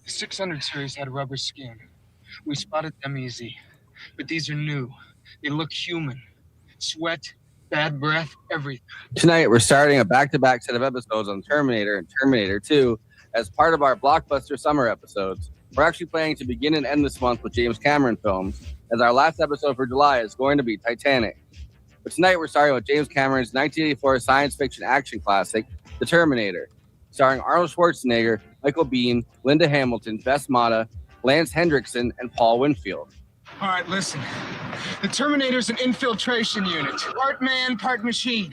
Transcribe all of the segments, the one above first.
The 600 series had rubber skin. We spotted them easy. But these are new. They look human. Sweat, bad breath, everything. Tonight, we're starting a back-to-back set of episodes on Terminator and Terminator 2 as part of our blockbuster summer episodes. We're actually planning to begin and end this month with James Cameron films, as our last episode for July is going to be Titanic. But tonight, we're starting with James Cameron's 1984 science fiction action classic, The Terminator, starring Arnold Schwarzenegger, Michael Biehn, Linda Hamilton, Bess Motta, Lance Hendrickson, and Paul Winfield. All right, listen. The Terminator's an infiltration unit. Part man, part machine.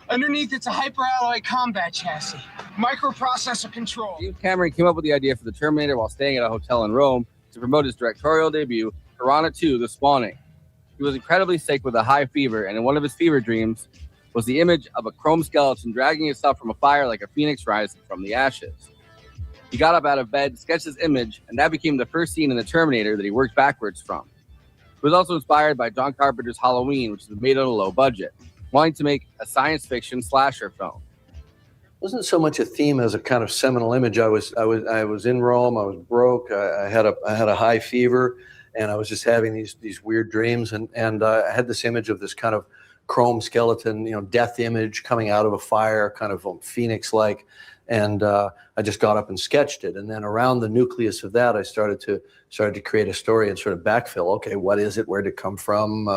Underneath, it's a hyperalloy combat chassis. Microprocessor control. James Cameron came up with the idea for the Terminator while staying at a hotel in Rome to promote his directorial debut, Piranha II: The Spawning. He was incredibly sick with a high fever, and in one of his fever dreams was the image of a chrome skeleton dragging itself from a fire like a phoenix rising from the ashes. He got up out of bed, sketched his image, and that became the first scene in The Terminator that he worked backwards from. It was also inspired by John Carpenter's Halloween, which was made on a low budget, wanting to make a science fiction slasher film. It wasn't so much a theme as a kind of seminal image. I was in Rome. I was broke. I had a high fever, and I was just having these weird dreams. And I had this image of this kind of chrome skeleton, death image coming out of a fire, kind of phoenix-like. And I just got up and sketched it. And then around the nucleus of that, I started to create a story and sort of backfill. Okay, what is it? Where did it come from?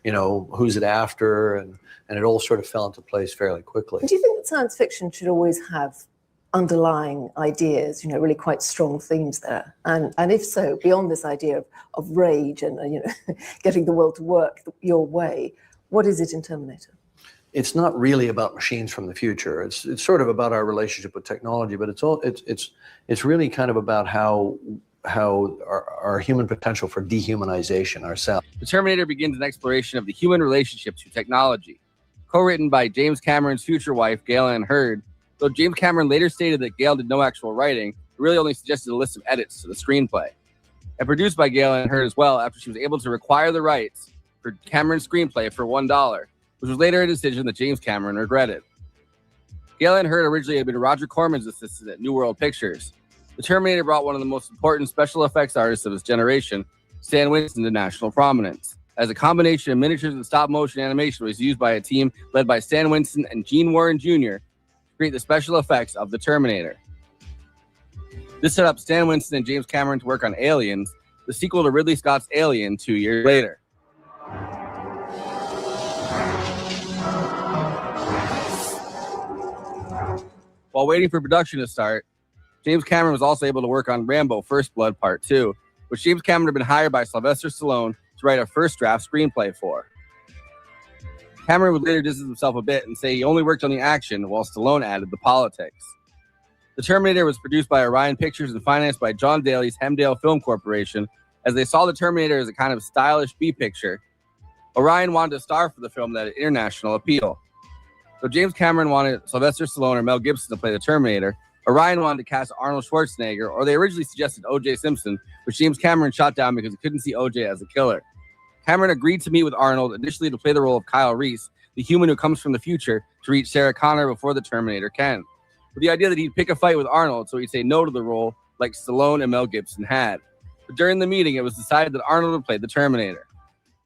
Who's it after? And it all sort of fell into place fairly quickly. Do you think that science fiction should always have underlying ideas, really quite strong themes there? And if so, beyond this idea of rage and getting the world to work your way, what is it in Terminator? It's not really about machines from the future. It's sort of about our relationship with technology, but it's really kind of about how our human potential for dehumanization ourselves. The Terminator begins an exploration of the human relationship to technology. Co-written by James Cameron's future wife, Gail Ann Hurd, though James Cameron later stated that Gail did no actual writing, it really only suggested a list of edits to the screenplay. And produced by Gail Ann Hurd as well, after she was able to acquire the rights for Cameron's screenplay for $1, which was later a decision that James Cameron regretted. Gail Ann Hurd originally had been Roger Corman's assistant at New World Pictures. The Terminator brought one of the most important special effects artists of his generation, Stan Winston, to national prominence, as a combination of miniatures and stop-motion animation was used by a team led by Stan Winston and Gene Warren Jr. to create the special effects of the Terminator. This set up Stan Winston and James Cameron to work on Aliens, the sequel to Ridley Scott's Alien 2 years later. While waiting for production to start, James Cameron was also able to work on Rambo: First Blood Part 2, which James Cameron had been hired by Sylvester Stallone to write a first draft screenplay for. Cameron would later distance himself a bit and say he only worked on the action while Stallone added the politics. The Terminator was produced by Orion Pictures and financed by John Daly's Hemdale Film Corporation, as they saw the Terminator as a kind of stylish B-picture. Orion wanted a star for the film that had international appeal. So James Cameron wanted Sylvester Stallone or Mel Gibson to play the Terminator. Orion wanted to cast Arnold Schwarzenegger, or they originally suggested O.J. Simpson, which James Cameron shot down because he couldn't see O.J. as a killer. Cameron agreed to meet with Arnold initially to play the role of Kyle Reese, the human who comes from the future to reach Sarah Connor before the Terminator can, with the idea that he'd pick a fight with Arnold so he'd say no to the role like Stallone and Mel Gibson had. But during the meeting, it was decided that Arnold would play the Terminator.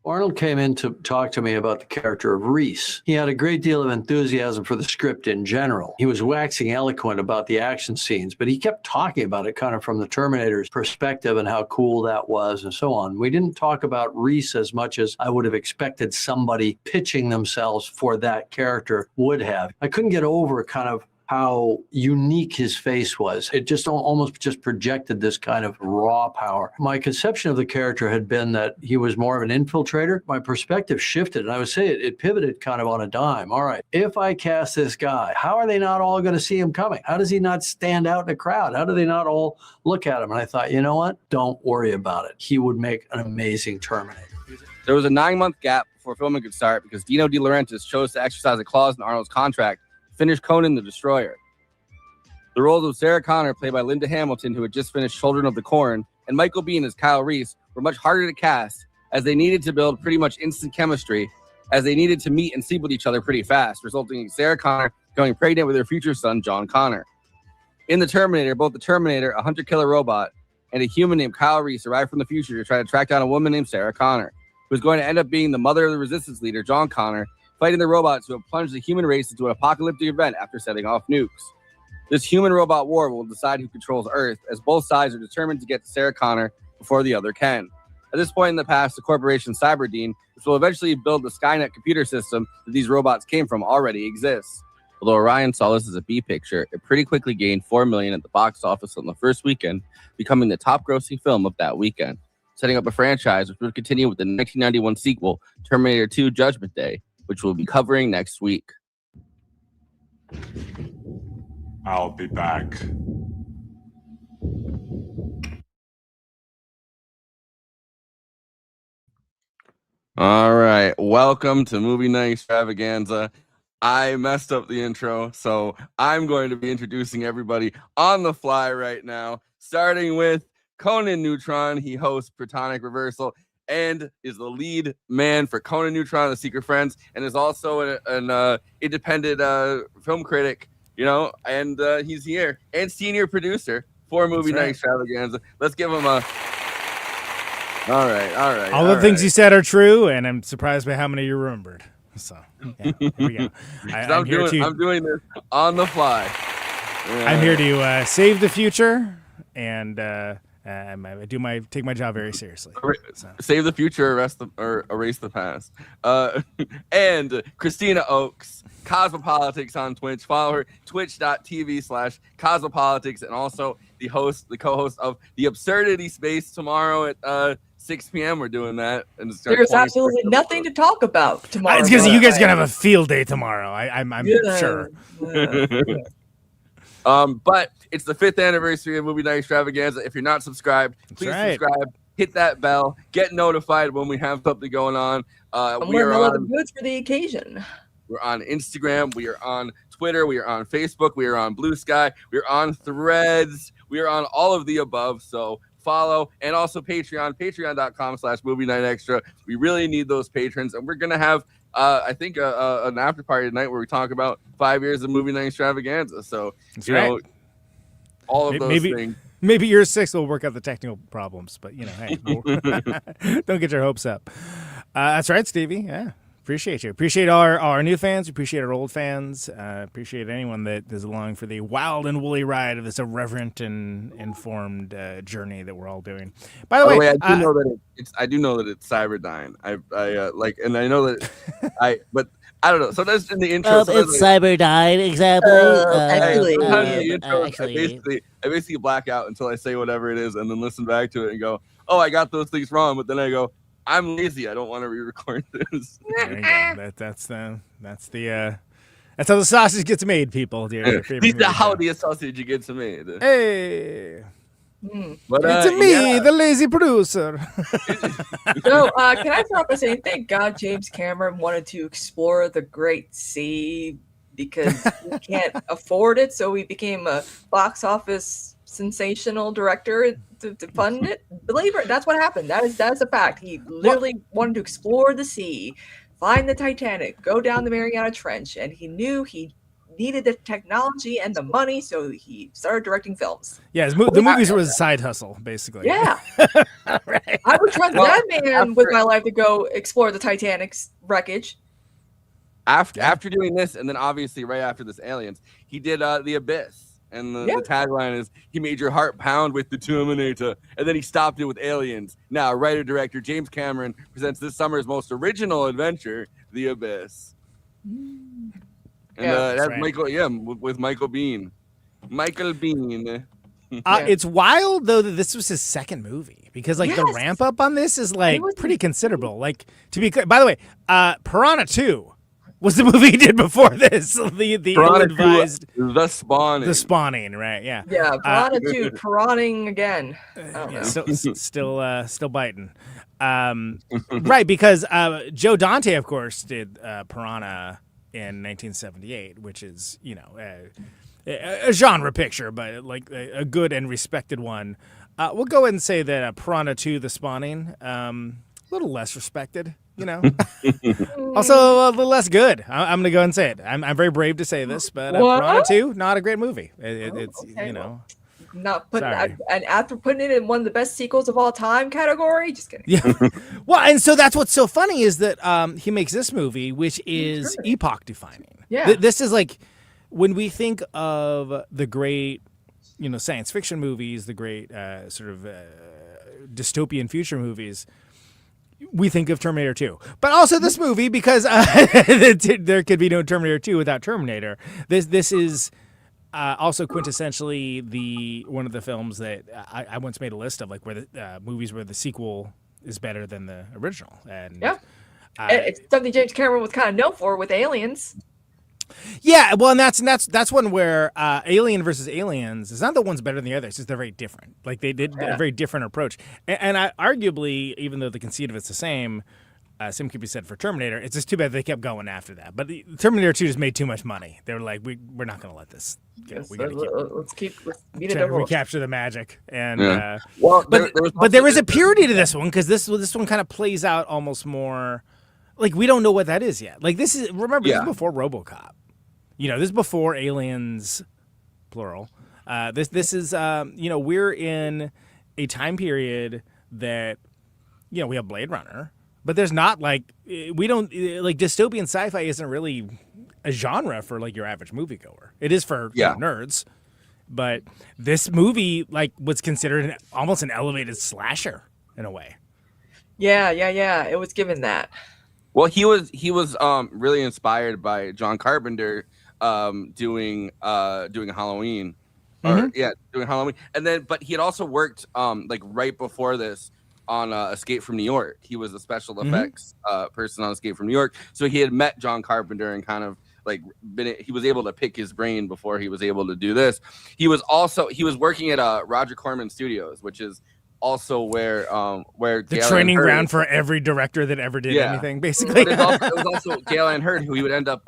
Arnold came in to talk to me about the character of Reese. He had a great deal of enthusiasm for the script in general. He was waxing eloquent about the action scenes, but he kept talking about it kind of from the Terminator's perspective and how cool that was and so on. We didn't talk about Reese as much as I would have expected somebody pitching themselves for that character would have. I couldn't get over kind of how unique his face was. It just almost just projected this kind of raw power. My conception of the character had been that he was more of an infiltrator. My perspective shifted, and I would say it pivoted kind of on a dime. All right, if I cast this guy, how are they not all going to see him coming? How does he not stand out in a crowd? How do they not all look at him? And I thought, you know what? Don't worry about it. He would make an amazing Terminator. There was a 9-month gap before filming could start because Dino De Laurentiis chose to exercise a clause in Arnold's contract finished Conan the Destroyer. The roles of Sarah Connor, played by Linda Hamilton, who had just finished Children of the Corn, and Michael Biehn as Kyle Reese were much harder to cast, as they needed to build pretty much instant chemistry, as they needed to meet and sleep with each other pretty fast, resulting in Sarah Connor going pregnant with her future son, John Connor. In The Terminator, both the Terminator, a hunter-killer robot, and a human named Kyle Reese arrived from the future to try to track down a woman named Sarah Connor, who was going to end up being the mother of the resistance leader, John Connor, fighting the robots who have plunged the human race into an apocalyptic event after setting off nukes. This human-robot war will decide who controls Earth, as both sides are determined to get to Sarah Connor before the other can. At this point in the past, the corporation Cyberdyne, which will eventually build the Skynet computer system that these robots came from, already exists. Although Orion saw this as a B picture, it pretty quickly gained $4 million at the box office on the first weekend, becoming the top-grossing film of that weekend, setting up a franchise which would continue with the 1991 sequel, Terminator 2: Judgment Day, which we'll be covering next week. I'll be back. All right, welcome to Movie Night Extravaganza. I messed up the intro, so I'm going to be introducing everybody on the fly right now, starting with Conan Neutron. He hosts Protonic Reversal and is the lead man for Conan Neutron, The Secret Friends, and is also an independent film critic, you know, and he's here, and senior producer for Movie Night Extravaganza. Let's give him a... All right. All the things you said are true, and I'm surprised by how many you remembered. So, yeah, here we go. I'm doing this on the fly. I'm here to save the future, and I take my job very seriously. So. Save the future, erase the past. And Kristina Oakes, Cosmopolitics on Twitch. Follow her, twitch.tv/Cosmopolitics, and also the co-host of The Absurdity Space tomorrow at 6 p.m. We're doing that. And there's absolutely nothing to talk about tomorrow. It's because you guys are going to have a field day tomorrow. I'm sure. But it's the 5th anniversary of Movie Night Extravaganza. If you're not subscribed, please subscribe, hit that bell, get notified when we have something going on. We are on goods for the occasion. We're on Instagram, we are on Twitter, we are on Facebook, we are on Blue Sky, we are on Threads, we are on all of the above. So follow, and also patreon.com/Movie Night Extra. We really need those patrons, and we're gonna have I think an after party tonight where we talk about 5 years of Movie Night Extravaganza. So you know, all of those things. Maybe year 6 will work out the technical problems, but you know, hey, don't get your hopes up. That's right, Stevie. Yeah. Appreciate you. Appreciate our new fans. Appreciate our old fans. Appreciate anyone that is along for the wild and woolly ride of this irreverent and informed journey that we're all doing. By the way, I do know that it's Cyberdyne. I and I know that but I don't know. So that's in the intro. It's Cyberdyne, exactly. I basically black out until I say whatever it is, and then listen back to it and go, "Oh, I got those things wrong." But then I go, I'm lazy. I don't want to re-record this. There you go. That's how the sausage gets made, people. That's how the sausage gets made. Hey. But, it's me, the lazy producer. So, can I start by saying thank God James Cameron wanted to explore the Great Sea because he can't afford it, so he became a box office sensational director to fund it. Believe it, that's what happened. That's a fact. He literally wanted to explore the sea, find the Titanic, go down the Mariana Trench, and he knew he needed the technology and the money, so he started directing films. Yeah, the movies was a side hustle, basically. Yeah. Right. I would trust that man with my life to go explore the Titanic's wreckage. After doing this, and then obviously right after this, Aliens, he did The Abyss. And the tagline is, he made your heart pound with the Terminator, and then he stopped it with Aliens. Now, writer-director James Cameron presents this summer's most original adventure, The Abyss. And that's right. Michael, with Michael Biehn. Michael Biehn. It's wild, though, that this was his second movie, because like the ramp up on this is like pretty considerable. Like, to be clear, by the way, Piranha 2 was the movie he did before this. The ill-advised, The Spawning, right? Yeah. Yeah, Piranha 2, piranhing again. Still biting. Right, because Joe Dante, of course, did Piranha in 1978, which is a genre picture, but like a good and respected one. We'll go ahead and say that Piranha 2, The Spawning, a little less respected. Also a little less good. I'm gonna go and say it. I'm very brave to say this, but Piranha 2, not a great movie. It's not putting and after putting it in one of the best sequels of all time category. Just kidding. Yeah. Well, and so that's what's so funny is that he makes this movie, which is epoch defining. Yeah. This is like when we think of the great, science fiction movies, the great sort of dystopian future movies. We think of Terminator 2, but also this movie because there could be no Terminator 2 without Terminator. This is also quintessentially one of the films that I once made a list of, like where the movies where the sequel is better than the original. And it's something James Cameron was kind of known for with Aliens. Yeah, well, and that's one where Alien versus Aliens is not that one's better than the other. It's just they're very different. Like they did a very different approach. And arguably, even though the conceit of it's the same could be said for Terminator. It's just too bad they kept going after that. But the Terminator 2 just made too much money. They were like, we're not going to let this go. We got to beat it over. Recapture the magic. And but there is a purity to this one because this one kind of plays out almost more. Like, we don't know what that is yet. Like, this is before RoboCop. This is before Aliens, plural. This is, we're in a time period that, we have Blade Runner, but there's not, dystopian sci-fi isn't really a genre for, your average moviegoer. It is for nerds. But this movie, was considered almost an elevated slasher in a way. Yeah. It was given that. Well, he was really inspired by John Carpenter doing Halloween. Doing Halloween. And then but he had also worked right before this on Escape from New York. He was a special effects person on Escape from New York. So he had met John Carpenter and kind of he was able to pick his brain before he was able to do this. He was working at Roger Corman Studios, which is also where the training ground for every director that ever did anything, basically. It was also Gale Anne Hurd, who he would end up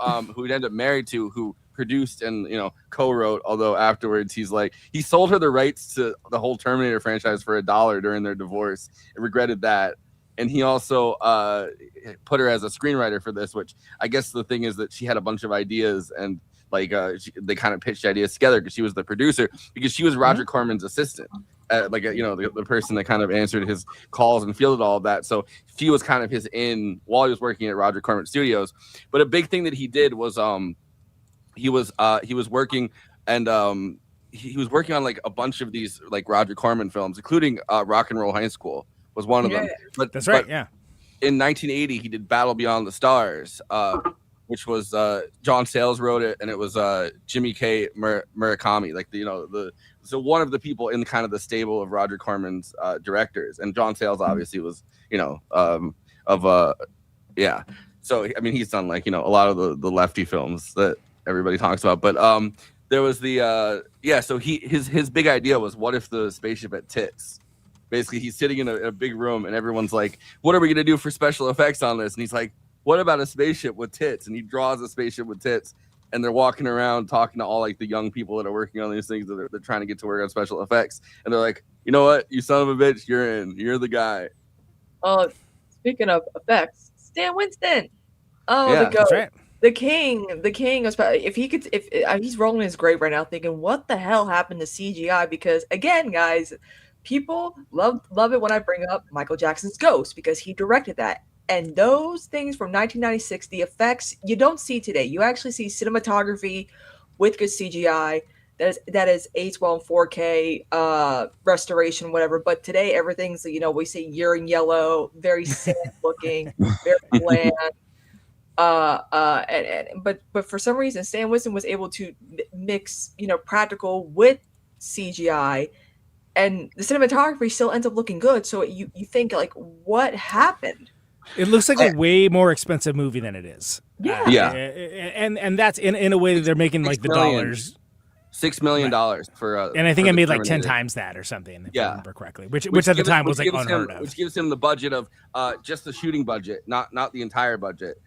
married to, who produced and co-wrote. Although afterwards he sold her the rights to the whole Terminator franchise for $1 during their divorce. And regretted that. And he also put her as a screenwriter for this, which I guess the thing is that she had a bunch of ideas and they kind of pitched ideas together because she was the producer, because she was Roger Corman's assistant. The person that kind of answered his calls and fielded all of that. So she was kind of his in while he was working at Roger Corman Studios. But a big thing that he did was he was working on a bunch of these Roger Corman films, including Rock and Roll High School was one of them. But that's right. In 1980, he did Battle Beyond the Stars, which was John Sayles wrote it, and it was Jimmy K. Murakami, so one of the people in kind of the stable of Roger Corman's directors, and John Sayles obviously was So I mean, he's done a lot of the lefty films that everybody talks about, but there was so his big idea was, what if the spaceship had tits? Basically, he's sitting in a big room and everyone's like, what are we gonna do for special effects on this? And he's like, what about a spaceship with tits? And he draws a spaceship with tits, and they're walking around talking to all the young people that are working on these things that they're trying to get to work on special effects. And they're like, you know what, you son of a bitch, you're the guy. Speaking of effects, Stan Winston. That's right. the king, if he could, if he's rolling his grave right now, thinking, what the hell happened to CGI? Because again, guys, people love it when I bring up Michael Jackson's Ghost because he directed that. And those things from 1996, the effects you don't see today. You actually see cinematography with good CGI that is aged well in 4K restoration, whatever. But today everything's we see urine yellow, very sad looking, very bland. But for some reason, Stan Winston was able to mix practical with CGI, and the cinematography still ends up looking good. So you think like, what happened? It looks like a way more expensive movie than it is. Yeah. And that's in a way that they're making like the dollars. $6 million for and I think for I made Terminator. like 10 times that or something, if I remember correctly, which at the gives- time was like gives unheard him, of. Which gives him the budget of just the shooting budget, not the entire budget.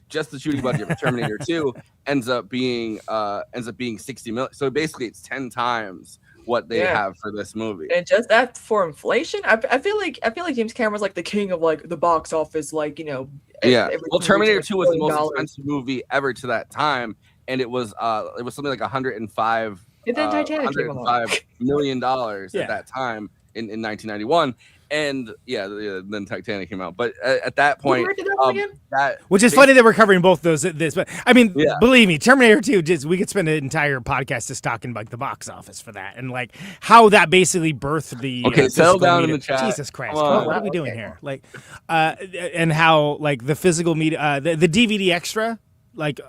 Just the shooting budget for Terminator 2 ends up being 60 million. So basically it's 10 times what they have for this movie. And just that for inflation, I feel like James Cameron's like the king of like the box office, like Well, every Terminator movie's 2 was the most $1 billion. expensive movie ever to that time, and it was something like 105 And then Titanic came along. $105 million at Yeah. that time in 1991. And then Titanic came out. But at that point, Where did that one again? Which is funny that we're covering both those. But I mean, Yeah. believe me, Terminator 2. We could spend an entire podcast just talking like the box office for that and like how that basically birthed the. Okay, settle physical down media. in the chat. Jesus Christ! Come on. What are we doing here? Like, and how like the physical media, the DVD extra, like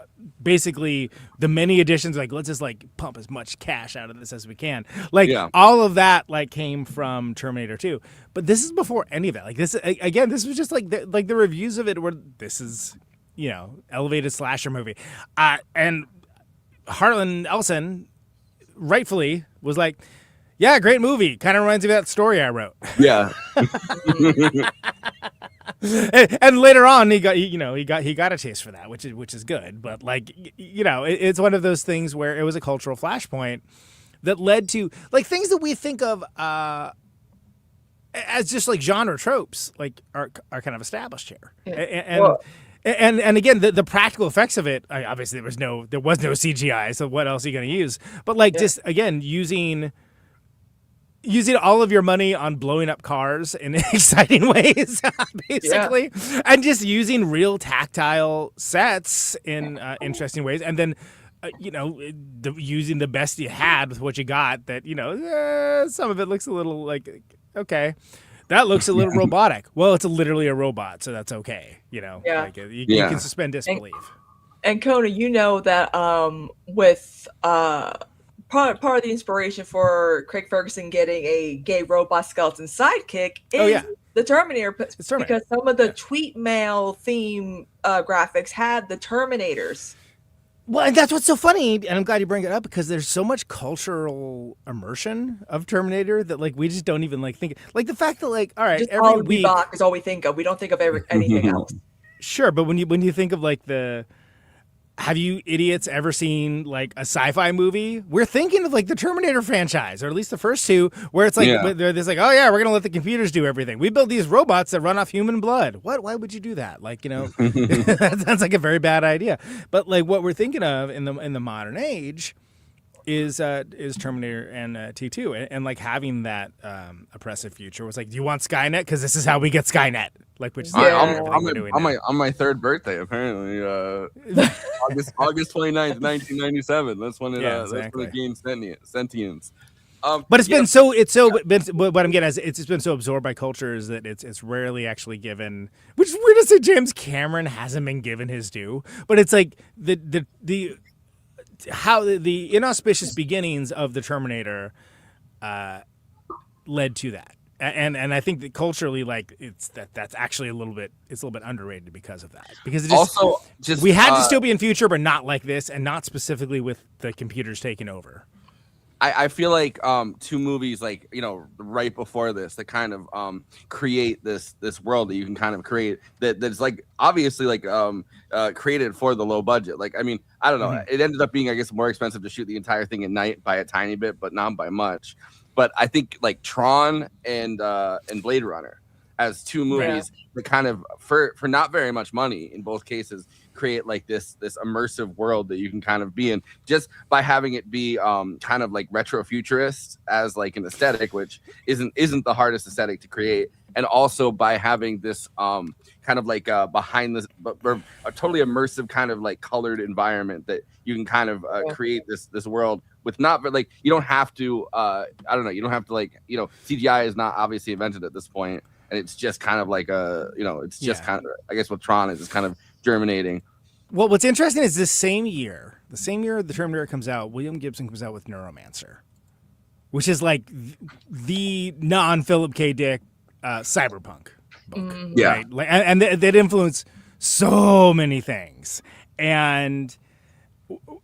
basically the many editions. Like, let's just like pump as much cash out of this as we can. Like all of that like came from Terminator 2. But this is before any of that. Like this again, this was just like the reviews of it were this is elevated slasher movie, and Harlan Ellison rightfully was like, yeah, great movie. Kind of reminds me of that story I wrote. Yeah. and later on, he got a taste for that, which is good. But like it's one of those things where it was a cultural flashpoint that led to like things that we think of as just like genre tropes, like are kind of established here. And again, the practical effects of it. Obviously, there was no CGI. So what else are you going to use? But like just again using all of your money on blowing up cars in exciting ways, basically, and just using real tactile sets in interesting ways, and then using the best you had with what you got. That some of it looks a little like okay. That looks a little robotic. Well, it's literally a robot, so that's okay. You can suspend disbelief. And Conan, that with part of the inspiration for Craig Ferguson getting a gay robot skeleton sidekick is the Terminator, because some of the tweet mail theme graphics had the Terminators. Well, and that's what's so funny, and I'm glad you bring it up because there's so much cultural immersion of Terminator that like we just don't even like think like the fact that like all right, just every week is all we think of. We don't think of anything else. Sure, but when you think of like have you idiots ever seen like a sci-fi movie? We're thinking of like the Terminator franchise, or at least the first two, where it's like there's like, oh yeah, we're gonna let the computers do everything. We build these robots that run off human blood. What? Why would you do that? Like that sounds like a very bad idea. But like what we're thinking of in the modern age is Terminator and T2, and like having that oppressive future was like, do you want Skynet? Because this is how we get Skynet. Like, which is on my third birthday, apparently, August 29th, 1997. That's when it gained sentience. But it's been what I'm getting at is it's been so absorbed by cultures that it's rarely actually given. Which is weird to say James Cameron hasn't been given his due, but it's like the inauspicious beginnings of the Terminator led to that. And I think that culturally, like that's actually a little bit underrated because of that. Because it we had dystopian future, but not like this, and not specifically with the computers taking over. I feel like two movies like right before this that kind of create this world that you can kind of create that's like obviously like created for the low budget. Like I mean I don't know. Mm-hmm. It ended up being I guess more expensive to shoot the entire thing at night by a tiny bit, but not by much. But I think like Tron and Blade Runner as two movies that kind of for not very much money in both cases create like this immersive world that you can kind of be in just by having it be kind of like retro futurist as like an aesthetic, which isn't the hardest aesthetic to create, and also by having this kind of like behind this but a totally immersive kind of like colored environment that you can kind of create this world with not like you don't have to I don't know, you don't have to like, you know, CGI is not obviously invented at this point, and it's just kind of like a, you know, it's just kind of, I guess what Tron is kind of germinating. Well, what's interesting is the same year the Terminator comes out, William Gibson comes out with Neuromancer, which is like the non-Philip K. Dick cyberpunk book. Yeah. Right? Like, and that influenced so many things. And,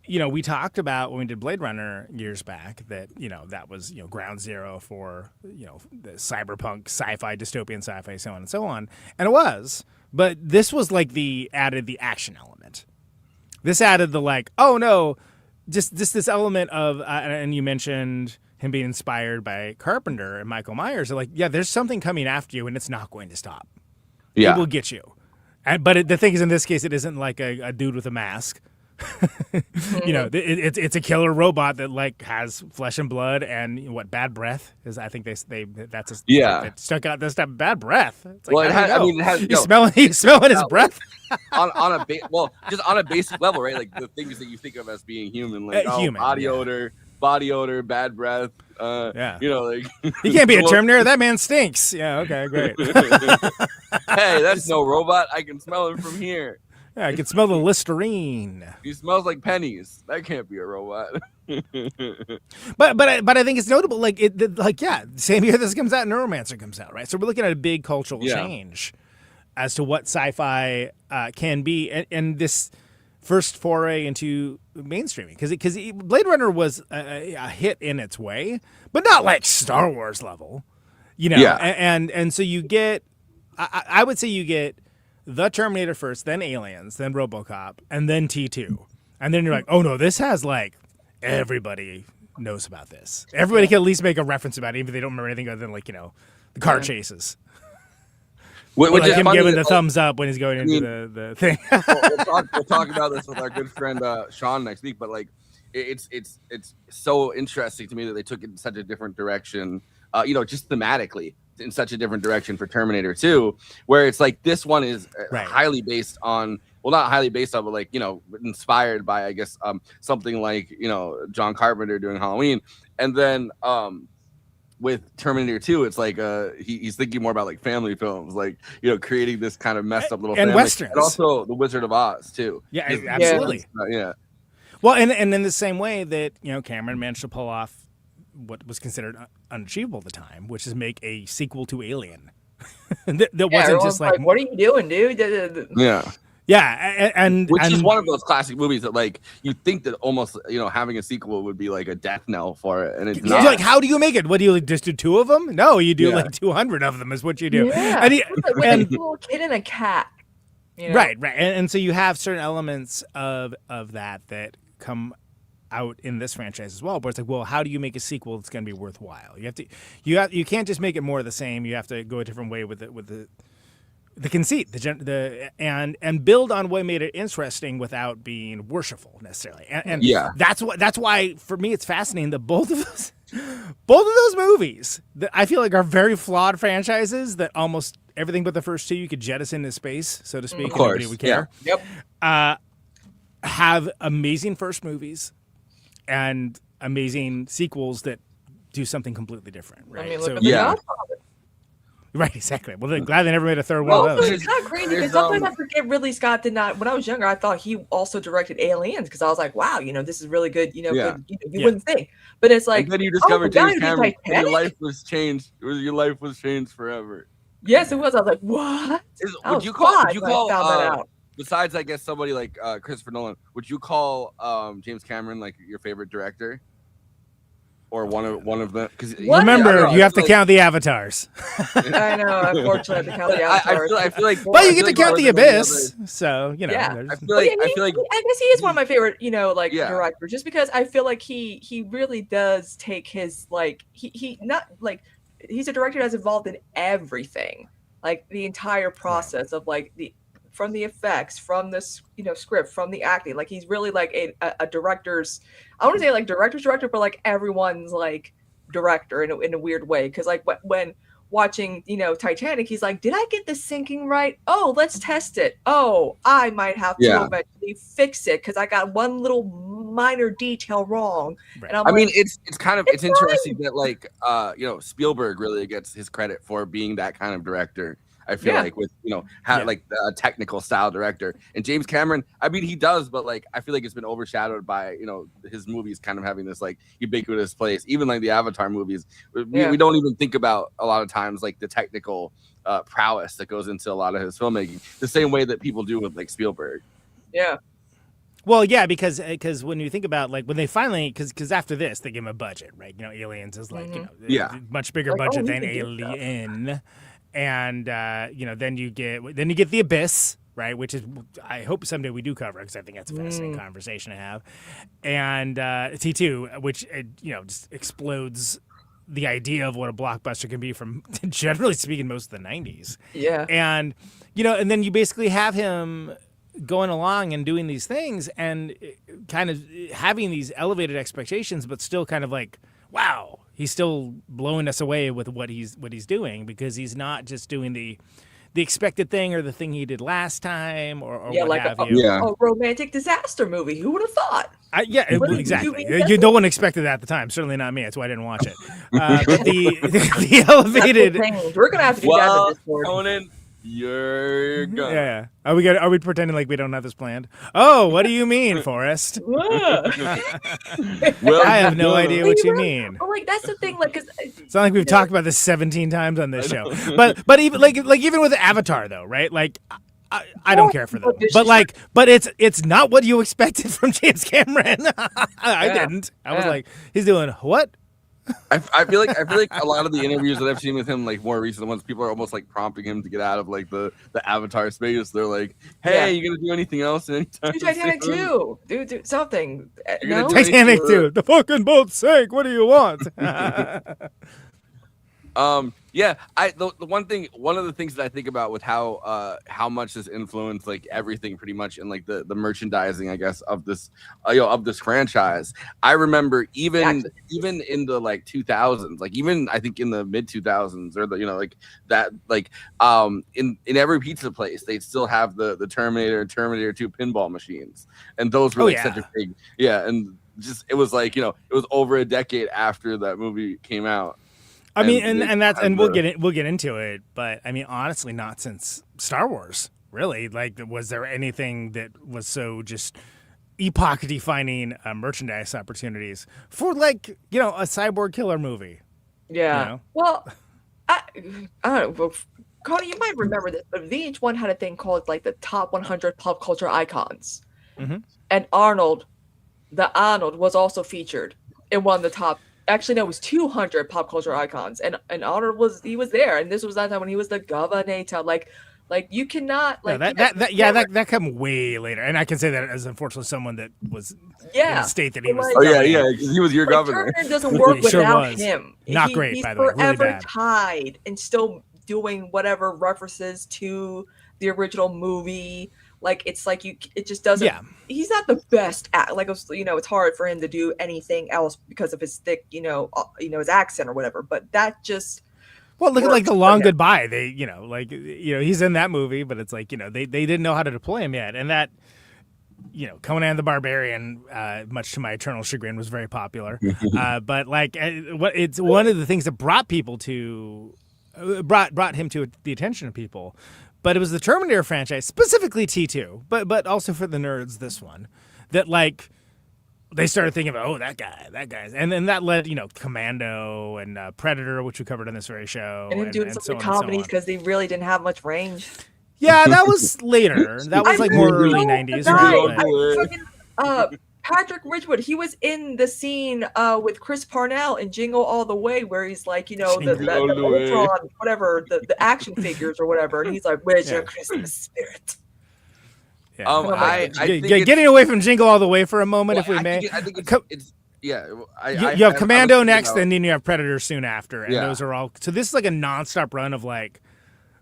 you know, we talked about when we did Blade Runner years back that, you know, that was, you know, ground zero for, you know, the cyberpunk, sci-fi, dystopian sci-fi, so on and so on. And it was. But this was like added the action element. This added the like, oh no, just this element of, and you mentioned him being inspired by Carpenter and Michael Myers. Like, yeah, there's something coming after you and it's not going to stop. Yeah. It will get you. But the thing is, in this case, it isn't like a dude with a mask. You know, it's a killer robot that like has flesh and blood and what bad breath is. I think they that's a that stuck out. This bad breath. It's like, well, it has. You smelling his breath on a just on a basic level, right? Like the things that you think of as being human, like human, body odor, bad breath. You know, like he can't be a Terminator. That man stinks. Yeah. Okay. Great. Hey, that's no robot. I can smell him from here. Yeah, I can smell the Listerine. He smells like pennies. That can't be a robot. but I think it's notable. Like same year this comes out, Neuromancer comes out, right? So we're looking at a big cultural change as to what sci-fi can be, and this first foray into mainstreaming, because Blade Runner was a hit in its way, but not like Star Wars level, you know. Yeah. And so you get, I would say you get the Terminator first, then Aliens, then RoboCop, and then T2. And then you're like, oh no, this has like, everybody knows about this. Everybody can at least make a reference about it, even if they don't remember anything other than like, you know, the car chases. Which like him giving the thumbs up when he's going into the thing. we'll talk about this with our good friend Sean next week, but like it's so interesting to me that they took it in such a different direction, you know, just thematically in such a different direction for Terminator 2, where it's like this one is highly based on, well, not highly based on, but like, you know, inspired by, I guess, something like, you know, John Carpenter doing Halloween. And then with Terminator 2, it's like he's thinking more about like family films, like, you know, creating this kind of messed up little and family. westerns, and also The Wizard of Oz too. Yeah, absolutely. Yeah. Well, and in the same way that, you know, Cameron managed to pull off what was considered unachievable at the time, which is make a sequel to Alien. that wasn't just like, what are you doing, dude? Yeah, and which is one of those classic movies that like you think that almost, you know, having a sequel would be like a death knell for it, and it's not. Like, how do you make it? What do you just do 2 of them? No, you do like 200 of them is what you do. Yeah, and with a little kid and a cat. You know? Right, and so you have certain elements of that come out in this franchise as well, but it's like, well, how do you make a sequel that's going to be worthwhile? You can't just make it more of the same. You have to go a different way with the conceit, and build on what made it interesting without being worshipful necessarily. And that's why for me it's fascinating that both of those movies that I feel like are very flawed franchises that almost everything but the first 2 you could jettison into space, so to speak, and nobody would care. Yep. Have amazing first movies and amazing sequels that do something completely different, right? I mean, look at The Godfather. Right, exactly. Well, they're glad they never made a third one of those. It's not crazy because sometimes I forget Ridley Scott did not. When I was younger, I thought he also directed Aliens because I was like, wow, you know, this is really good. You know, good, you wouldn't think, but it's like, and then you discovered James Cameron, and your life was changed. Your life was changed forever. Yes, it was. I was like, what? Would you call besides, I guess, somebody like Christopher Nolan, would you call James Cameron like your favorite director? Or one of them? Because remember, you have to count the avatars. I know. Unfortunately, I have to count the avatars. I feel like, but you get to count the Abyss. So you know. Yeah. I feel like I guess he is one of my favorite, you know, like directors, just because I feel like he really does take his like he not like he's a director that's involved in everything. like the entire process of like from the effects, from this, script, from the acting. Like he's really like a director's, I want to say like director's director, but like everyone's like director in a weird way. Cause like when watching, Titanic, he's like, did I get the sinking right? Oh, let's test it. Oh, I might have to eventually fix it because I got one little minor detail wrong. Right. And I'm I like, mean, it's interesting that like Spielberg really gets his credit for being that kind of director. I feel like with like a technical style director, and James Cameron, I mean he does, but like I feel like it's been overshadowed by his movies kind of having this like ubiquitous place. Even like the Avatar movies, we don't even think about a lot of times like the technical prowess that goes into a lot of his filmmaking, the same way that people do with like Spielberg. Yeah. Well, yeah, because when you think about like when they finally because after this they give him a budget, right? Aliens is like much bigger Like, budget we than can do Alien, and then you get the Abyss, right? Which is I hope someday we do cover because I think that's a fascinating conversation to have, and T2, which just explodes the idea of what a blockbuster can be from generally speaking most of the 90s. Yeah, and and then you basically have him going along and doing these things and kind of having these elevated expectations, but still kind of like, wow, he's still blowing us away with what he's doing because he's not just doing the expected thing or the thing he did last time or what like have you. A romantic disaster movie. Who would have thought? Exactly. No one expected that at the time. Certainly not me. That's why I didn't watch it. But the elevated. We're gonna have to do that in Discord. Conan, you're gonna. Yeah. Are we pretending like we don't have this planned? Oh, what do you mean, Forrest? Well, I have no idea what you mean. Well, like that's the thing, like, cause It's not like we've talked about this 17 times on this show. But even like even with Avatar though, right? Like I don't care for them. But it's not what you expected from James Cameron. I didn't. I was like, he's doing what? I feel like a lot of the interviews that I've seen with him, like more recent ones, people are almost like prompting him to get out of like the Avatar space. They're like, "Hey, you gonna do anything else anytime?" Do Titanic 2. Do something. No? Titanic 2. The fucking boat sank. What do you want? One of the things that I think about with how much this influenced like everything pretty much in like the merchandising, I guess, of this of this franchise. I remember even in the like 2000s, like even I think in the mid 2000s or the like that like in every pizza place they'd still have the Terminator and Terminator 2 pinball machines, and those were such a big and just it was like it was over a decade after that movie came out. I mean, and we'll get into it, but I mean, honestly, not since Star Wars, really. Like, was there anything that was so just epoch-defining merchandise opportunities for like a cyborg killer movie? Yeah. Well, I don't know. Well, Cody, you might remember this, but VH1 had a thing called like the top 100 pop culture icons, and Arnold was also featured in one of the top. Actually, no, it was 200 pop culture icons, and Arnold was there, and this was that time when he was the governor. Like you cannot like that come way later, and I can say that as unfortunately someone that was in a state that he was. He was your governor. Turner doesn't work without him. Not great, by the way. He's forever tied and still doing whatever references to the original movie. Like it's like it just doesn't. Yeah. He's not the best at like it's hard for him to do anything else because of his thick his accent or whatever. But that just look at like The Long Goodbye. They he's in that movie, but it's like they didn't know how to deploy him yet, and that Conan the Barbarian, much to my eternal chagrin, was very popular. But like it's one of the things that brought him to the attention of people. But it was the Terminator franchise, specifically T2, but also for the nerds, this one, that like they started thinking about, that guy's, and then that led Commando and Predator, which we covered on this very show, and doing some comedies because they really didn't have much range. Yeah, that was later. That was like more early 90s. Right? Patrick Ridgewood, he was in the scene with Chris Parnell in Jingle All the Way, where he's like, the Ultron, whatever, the action figures or whatever, and he's like, "Where's your Christmas spirit?" Yeah. I think getting away from Jingle All the Way for a moment, if we may. I think it's you have Commando next, and then you have Predator soon after, and those are all. So this is like a nonstop run of like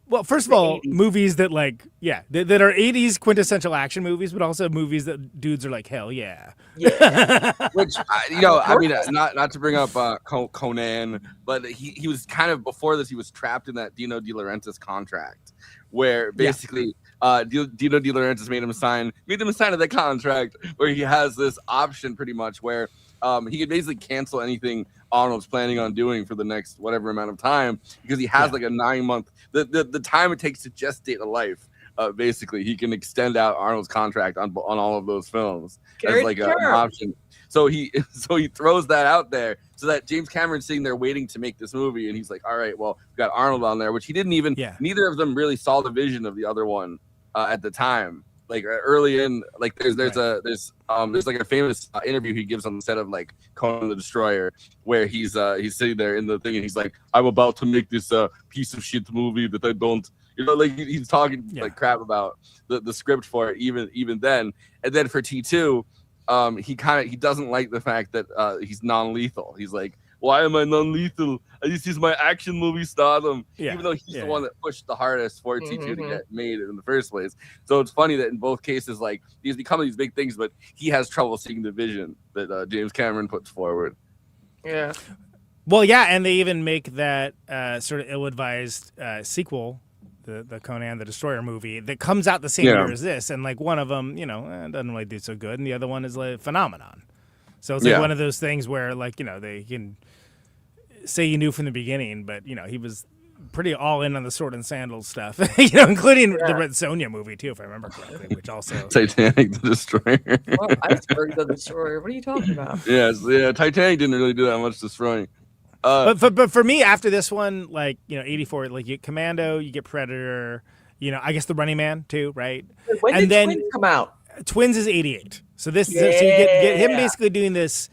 Well, first of The all, 80s. movies that that are 80s quintessential action movies, but also movies that dudes are like, hell yeah. Yeah. Which I mean, not to bring up Conan, but he was kind of before this. He was trapped in that Dino De Laurentiis contract, where basically Dino De Laurentiis made him sign the contract, where he has this option pretty much where he could basically cancel anything Arnold's planning on doing for the next whatever amount of time, because he has like a 9-month the time it takes to gestate a life. Basically, he can extend out Arnold's contract on all of those films as like an option. So he throws that out there so that James Cameron's sitting there waiting to make this movie, and he's like, all right, well, we've got Arnold on there, which he didn't even. Neither of them really saw the vision of the other one at the time. Like early in, like there's like a famous interview he gives on the set of like Conan the Destroyer, where he's sitting there in the thing and he's like, I'm about to make this piece of shit movie that I don't, like he's talking like crap about the script for it even then. And then for T2, he doesn't like the fact that he's non-lethal. He's like, why am I non-lethal? This is my action movie stardom. Even though he's the one that pushed the hardest for T2 to get made in the first place. So it's funny that in both cases, like, he's becoming these big things, but he has trouble seeing the vision that James Cameron puts forward. Yeah. Well, yeah, and they even make that sort of ill-advised sequel, the Conan the Destroyer movie, that comes out the same year as this, and like one of them, doesn't really do so good, and the other one is like phenomenon. So it's like one of those things where, like, they can say you knew from the beginning, but he was pretty all in on the sword and sandals stuff, including the Red Sonja movie too, if I remember correctly, which also Titanic the Destroyer. Iceberg the Destroyer. What are you talking about? Titanic didn't really do that much destroying. But for me, after this one, like 84, like you get Commando, you get Predator, I guess the Running Man too, right? When did Twins come out? Twins is 88. So so you get him basically doing this.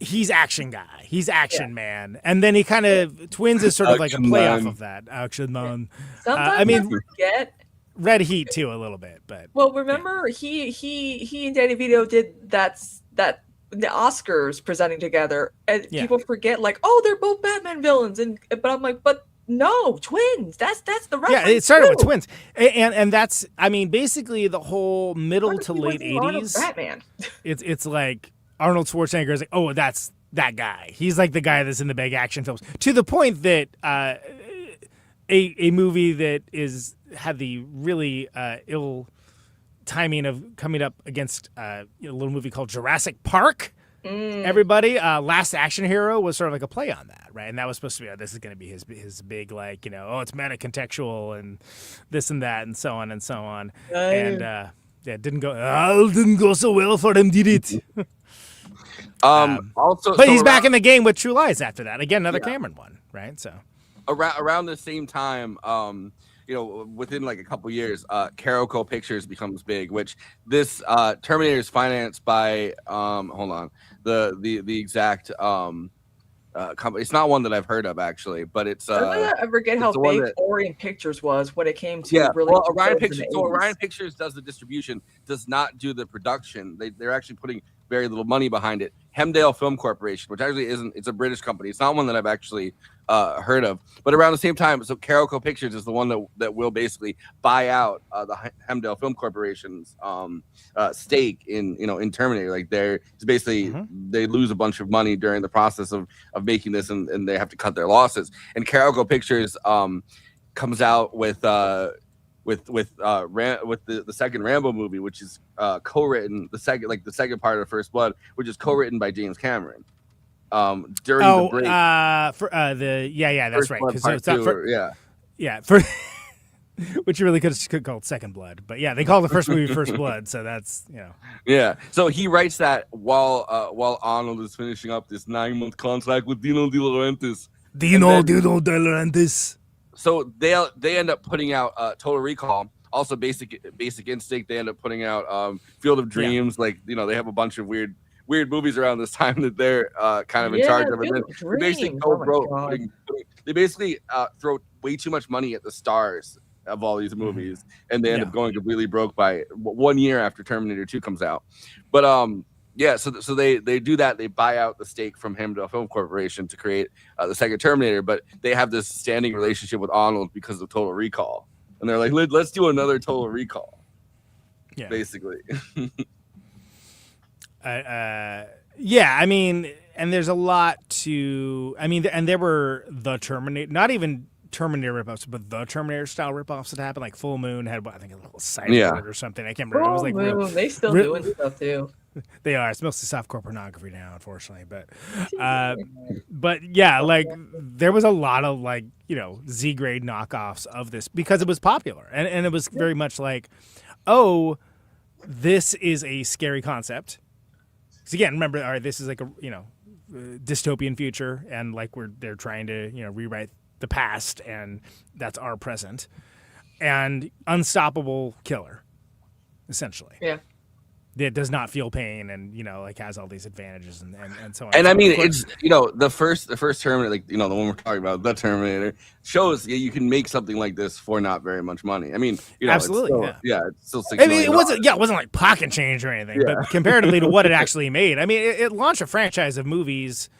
He's action guy. He's action man. And then he kind of, Twins is sort of like a playoff of that. Action man. Sometimes I forget. Red Heat too a little bit, but. Well, remember he and Danny Vito did that the Oscars presenting together, and people forget, like, oh, they're both Batman villains, but I'm like, but no, twins. That's the right. Yeah, it started with Twins, and that's, I mean, basically the whole middle to late 80s. Batman. It's like Arnold Schwarzenegger is like, oh, that's that guy. He's like the guy that's in the big action films, to the point that a movie that had the really ill timing of coming up against a little movie called Jurassic Park. Everybody, Last Action Hero was sort of like a play on that, right? And that was supposed to be, this is going to be his big, like, it's meta contextual and this and that and so on and so on. And it didn't go so well for him, did it? Also, but he's back in the game with True Lies after that. Again, another Cameron one, right? So around the same time, within like a couple years, Carolco Pictures becomes big, which this Terminator is financed by hold on, the exact company. It's not one that I've heard of actually, but it's I forget how big Orion Pictures was when it came to Orion Pictures. So Orion Pictures does the distribution, does not do the production. They're actually putting very little money behind it. Hemdale Film Corporation, which actually isn't, it's a British company. It's not one that I've actually heard of. But around the same time, so Carolco Pictures is the one that will basically buy out the Hemdale Film Corporation's stake in Terminator. Like it's basically they lose a bunch of money during the process of making this, and they have to cut their losses. And Carolco Pictures comes out with the second Rambo movie, which is co-written, the second part of First Blood, which is co-written by James Cameron. During the break. That's First right. Blood Because it's Part 2, which you really could call it Second Blood, but yeah, they call the first movie First Blood, so that's Yeah, so he writes that while Arnold is finishing up this 9-month contract with Dino De Laurentiis. Dino De Laurentiis. So they end up putting out Total Recall, also Basic Instinct. They end up putting out Field of Dreams. Like, they have a bunch of weird movies around this time that they're kind of in charge of. And then they basically go broke. They basically throw way too much money at the stars of all these movies, and they end up going completely broke by 1 year after Terminator 2 comes out. But Yeah, so they do that. They buy out the stake from him to a film corporation to create the second Terminator, but they have this standing relationship with Arnold because of Total Recall, and they're like, let's do another Total Recall. Yeah, basically. Yeah, I mean, and there's a lot to. I mean, and there were the Terminator, not even Terminator ripoffs, but the Terminator style ripoffs that happened. Like Full Moon had, I think, a little cyborg or something. I can't remember. It was like they still doing stuff too. They are. It's mostly softcore pornography now, unfortunately. But yeah, like there was a lot of like, you know, Z grade knockoffs of this because it was popular, and it was very much like, oh, this is a scary concept. Because again, remember, all right, this is like a, you know, dystopian future, and like they're trying to, you know, rewrite the past, and that's our present, and unstoppable killer, essentially. Yeah. It does not feel pain, and you know, like has all these advantages and so on. And I mean, it's, you know, the first Terminator, like, you know, the one we're talking about, the Terminator, shows you can make something like this for not very much money. I mean, you know, absolutely, it's still $6 I mean, million. it wasn't like pocket change or anything, but comparatively to what it actually made, I mean, it launched a franchise of movies,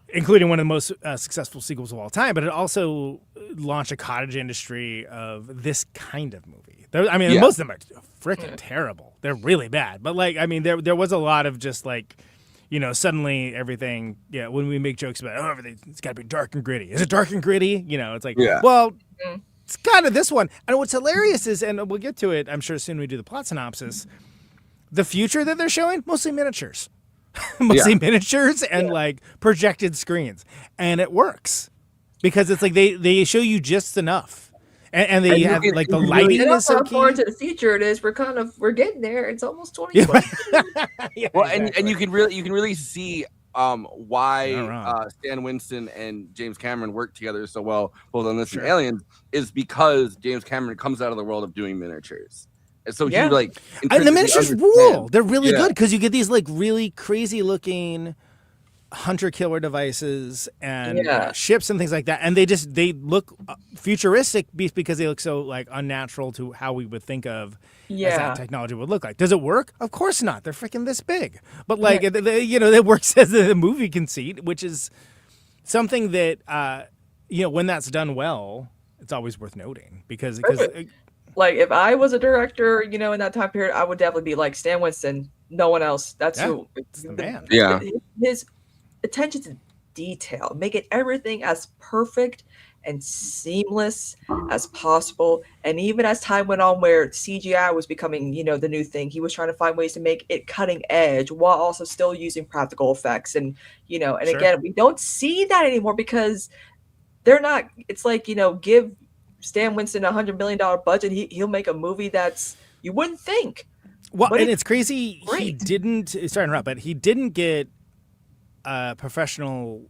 including one of the most successful sequels of all time. But it also launched a cottage industry of this kind of movie. I mean, most of them are freaking terrible. They're really bad. But like, I mean, there was a lot of just like, you know, suddenly everything. Yeah, when we make jokes about everything, it's got to be dark and gritty. Is it dark and gritty? You know, it's like, well, it's kind of this one. And what's hilarious is, and we'll get to it, I'm sure soon we do the plot synopsis. The future that they're showing, mostly miniatures, miniatures and like projected screens, and it works because it's like they show you just enough. And they have like the lighting is so key. Forward to the future it is. We're getting there. It's almost 2020. Well, and you can really see why Stan Winston and James Cameron work together so well, both on this and Aliens, is because James Cameron comes out of the world of doing miniatures. And so he like, and the miniatures rule. They're really good because you get these like really crazy looking hunter killer devices and ships and things like that, and they look futuristic because they look so like unnatural to how we would think of as that technology would look like. Does it work? Of course not. They're freaking this big, but like you know, it works as a movie conceit, which is something that you know, when that's done well, it's always worth noting because like if I was a director, you know, in that time period, I would definitely be like Stan Winston, no one else. That's who. It's the man. Yeah. His attention to detail, making everything as perfect and seamless as possible. And even as time went on, where CGI was becoming, you know, the new thing, he was trying to find ways to make it cutting edge while also still using practical effects. And, you know, and again, we don't see that anymore because they're not. It's like, you know, give Stan Winston $100 million budget, he'll make a movie that's you wouldn't think. Well, and it's crazy. Great. He didn't. Sorry to interrupt, but he didn't get professionally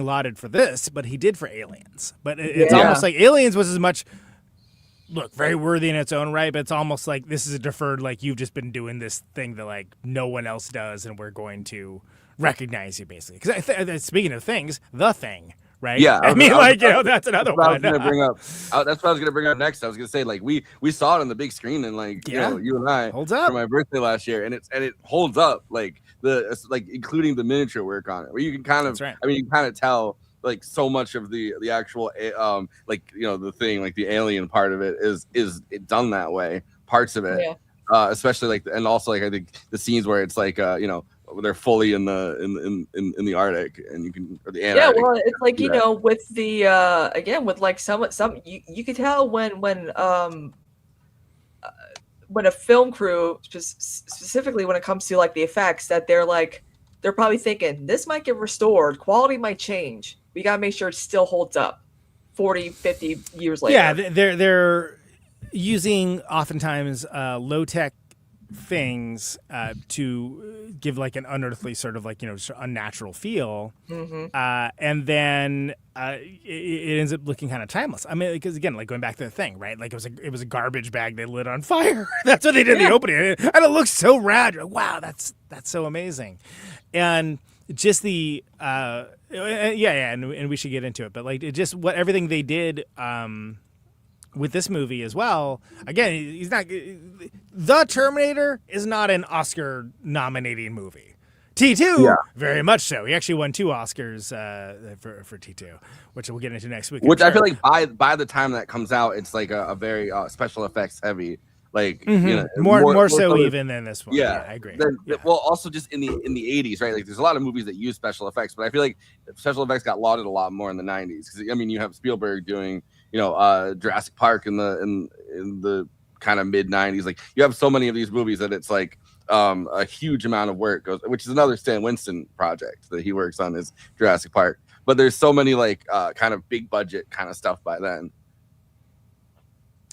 lauded for this, but he did for Aliens. But it's almost like Aliens was as much, look, very worthy in its own right, but it's almost like this is a deferred, like you've just been doing this thing that like no one else does, and we're going to recognize you basically. Because speaking of things, The Thing. Right. Yeah. I mean, like, you know, that's another one. That's what I was going to bring up next. I was going to say, like, we saw it on the big screen, and like, you know, you and I holds up for my birthday last year, and it holds up, like including the miniature work on it, where you can kind of, I mean, you can kind of tell like so much of the actual like, you know, the thing, like the alien part of it is it done that way. Parts of it, especially like, and also like I think the scenes where it's like you know, they're fully in the Arctic, and you can, or the Antarctic. Yeah, well, it's like, you know, with the again with like some you could tell when a film crew, specifically when it comes to like the effects, that they're probably thinking this might get restored, quality might change. We gotta make sure it still holds up 40, 50 years later. Yeah, they're using oftentimes low tech things to give like an unearthly sort of like, you know, unnatural feel, and then it ends up looking kind of timeless. I mean, because again, like going back to the thing, right? Like it was a garbage bag they lit on fire. That's what they did in the opening, and it looks so rad. You're like, wow, that's so amazing, and just the and we should get into it, but like it just what everything they did with this movie as well. Again, he's not. The Terminator is not an Oscar nominating movie. T2, very much so. He actually won 2 Oscars for T2, which we'll get into next week. Which I feel like by the time that comes out, it's like a very special effects heavy. Like you know, more so even than this one. Yeah, I agree. Well, also just in the 80s, right? Like there's a lot of movies that use special effects, but I feel like special effects got lauded a lot more in the 90s. Because I mean, you have Spielberg doing Jurassic Park in the kind of mid 90s. Like you have so many of these movies that it's like a huge amount of work goes, which is another Stan Winston project that he works on is Jurassic Park. But there's so many like kind of big budget kind of stuff by then.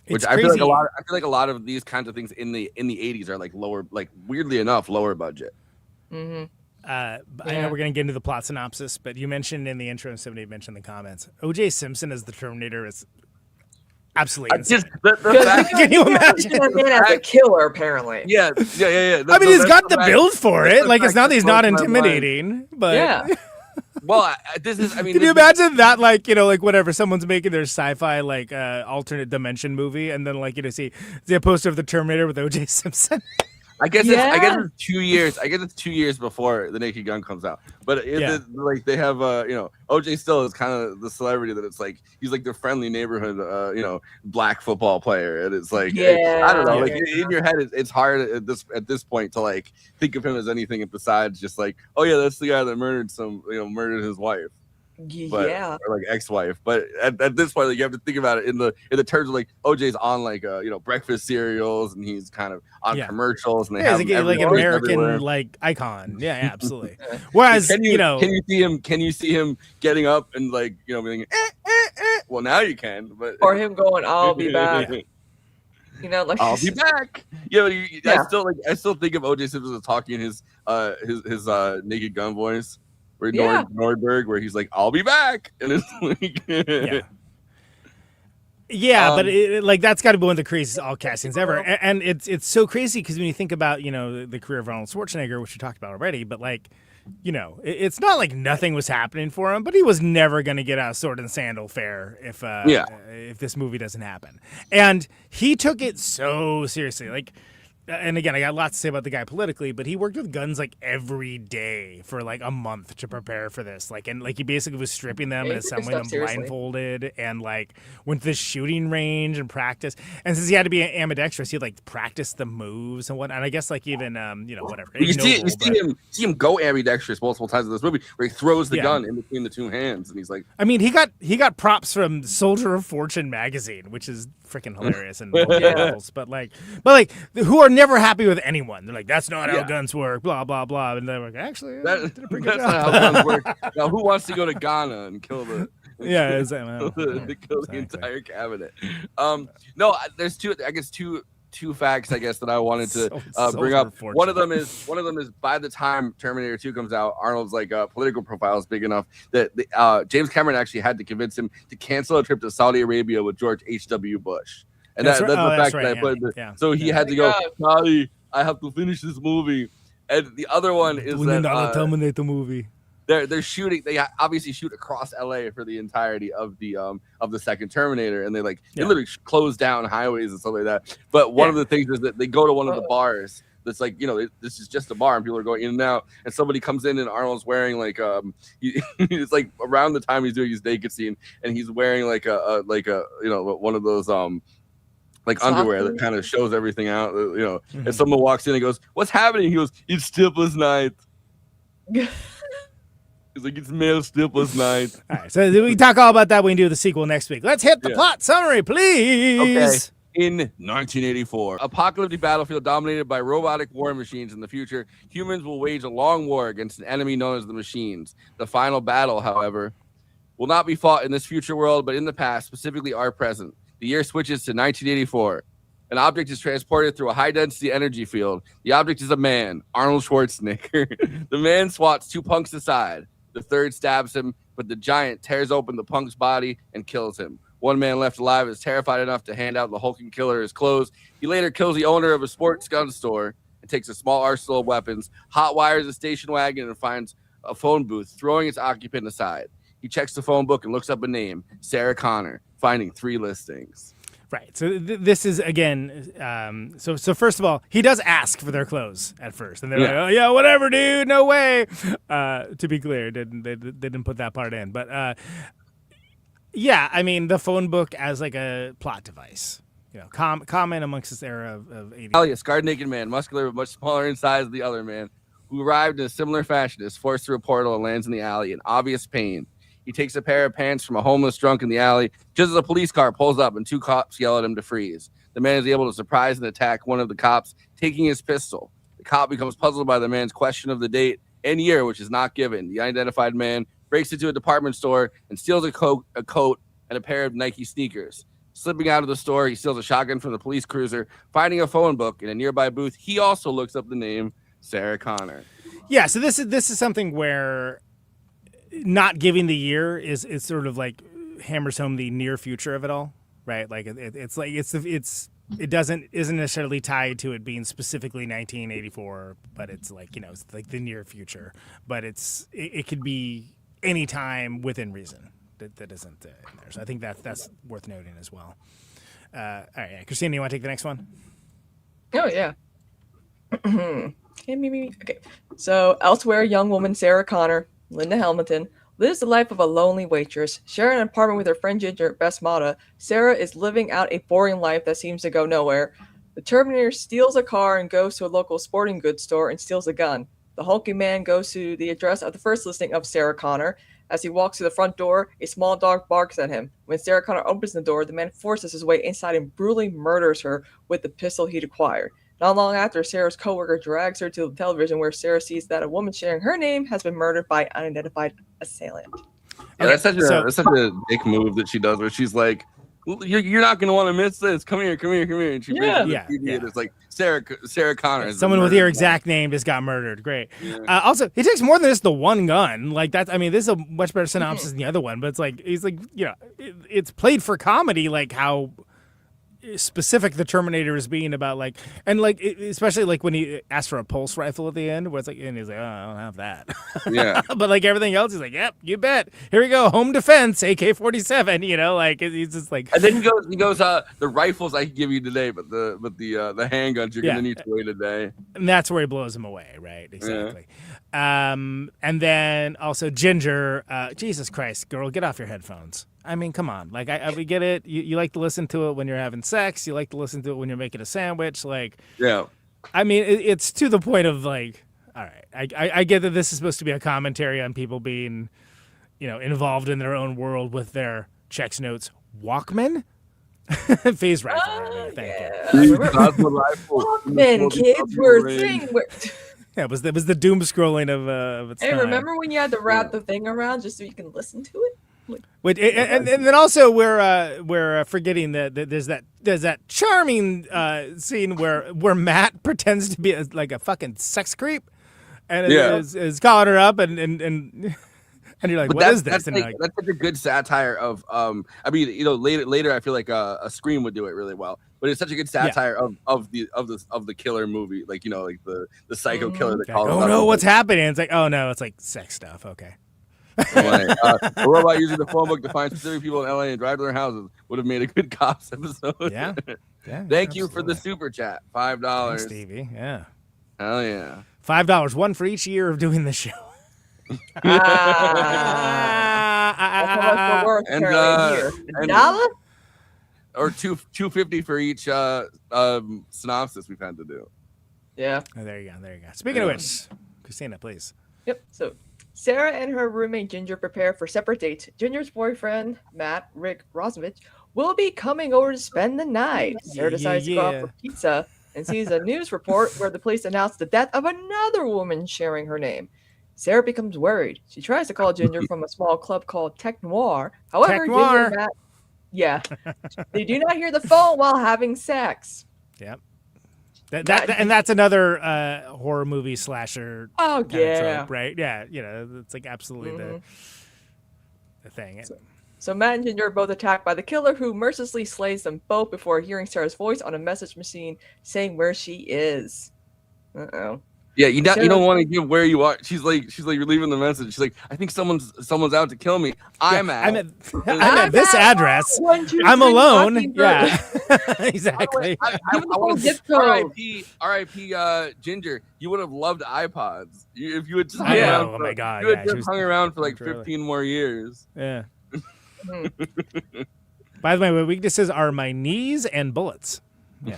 Which I feel like a lot of these kinds of things in the 80s are like lower, like weirdly enough, lower budget. Mm-hmm. I know we're going to get into the plot synopsis, but you mentioned in the intro and somebody mentioned in the comments, O.J. Simpson as the Terminator is absolutely insane. Can you imagine that man as a killer? Apparently, yeah. I mean, he's got the build for it. Like, it's not that he's not intimidating, but yeah. Well, this is. I mean, can you imagine that? Like, like whatever, someone's making their sci-fi like alternate dimension movie, and then like see a poster of the Terminator with O.J. Simpson. I guess it's 2 years. I guess it's 2 years before the Naked Gun comes out. But like they have OJ still is kind of the celebrity that it's like he's like the friendly neighborhood black football player, and it's like I don't know, like in your head it's hard at this point to like think of him as anything besides just like, oh yeah, that's the guy that murdered his wife. Or like ex-wife, but at this point, like, you have to think about it in the terms of like OJ's on like breakfast cereals, and he's kind of on commercials, and they have like an American everywhere. Like icon, absolutely. Whereas can you see him getting up and like being well, now you can, but or him going, I'll be back. Like I'll be back. I still think of OJ Simpson as talking his Naked Gun voice. Where Nordberg, where he's like, "I'll be back," and it's like, but that's got to be one of the craziest all castings ever, and it's so crazy because when you think about the career of Arnold Schwarzenegger, which we talked about already, but like, it's not like nothing was happening for him, but he was never going to get out of sword and sandal fair if this movie doesn't happen, and he took it so seriously, like. And again, I got lots to say about the guy politically, but he worked with guns like every day for like a month to prepare for this. Like, and like he basically was stripping them and assembling them blindfolded, and like went to the shooting range and practiced. And since he had to be ambidextrous, he'd like practice the moves and whatnot. And I guess like even whatever. You see him go ambidextrous multiple times in this movie, where he throws the gun in between the two hands, and he's like. I mean, he got props from Soldier of Fortune magazine, which is freaking hilarious and levels. But who are never happy with anyone. They're like, that's not how guns work, blah blah blah, and they're like, actually, that's not how guns work. Now, who wants to go to Ghana and kill the entire cabinet? No, there's two facts that I wanted to bring up. One of them is by the time Terminator 2 comes out, Arnold's like political profile is big enough that James Cameron actually had to convince him to cancel a trip to Saudi Arabia with George H.W. Bush. And that's the fact that I put so he had to go, Saudi, I have to finish this movie. And the other one is that Terminator movie. They're shooting. They obviously shoot across LA for the entirety of the second Terminator, and they literally close down highways and stuff like that. But one of the things is that they go to one of the bars that's like this is just a bar, and people are going in and out, and somebody comes in, and Arnold's wearing like it's like around the time he's doing his naked scene, and he's wearing like a one of those like underwear that kind of shows everything out, and someone walks in and goes, "What's happening?" He goes, "It's Stippler's night." He's like, "It's male Stippler's night." All right, so we talk all about that when we do the sequel next week. Let's hit the plot summary, please. Okay. In 1984, apocalyptic battlefield dominated by robotic war machines in the future, humans will wage a long war against an enemy known as the Machines. The final battle, however, will not be fought in this future world, but in the past, specifically our present. The year switches to 1984. An object is transported through a high-density energy field. The object is a man, Arnold Schwarzenegger. The man swats two punks aside. The third stabs him, but the giant tears open the punk's body and kills him. One man left alive is terrified enough to hand out the hulking killer his clothes. He later kills the owner of a sports gun store and takes a small arsenal of weapons, hot wires a station wagon, and finds a phone booth, throwing its occupant aside. He checks the phone book and looks up a name, Sarah Connor, finding 3 listings. Right. So this is again. So first of all, he does ask for their clothes at first, and they're like, "Oh yeah, whatever, dude. No way." To be clear, they didn't put that part in, but yeah, I mean the phone book as like a plot device. You know, common amongst this era of 80s. Alley, a scarred naked man, muscular but much smaller in size than the other man, who arrived in a similar fashion, is forced through a portal and lands in the alley in obvious pain. He takes a pair of pants from a homeless drunk in the alley just as a police car pulls up and 2 cops yell at him to freeze. The man is able to surprise and attack one of the cops, taking his pistol. The cop becomes puzzled by the man's question of the date and year, which is not given. The unidentified man breaks into a department store and steals a coat and a pair of Nike sneakers. Slipping out of the store, he steals a shotgun from the police cruiser. Finding a phone book in a nearby booth, he also looks up the name Sarah Connor. Yeah, so this is something where not giving the year is sort of like hammers home the near future of it all, right? Like isn't necessarily tied to it being specifically 1984, but it's like, you know, it's like the near future, but it could be any time within reason that isn't in there. So I think that's worth noting as well. All right, yeah. Kristina, you want to take the next one? Oh yeah. Okay. So elsewhere, young woman Sarah Connor, Linda Hamilton, lives the life of a lonely waitress. Sharing an apartment with her friend Ginger, Bess Motta, Sarah is living out a boring life that seems to go nowhere. The Terminator steals a car and goes to a local sporting goods store and steals a gun. The hulking man goes to the address of the first listing of Sarah Connor. As he walks to the front door, a small dog barks at him. When Sarah Connor opens the door, the man forces his way inside and brutally murders her with the pistol he'd acquired. Not long after, Sarah's coworker drags her to the television where Sarah sees that a woman sharing her name has been murdered by an unidentified assailant. Yeah, that's such a dick move that she does, where she's like, "You're not going to want to miss this. Come here." And she brings the TV, and it's like Sarah Connor. Someone with your exact name just got murdered. Great. Yeah. Also, he takes more than just the one gun. Like that's, I mean, this is a much better synopsis than the other one. But it's like he's like, you know, it's played for comedy, like how specific the Terminator is being about, like, and like especially like when he asked for a pulse rifle at the end, where it's like, and he's like, "Oh, I don't have that." Yeah. But like everything else, he's like, "Yep, you bet. Here we go, home defense, AK-47." You know, like he's just like. And then he goes, the rifles I can give you today, but the handguns you're gonna need to wait a day. And that's where he blows him away, right? Exactly. Yeah. And then also Ginger. Jesus Christ, girl, get off your headphones. I mean, come on. Like, we get it. You like to listen to it when you're having sex. You like to listen to it when you're making a sandwich. Like, yeah. I mean, it's to the point of like, all right, I get that this is supposed to be a commentary on people being, you know, involved in their own world with their checks notes Walkman. Phase rifle. Thank you. Walkman, kids were a thing. Yeah, it was the doom scrolling of its time. Remember when you had to wrap the thing around just so you can listen to it? Wait, and then also we're forgetting that there's that charming scene where Matt pretends to be like a fucking sex creep, and is calling her up and you're like, what is this? That's such a good satire of I mean, you know, later I feel like a Scream would do it really well, but it's such a good satire of the killer movie, like, you know, like the psycho killer that calls. Oh no, what's happening? It's like, oh no, it's like sex stuff. Okay. A robot using the phone book to find specific people in LA and drive to their houses would have made a good Cops episode. Yeah. Thank you for the super chat. $5. Thanks, Stevie. Yeah. Hell yeah. $5, one for each year of doing the show. Or $2.50 for each synopsis we've had to do. Yeah. Oh, there you go. Speaking of which, Kristina, please. Yep. So Sarah and her roommate Ginger prepare for separate dates. Ginger's boyfriend, Rick Rosovich, will be coming over to spend the night. Sarah decides to go out for pizza and sees a news report where the police announced the death of another woman sharing her name. Sarah becomes worried. She tries to call Ginger from a small club called Tech Noir. However, Ginger and Matt, they do not hear the phone while having sex. Yep. And that's another horror movie slasher. Oh yeah, trope, right? Yeah, you know, it's like absolutely the thing. So Matt and Ginger are both attacked by the killer, who mercilessly slays them both before hearing Sarah's voice on a message machine saying where she is. Yeah, you don't want to give where you are. She's like you're leaving the message. She's like, I think someone's out to kill me. I'm at this address. I'm alone. Yeah, exactly. I want to R.I.P. Ginger. You would have loved iPods if you had just hung around. Oh my god! You had just hung around for like 15 more years. Yeah. By the way, my weaknesses are my knees and bullets. Yeah.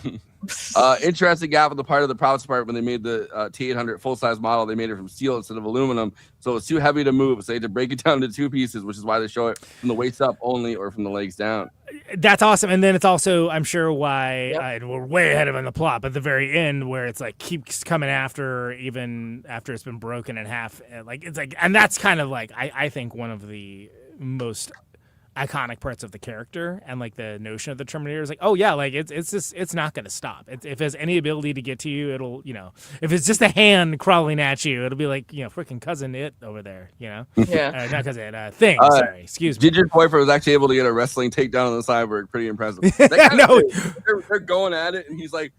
Interesting gap on the part of the props part when they made the T800 full-size model. They made it from steel instead of aluminum, so it's too heavy to move. So they had to break it down into 2 pieces, which is why they show it from the waist up only or from the legs down. That's awesome. And then it's also, I'm sure, why and we're way ahead of in the plot, but the very end where it's like keeps coming after even after it's been broken in half. Like it's like, and that's kind of like I think one of the most iconic parts of the character and like the notion of the Terminator is like, oh yeah, like it's not going to stop. If it has any ability to get to you, it'll, if it's just a hand crawling at you, it'll be like, freaking cousin it over there, Yeah. Not cousin thing. Sorry, excuse me. Ginger's boyfriend was actually able to get a wrestling takedown on the cyborg. Pretty impressive. They're going at it, and he's like,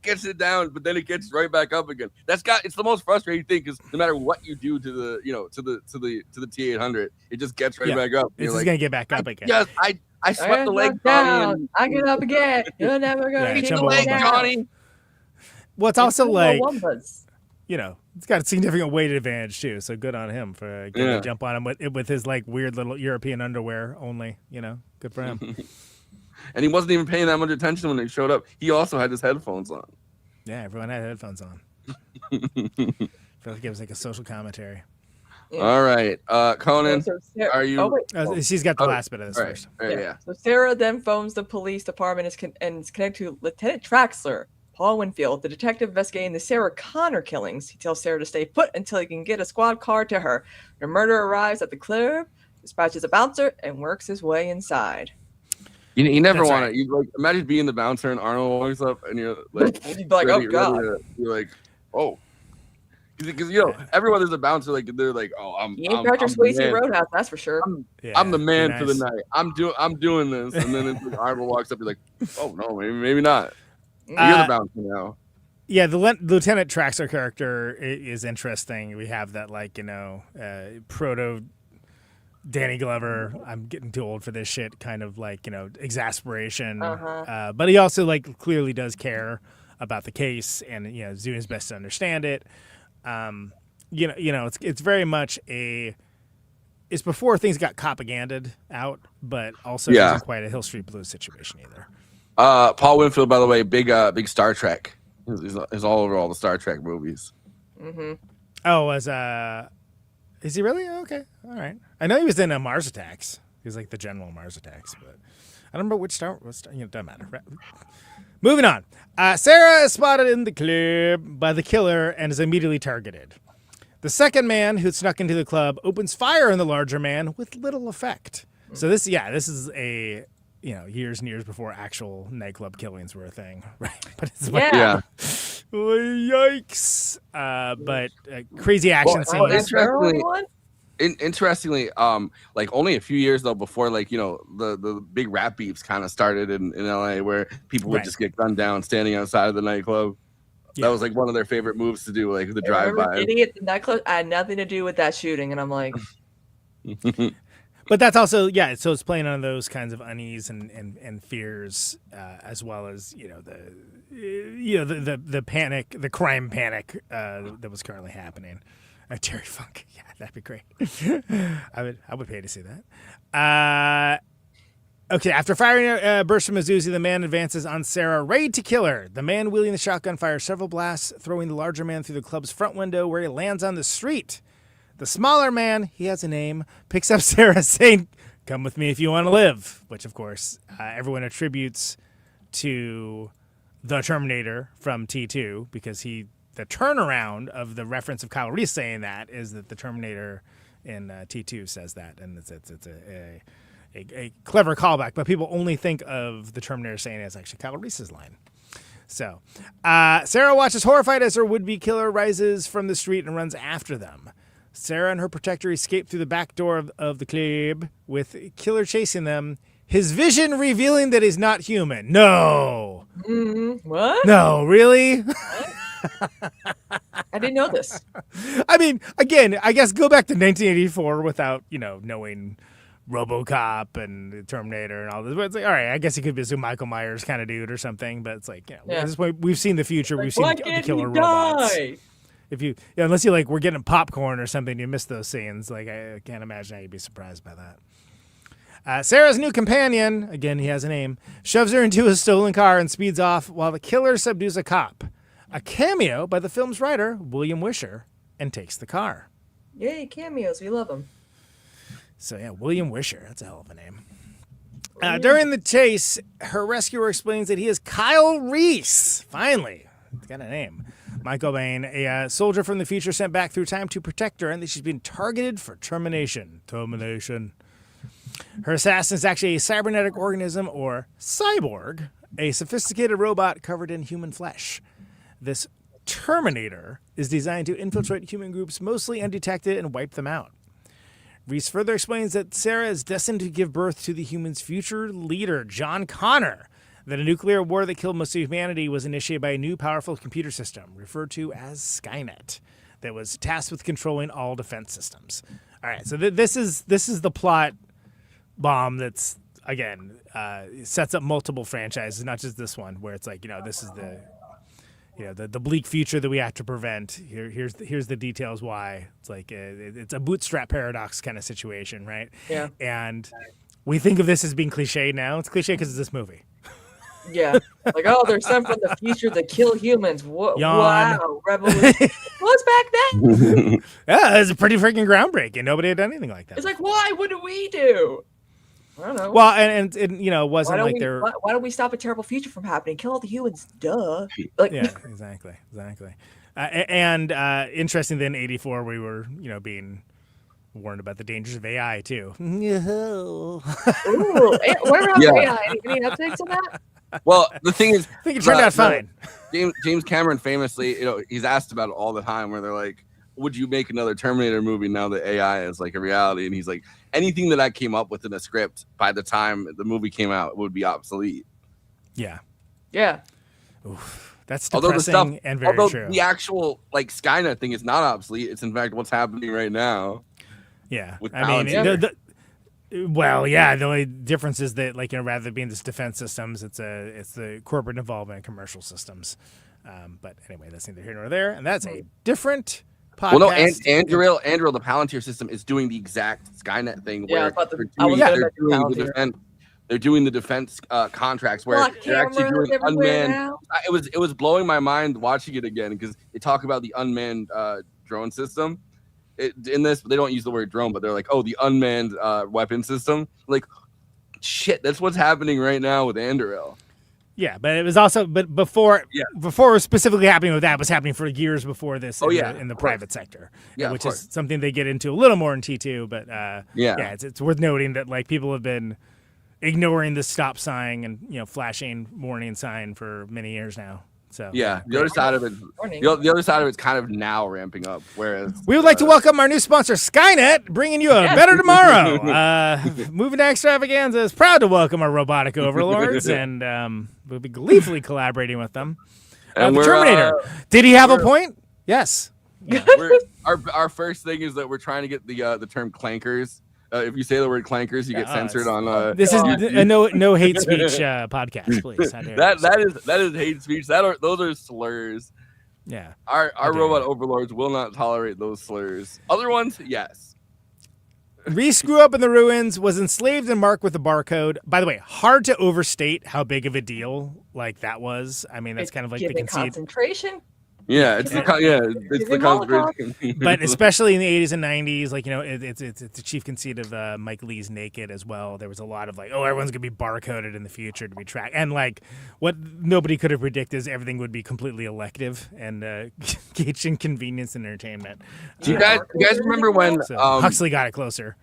gets it down, but then it gets right back up again. It's the most frustrating thing because no matter what you do to the to the T800, it just gets right back up. It's just gonna get back up again. Yes, I swept the leg down. I get up again. You're never gonna get the leg, Johnny. Well, it's also like it's got a significant weight advantage too. So good on him for getting a jump on him with his like weird little European underwear only. Good for him. And he wasn't even paying that much attention when they showed up. He also had his headphones on. Yeah, everyone had headphones on. I feel like it was like a social commentary. Yeah. All right. Conan, are you... she's got the last bit of this first. Yeah. So Sarah then phones the police department and is connected to Lieutenant Traxler, Paul Winfield, the detective investigating the Sarah Connor killings. He tells Sarah to stay put until he can get a squad car to her. The murderer arrives at the club, dispatches a bouncer, and works his way inside. You never want to. You like imagine being the bouncer and Arnold walks up and you're like, you'd be like, oh god. You're like, oh, because everyone is a bouncer. Like they're like, oh, I'm. You ain't Dr. Swayze Roadhouse, that's for sure. I'm the man for the night. I'm doing this, and then it's like Arnold walks up. You're like, oh no, maybe not. You're the bouncer now. Yeah, the Lieutenant Traxler character is interesting. We have that proto Danny Glover, I'm getting too old for this shit, kind of like, exasperation. But he also clearly does care about the case and, is doing his best to understand it. It's very much it's before things got propaganded out, but also isn't quite a Hill Street Blues situation either. Paul Winfield, by the way, big Star Trek. He's all over all the Star Trek movies. Mm-hmm. Oh, is he really? Oh, okay. All right. I know he was in Mars Attacks. He was like the General Mars Attacks, but I don't remember which star. Doesn't matter. Moving on. Sarah is spotted in the club by the killer and is immediately targeted. The second man who snuck into the club opens fire on the larger man with little effect. So this is a years and years before actual nightclub killings were a thing, right? But it's yikes! But crazy action scenes. Interestingly, only a few years though before the big rap beefs kind of started in LA where people would just get gunned down standing outside of the nightclub. That was one of their favorite moves to do, the drive-by. Idiot, the nightclub had nothing to do with that shooting, and I'm like. But that's also so it's playing on those kinds of unease and fears, as well as the panic, the crime panic that was currently happening. Terry Funk, yeah, that'd be great. I would pay to see that. Okay, after firing a burst from his Uzi, the man advances on Sarah, ready to kill her. The man wielding the shotgun fires several blasts, throwing the larger man through the club's front window, where he lands on the street. The smaller man, he has a name, picks up Sarah, saying, "Come with me if you want to live," which, of course, everyone attributes to the Terminator from T2, because the turnaround of the reference of Kyle Reese saying that is that the Terminator in T2 says that, and it's a clever callback, but people only think of the Terminator saying it as actually Kyle Reese's line. So, Sarah watches horrified as her would-be killer rises from the street and runs after them. Sarah and her protector escape through the back door of the club, with killer chasing them, his vision revealing that he's not human. No. What? No, really? I didn't know this. I mean, again, I guess go back to 1984 without, knowing RoboCop and Terminator and all this. But it's like, all right, I guess he could be some Michael Myers kind of dude or something. But it's like, at this point, we've seen the future. We've seen the killer robots. If you, unless you we're getting popcorn or something, you miss those scenes. Like, I can't imagine how you'd be surprised by that. Sarah's new companion, again, he has a name, shoves her into a stolen car and speeds off while the killer subdues a cop. A cameo by the film's writer, William Wisher, and takes the car. Yay, cameos. We love them. So, yeah, William Wisher. That's a hell of a name. During the chase, her rescuer explains that he is Kyle Reese. Finally, he's got a name. Michael Biehn, a soldier from the future sent back through time to protect her, and that she's been targeted for termination. Her assassin is actually a cybernetic organism, or cyborg, a sophisticated robot covered in human flesh. This Terminator is designed to infiltrate human groups mostly undetected and wipe them out. Reese further explains that Sarah is destined to give birth to the humans' future leader, John Connor, that a nuclear war that killed most of humanity was initiated by a new powerful computer system, referred to as Skynet, that was tasked with controlling all defense systems. All right, so this is the plot bomb that's, again, sets up multiple franchises, not just this one, where it's like, this is the bleak future that we have to prevent. Here's the details why. It's like it's a bootstrap paradox kind of situation, right? Yeah. And we think of this as being cliche now. It's cliche because it's this movie. Yeah. Like, oh, there's some from the future that kill humans. Wow. Revolution. What's back then? Yeah, it's pretty freaking groundbreaking. Nobody had done anything like that. It's like, why? What do we do? I don't know. Well, and it wasn't like they're. Why don't we stop a terrible future from happening? Kill all the humans, duh. Like, yeah, exactly. And interesting, then 84, we were being warned about the dangers of AI too. Ooh, where about AI? Any updates on that? Well, the thing is, I think it turned out fine. James Cameron famously, he's asked about it all the time, where they're like, would you make another Terminator movie now that AI is like a reality? And he's like, anything that I came up with in a script by the time the movie came out would be obsolete. Yeah. Oof, that's depressing and very true. The actual Skynet thing is not obsolete. It's in fact what's happening right now. Yeah. The only difference is that rather than being this defense systems, it's the corporate involvement in commercial systems. But anyway, that's neither here nor there, and that's a different podcast. Well, no, Anduril, the Palantir system, is doing the exact Skynet thing where they're doing the defense contracts where they're actually doing unmanned. It was blowing my mind watching it again because they talk about the unmanned drone system. In this, they don't use the word drone, but they're like, oh, the unmanned weapon system. Like, shit, that's what's happening right now with Anduril. Yeah, but it was also, before it was specifically happening with that, it was happening for years before this in the private sector, which is something they get into a little more in T2. But it's worth noting that people have been ignoring the stop sign and flashing warning sign for many years now. So the other side of it's kind of now ramping up. Whereas we would like to welcome our new sponsor, Skynet, bringing you a better tomorrow. Moving to Extravaganza is proud to welcome our robotic overlords, and we'll be gleefully collaborating with them. And the Terminator. Did he have a point? Yes. Yeah, our first thing is that we're trying to get the term clankers. If you say the word clankers, you get censored on. This is a no hate speech podcast, please. That is hate speech. Those are slurs. Yeah, our robot overlords will not tolerate those slurs. Other ones, yes. Reese grew up in the ruins, was enslaved and marked with a barcode. By the way, hard to overstate how big of a deal that was. I mean, that's kind of like the concentration. Yeah, it's the concentration. But especially in the 80s and 90s, it's the chief conceit of Mike Lee's Naked as well. There was a lot of everyone's gonna be barcoded in the future to be tracked, and what nobody could have predicted is everything would be completely elective and gauging convenience and entertainment. Do you guys remember when Huxley got it closer?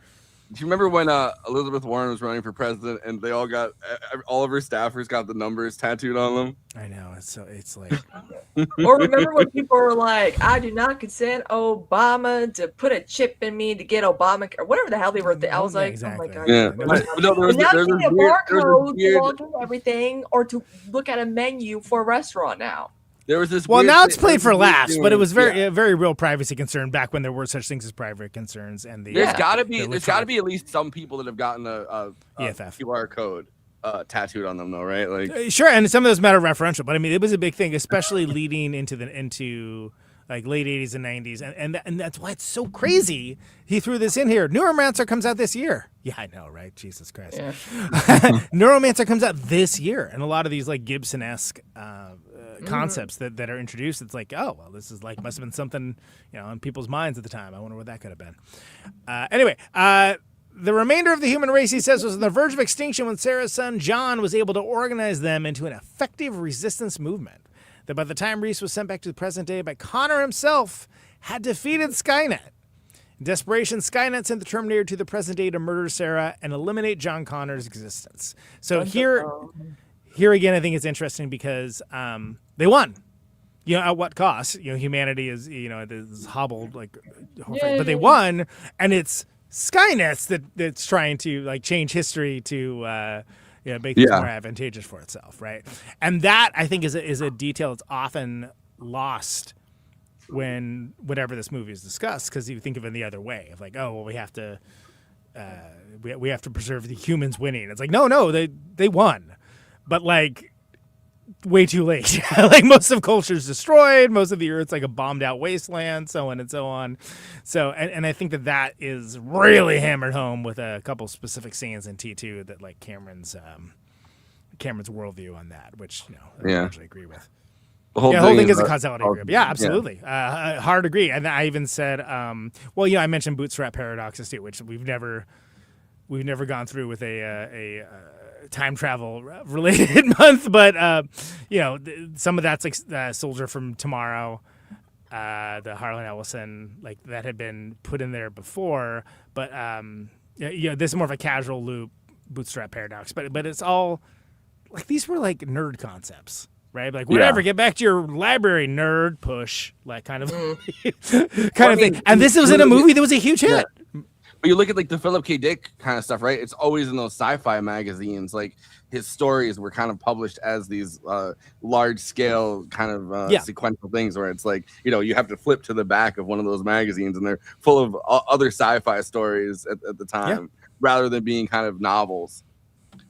Do you remember when Elizabeth Warren was running for president and they all of her staffers got the numbers tattooed on them? I know. It's like. Or remember when people were like, I do not consent Obama to put a chip in me to get Obamacare, or whatever the hell they were. I was like, exactly. Oh my God. Yeah. But now you need a barcode to log in everything or to look at a menu for a restaurant now. There was this. Well, weird now it's thing- played for there was this laughs, weird but it thing- was very yeah. a very real privacy concern back when there were such things as private concerns. And the There's got to be the at least some people that have gotten a EFF. QR code tattooed on them, though, right? Like, Sure, and some of those matter referential, but I mean, it was a big thing, especially leading into like late 80s and 90s, and that's why it's so crazy. He threw this in here. Neuromancer comes out this year. Yeah, I know, right? Jesus Christ. Yeah. Neuromancer comes out this year, and a lot of these like Gibson-esque concepts that are introduced. It's like, oh well, this is like must have been something on people's minds at the time. I wonder what that could have been. Anyway. The remainder of the human race, he says, was on the verge of extinction when Sarah's son, John, was able to organize them into an effective resistance movement that by the time Reese was sent back to the present day by Connor himself, had defeated Skynet. In desperation, Skynet sent the Terminator to the present day to murder Sarah and eliminate John Connor's existence. So here again, I think it's interesting because they won. At what cost? Humanity is, is hobbled, like, but they won, and it's Skynet's that's trying to like change history to make things more advantageous for itself, right? And that I think is a detail that's often lost whenever this movie is discussed, because you think of it the other way of like, oh well, we have to preserve the humans winning. It's like no, they won, but like way too late. Like most of culture's destroyed, most of the earth's like a bombed out wasteland, so on and so on. So and I think that is really hammered home with a couple specific scenes in T2 that like Cameron's worldview on that, which I largely agree with. the whole whole thing is a about- causality group. Yeah, absolutely. Hard agree. And I even said, I mentioned bootstrap paradoxes too, which we've never gone through with a time travel related month, but some of that's like Soldier from Tomorrow, the Harlan Ellison, like that had been put in there before, but this is more of a casual loop bootstrap paradox, but it's all like these were like nerd concepts, right? Like whatever, get back to your library, nerd, push, like kind of thing. And this was in a movie that was a huge hit. But you look at like the Philip K. Dick kind of stuff, right? It's always in those sci-fi magazines. Like his stories were kind of published as these large-scale kind of sequential things, where it's like you have to flip to the back of one of those magazines, and they're full of other sci-fi stories at the time, rather than being kind of novels.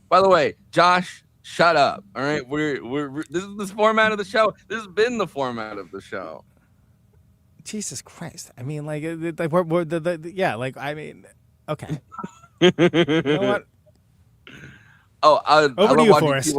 By the way, Josh, shut up. All right, we're this is the format of the show. This has been the format of the show. Jesus Christ! I mean, like we're I mean, okay. You know what? Over to you, Forrest.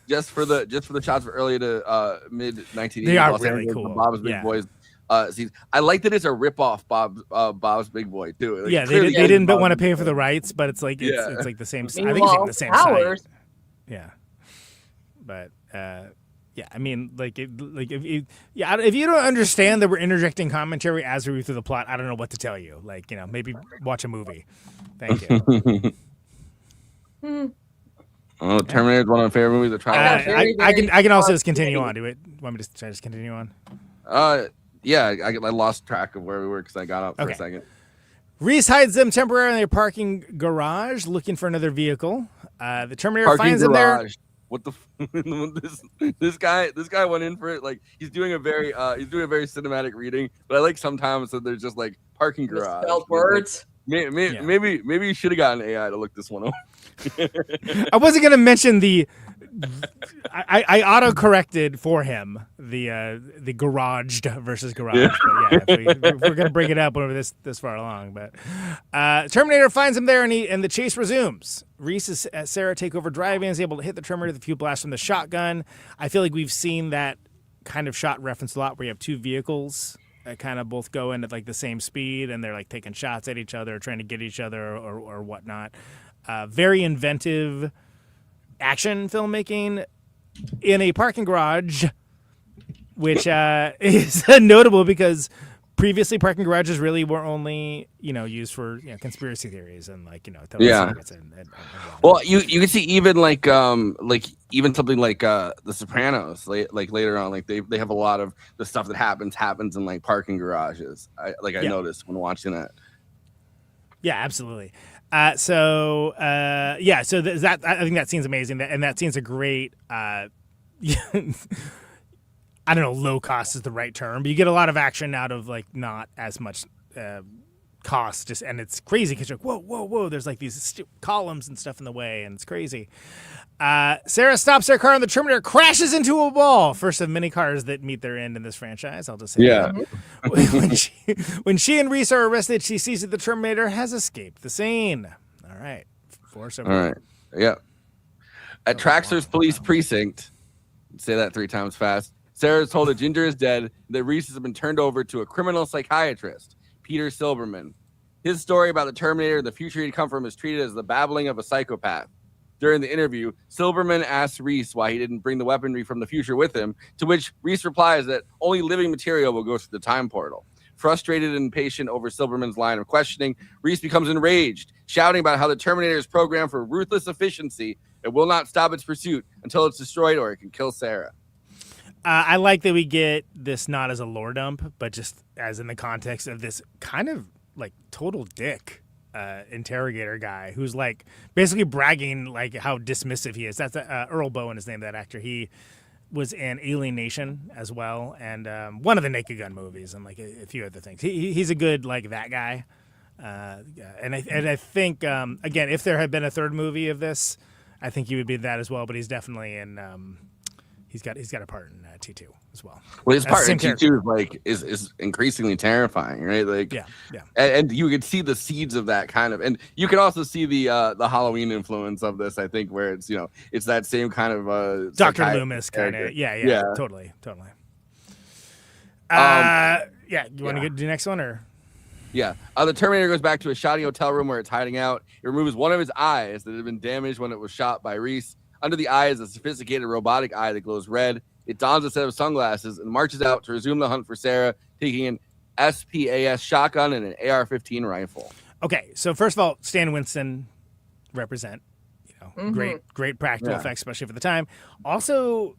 Just for the shots for early to mid 1980s. They are Los really Angeles, cool. Bob's Big Boys. I like that it's a ripoff Bob's Big Boy too. Like, they didn't want to pay for the rights, but it's like it's like the same. I think it's even the same site. Yeah, but. I mean, if you don't understand that we're interjecting commentary as we read through the plot, I don't know what to tell you. Like, maybe watch a movie. Thank you. Terminator is one of my favorite movies. I can also just continue on. Do it. Want me to just continue on? I lost track of where we were because I got up for a second. Reese hides them temporarily in a parking garage, looking for another vehicle. The Terminator finds them there. What the this guy went in for it. Like he's doing a very cinematic reading, but I like sometimes that there's just like parking garage. Misspelled words. Maybe you should have gotten AI to look this one up. I wasn't gonna mention I auto-corrected for him the garaged versus garage. But we're gonna bring it up whenever this far along. But Terminator finds him there, and the chase resumes. Reese as Sarah take over driving, is able to hit the Terminator with a few blasts from the shotgun. I feel like we've seen that kind of shot referenced a lot, where you have two vehicles that kind of both go in at like the same speed, and they're like taking shots at each other, trying to get each other or whatnot. Very inventive action filmmaking in a parking garage, which is notable because previously parking garages really were only used for conspiracy theories and and well, you can see even like even something like The Sopranos, like later on, like they have a lot of the stuff that happens in like parking garages. I noticed when watching that. Yeah, absolutely. So that I think that scene's amazing, and that scene's a great. I don't know, low cost is the right term, but you get a lot of action out of like not as much cost. Just and it's crazy because you're like, whoa, there's like these columns and stuff in the way, and it's crazy. Sarah stops her car and the Terminator crashes into a wall. First of many cars that meet their end in this franchise. I'll just say that. When she and Reese are arrested, she sees that the Terminator has escaped the scene. All right. Force over. All right. Yeah. At Traxxer's police precinct, say that 3 times fast, Sarah is told that Ginger is dead, that Reese has been turned over to a criminal psychiatrist, Peter Silberman. His story about the Terminator and the future he'd come from is treated as the babbling of a psychopath. During the interview, Silberman asks Reese why he didn't bring the weaponry from the future with him, to which Reese replies that only living material will go through the time portal. Frustrated and impatient over Silberman's line of questioning, Reese becomes enraged, shouting about how the Terminator is programmed for ruthless efficiency and will not stop its pursuit until it's destroyed or it can kill Sarah. I like that we get this not as a lore dump, but just as in the context of this kind of like total dick interrogator guy who's like basically bragging like how dismissive he is. That's Earl Bowen is named, that actor. He was in Alien Nation as well, and one of the Naked Gun movies, and like a few other things. He's a good like that guy, and I think again, if there had been a third movie of this, I think he would be that as well. But he's definitely in. He's got a part in T2 as well. Well, his part in T2 is increasingly terrifying, right? Like, yeah. And you can see the seeds of that kind of, and you can also see the Halloween influence of this. I think where it's it's that same kind of Dr. Loomis kind of, yeah, totally. You want to do the next one or? Yeah, the Terminator goes back to a shoddy hotel room where it's hiding out. It removes one of his eyes that had been damaged when it was shot by Reese. Under the eye is a sophisticated robotic eye that glows red. It dons a set of sunglasses and marches out to resume the hunt for Sarah, taking an SPAS shotgun and an AR-15 rifle. Okay, so first of all, Stan Winston represent, great practical effects, especially for the time. Also,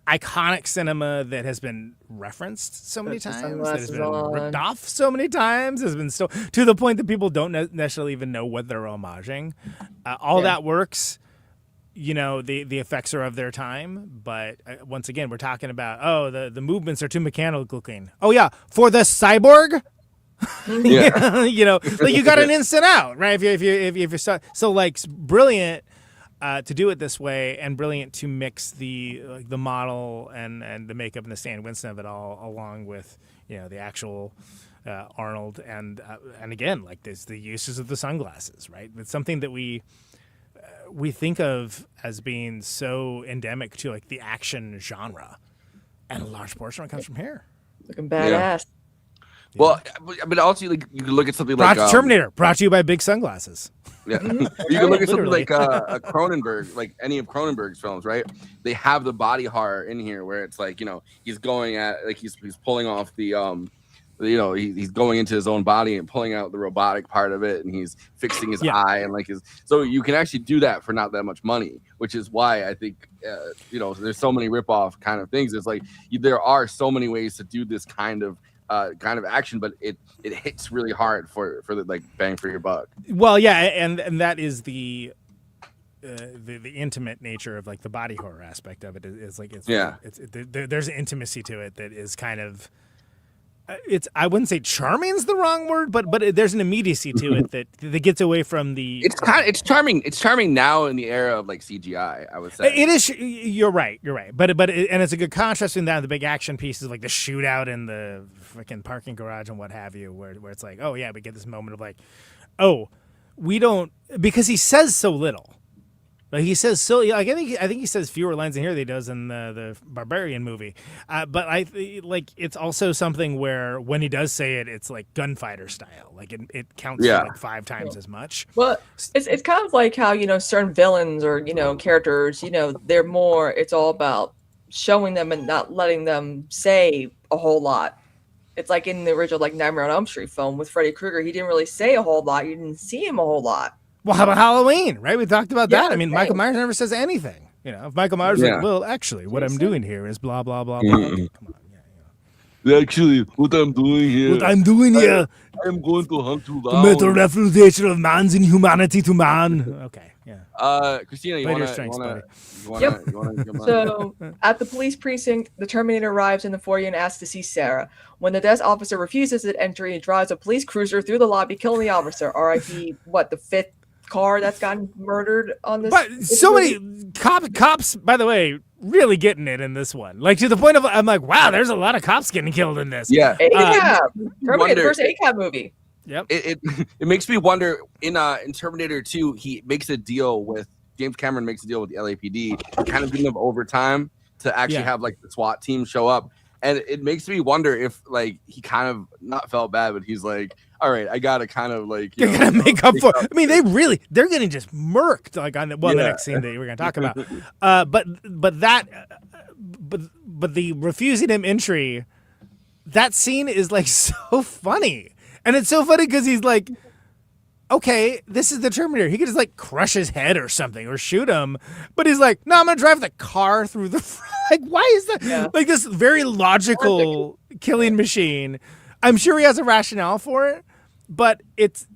iconic cinema that has been referenced so many times, that has been ripped off so many times, has been still to the point that people don't necessarily even know what they're homaging. All that works. The effects are of their time, but once again, we're talking about the movements are too mechanical looking. Oh yeah, for the cyborg, like you got an instant out, right? If you so like brilliant to do it this way, and brilliant to mix the model and the makeup and the Stan Winston of it all, along with the actual Arnold and again like this the uses of the sunglasses, right? It's something that we think of as being so endemic to like the action genre, and a large portion of it comes from here. Looking badass. Yeah. Well, but also you can look at something like Terminator, brought to you by big sunglasses. Yeah, you can look at something like a Cronenberg, like any of Cronenberg's films, right? They have the body horror in here where it's like he's going at like he's pulling off the he's going into his own body and pulling out the robotic part of it, and he's fixing his eye and like so you can actually do that for not that much money, which is why I think there's so many rip-off kind of things. It's like there are so many ways to do this kind of action, but it hits really hard for the like bang for your buck. Well, yeah, and that is the intimate nature of like the body horror aspect of it is like there's an intimacy to it that is kind of. I wouldn't say charming is the wrong word, but there's an immediacy to it that gets away from the. It's charming. It's charming now in the era of like CGI. I would say it is. You're right. But and it's a good contrast in that and the big action pieces like the shootout in the freaking parking garage and what have you, where it's like, oh yeah, we get this moment of like, oh, we don't, because he says so little. Like he says so, like I think he says fewer lines in here than he does in the Barbarian movie. But like it's also something where when he does say it, it's like gunfighter style. Like it counts for like 5 times as much. Well, it's kind of like how certain villains or characters, they're more. It's all about showing them and not letting them say a whole lot. It's like in the original like Nightmare on Elm Street film with Freddy Krueger. He didn't really say a whole lot. You didn't see him a whole lot. Well, how about Halloween, right? We talked about that. I mean, Michael Myers never says anything. If Michael Myers is like, well, actually, what I'm doing here is blah, blah, blah, blah. Come on, Actually, what I'm doing here, What I'm doing here, I'm going to hunt you the down. meta refutation of man's inhumanity to man. Okay, yeah. Christina, you Play to your wanna, strengths, buddy. Yep. jump on? So at the police precinct, the Terminator arrives in the foyer and asks to see Sarah. When the desk officer refuses it entry, he drives a police cruiser through the lobby, killing the officer. R.I.P. What, the fifth car that's gotten murdered on this? But so many cops, by the way, really getting it in this one. Like to the point of, I'm like, wow, there's a lot of cops getting killed in this. Yeah. ACAB. Terminator, wonder- the first ACAB movie. Yep. It makes me wonder. In Terminator 2, he makes a deal with James Cameron makes a deal with the LAPD, kind of giving them overtime to actually have like the SWAT team show up, and it makes me wonder if like he kind of not felt bad, but he's like, all right, I gotta kind of like You're gonna make up for. I mean, they're getting just murked like on the next scene that we're gonna talk about. But the refusing him entry, that scene is like so funny, and it's so funny because he's like, okay, this is the Terminator. He could just like crush his head or something or shoot him, but he's like, no, I'm gonna drive the car through the front. Like, why is that? Like this very logical killing machine. I'm sure he has a rationale for it, but it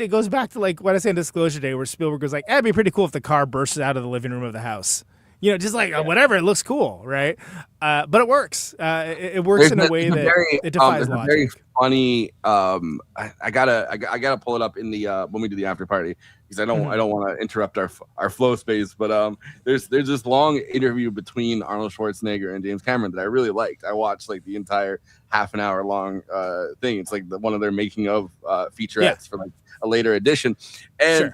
goes back to like what I said in Disclosure Day, where Spielberg was like, it'd be pretty cool if the car bursts out of the living room of the house. You know, just like whatever, it looks cool, right? But it works. It works in a way that it defies logic. Very funny. I gotta pull it up in the when we do the after party because I don't want to interrupt our flow space. But there's this long interview between Arnold Schwarzenegger and James Cameron that I really liked. I watched like the entire half an hour long thing. It's like one of their making of featurettes for like a later edition, and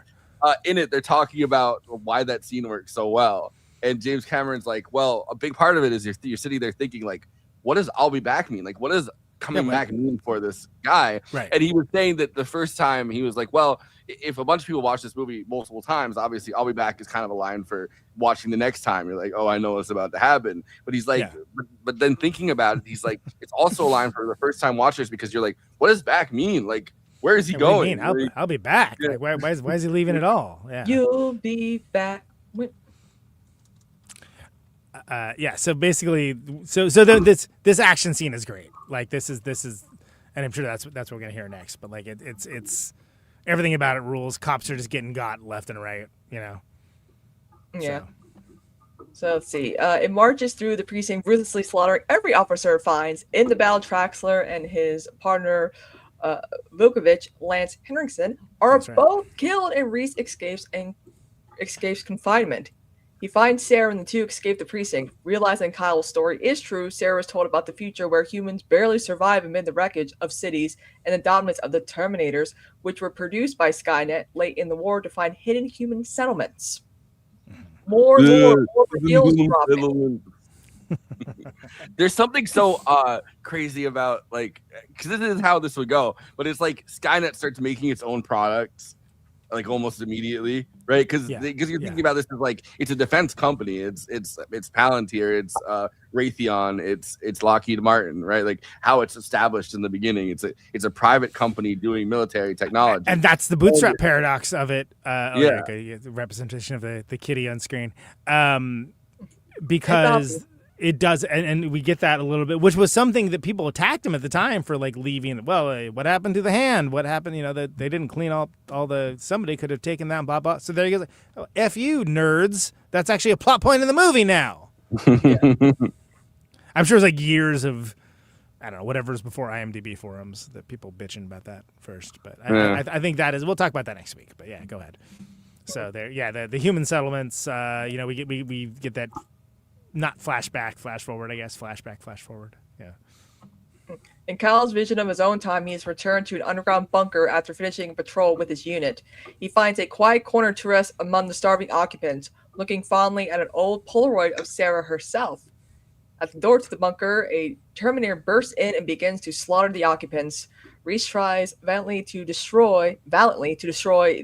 in it they're talking about why that scene works so well. And James Cameron's like, well, a big part of it is you're sitting there thinking, like, what does "I'll be back" mean? Like, what does coming back mean for this guy? Right. And he was saying that the first time he was like, well, if a bunch of people watch this movie multiple times, obviously "I'll be back" is kind of a line for watching the next time. You're like, oh, I know what's about to happen. But he's like, but then thinking about it, he's like, it's also a line for the first time watchers because you're like, what does "back" mean? Like, where is he going? I'll be back. Like, why is he leaving at all? Yeah. You'll be back. So basically, this action scene is great. Like this is, and I'm sure that's what we're gonna hear next. But like it's everything about it rules. Cops are just getting got left and right. You know. Yeah. So let's see. It marches through the precinct, ruthlessly slaughtering every officer it finds. In the battle, Traxler and his partner, Vukovic, Lance Henriksen, are both killed, and Reese escapes confinement. He finds Sarah and the two escape the precinct. Realizing Kyle's story is true, Sarah is told about the future where humans barely survive amid the wreckage of cities and the dominance of the Terminators, which were produced by Skynet late in the war to find hidden human settlements. More reveals dropping. There's something so crazy about, like, because this is how this would go, but it's like Skynet starts making its own products like almost immediately, right? Because you're thinking about this as like it's a defense company, it's Palantir, it's Raytheon, it's Lockheed Martin, right? Like how it's established in the beginning, it's a private company doing military technology, and that's the bootstrap paradox of it. The representation of the kitty on screen, because it does, and we get that a little bit, which was something that people attacked him at the time for, like leaving. Well, what happened to the hand? What happened? You know, that they didn't clean all the. Somebody could have taken that. Blah blah. So there you go. Oh, F you nerds. That's actually a plot point in the movie now. I'm sure it's like years of, I don't know, whatever's before IMDb forums that people bitching about that first. But I think that is. We'll talk about that next week. But yeah, go ahead. So there, the human settlements. We get that. Not flashback, flash forward, I guess. Flashback, flash forward. Yeah. In Kyle's vision of his own time, he is returned to an underground bunker after finishing a patrol with his unit. He finds a quiet corner to rest among the starving occupants, looking fondly at an old Polaroid of Sarah herself. At the door to the bunker, a Terminator bursts in and begins to slaughter the occupants. Reese tries valiantly to destroy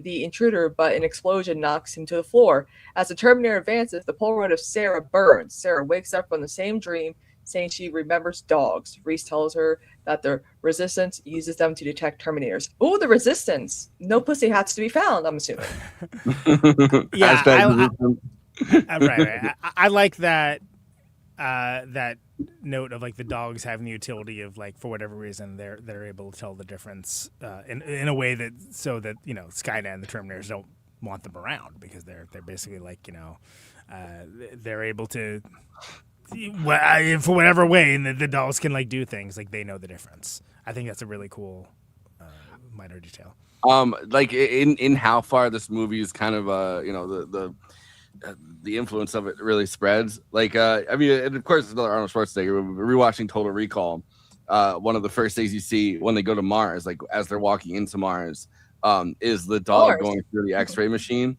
the intruder, but an explosion knocks him to the floor. As the Terminator advances, the Polaroid of Sarah burns. Sarah wakes up from the same dream, saying she remembers dogs. Reese tells her that the Resistance uses them to detect Terminators. Ooh, the Resistance! No pussy hats to be found, I'm assuming. Yeah, right. I like that. that note of like the dogs having the utility of like for whatever reason they're able to tell the difference in a way that so that Skynet and the Terminators don't want them around because they're basically like they're able to for whatever way and the dolls can like do things like they know the difference. I think that's a really cool minor detail. Like in how far this movie is kind of the influence of it really spreads. Like I mean, and of course, another Arnold Schwarzenegger. Rewatching Total Recall, one of the first things you see when they go to Mars, like as they're walking into Mars, is the dog going through the X-ray machine.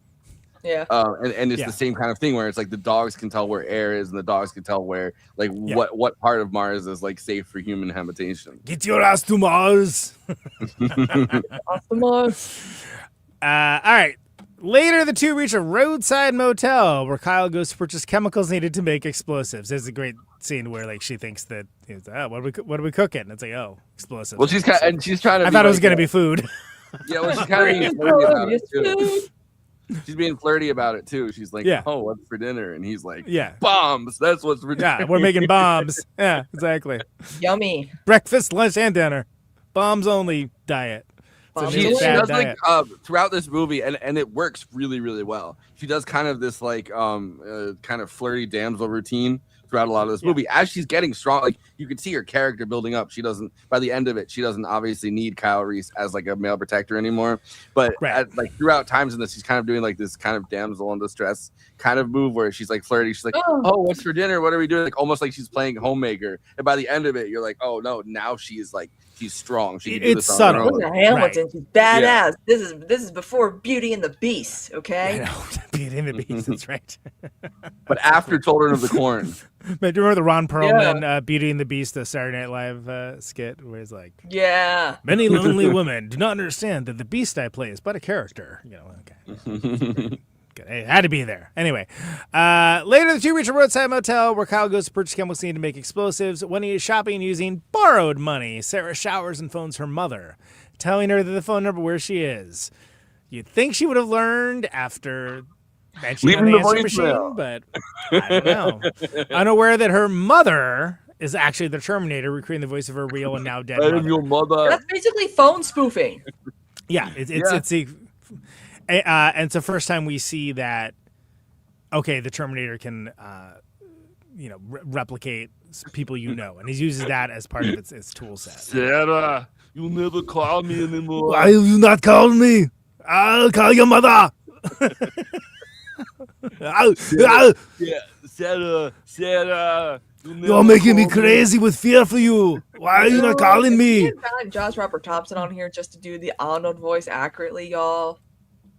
Yeah. And it's the same kind of thing where it's like the dogs can tell where air is and the dogs can tell where what part of Mars is like safe for human habitation. Get your ass to Mars. Off to Mars. All right. Later, the two reach a roadside motel where Kyle goes to purchase chemicals needed to make explosives. There's a great scene where like she thinks that what are we cooking? And it's like, oh, explosives. Well, she's trying to. I thought it was gonna be food. Yeah, well, she's kind of being flirty about it too. She's being flirty about it too. She's like, oh, what's for dinner? And he's like, bombs. That's what's for dinner. Yeah, we're making bombs. Yeah, exactly. Yummy. Breakfast, lunch, and dinner. Bombs only diet. She does like throughout this movie, and it works really, really well. She does kind of this like kind of flirty damsel routine throughout a lot of this movie. As she's getting strong, like you can see her character building up. She doesn't, by the end of it, she doesn't obviously need Kyle Reese as like a male protector anymore. But like throughout times in this, she's kind of doing like this kind of damsel in distress kind of move where she's like flirty. She's like, oh, what's for dinner? What are we doing? Like almost like she's playing homemaker. And by the end of it, you're like, oh no, now she's like, she's strong. She can do this on her own. Hamilton, she's badass. Yeah. This is before Beauty and the Beast, okay? Beauty and the Beast, that's right. But after Children of the Corn. But do you remember the Ron Perlman Beauty and the Beast, the Saturday Night Live skit where he's like, many lonely women do not understand that the beast I play is but a character. Okay. It had to be there. Anyway, later the two reach a roadside motel where Kyle goes to purchase chemicals needed to make explosives. When he is shopping using borrowed money, Sarah showers and phones her mother, telling her that the phone number where she is. You'd think she would have learned after mentioning the answer machine, but I don't know. Unaware that her mother is actually the Terminator, recreating the voice of her real and now dead mother. Your mother. That's basically phone spoofing. Yeah, it's and it's the first time we see that. Okay, the Terminator can, replicate people and he uses that as part of its tool set. Sarah, you'll never call me anymore. Why have you not called me? I'll call your mother. Sarah. You're making me crazy with fear for you. Why are you not calling me? We had Josh Robert Thompson on here just to do the Arnold voice accurately, y'all.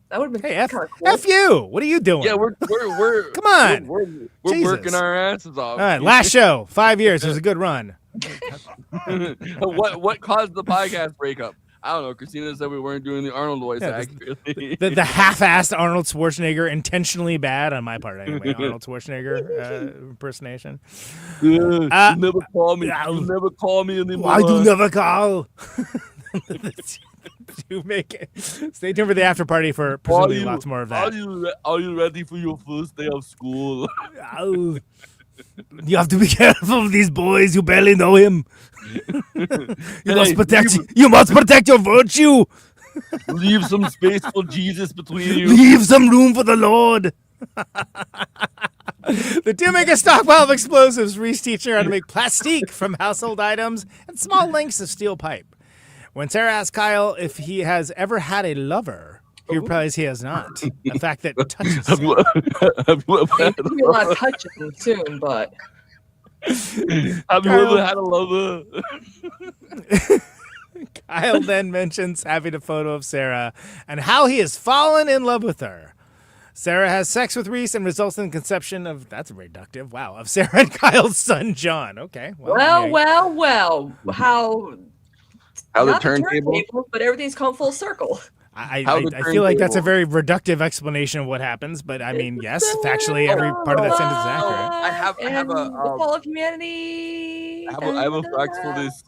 That would have been kind of cool. F you. What are you doing? Yeah, we're come on. We're working our asses off. All right, last show, 5 years. It was a good run. What caused the podcast breakup? I don't know. Kristina said we weren't doing the Arnold voice accurately. The half-assed Arnold Schwarzenegger, intentionally bad on my part anyway. Arnold Schwarzenegger impersonation. You never call me. You never call me anymore. Why do you never call? You make it. Stay tuned for the after party for presumably lots more of that. Are you ready for your first day of school? You have to be careful of these boys. You barely know him. You must protect your virtue. Leave some space for Jesus between you. Leave some room for the Lord. The two make a stockpile of explosives. Reese teach her how to make plastique from household items and small lengths of steel pipe. When Sarah asks Kyle if he has ever had a lover, he replies he has not. A fact that touches him. Maybe a lot of touching soon, but... Have you ever had a lover? Kyle then mentions having a photo of Sarah and how he has fallen in love with her. Sarah has sex with Reese and results in the conception of, that's reductive, wow, of Sarah and Kyle's son, John. Okay. Well. How the turntable? But everything's come full circle. I feel like that's a very reductive explanation of what happens, but I mean, yes, factually, every part of that sentence is accurate. I have a the fall of humanity. I have a fact for this.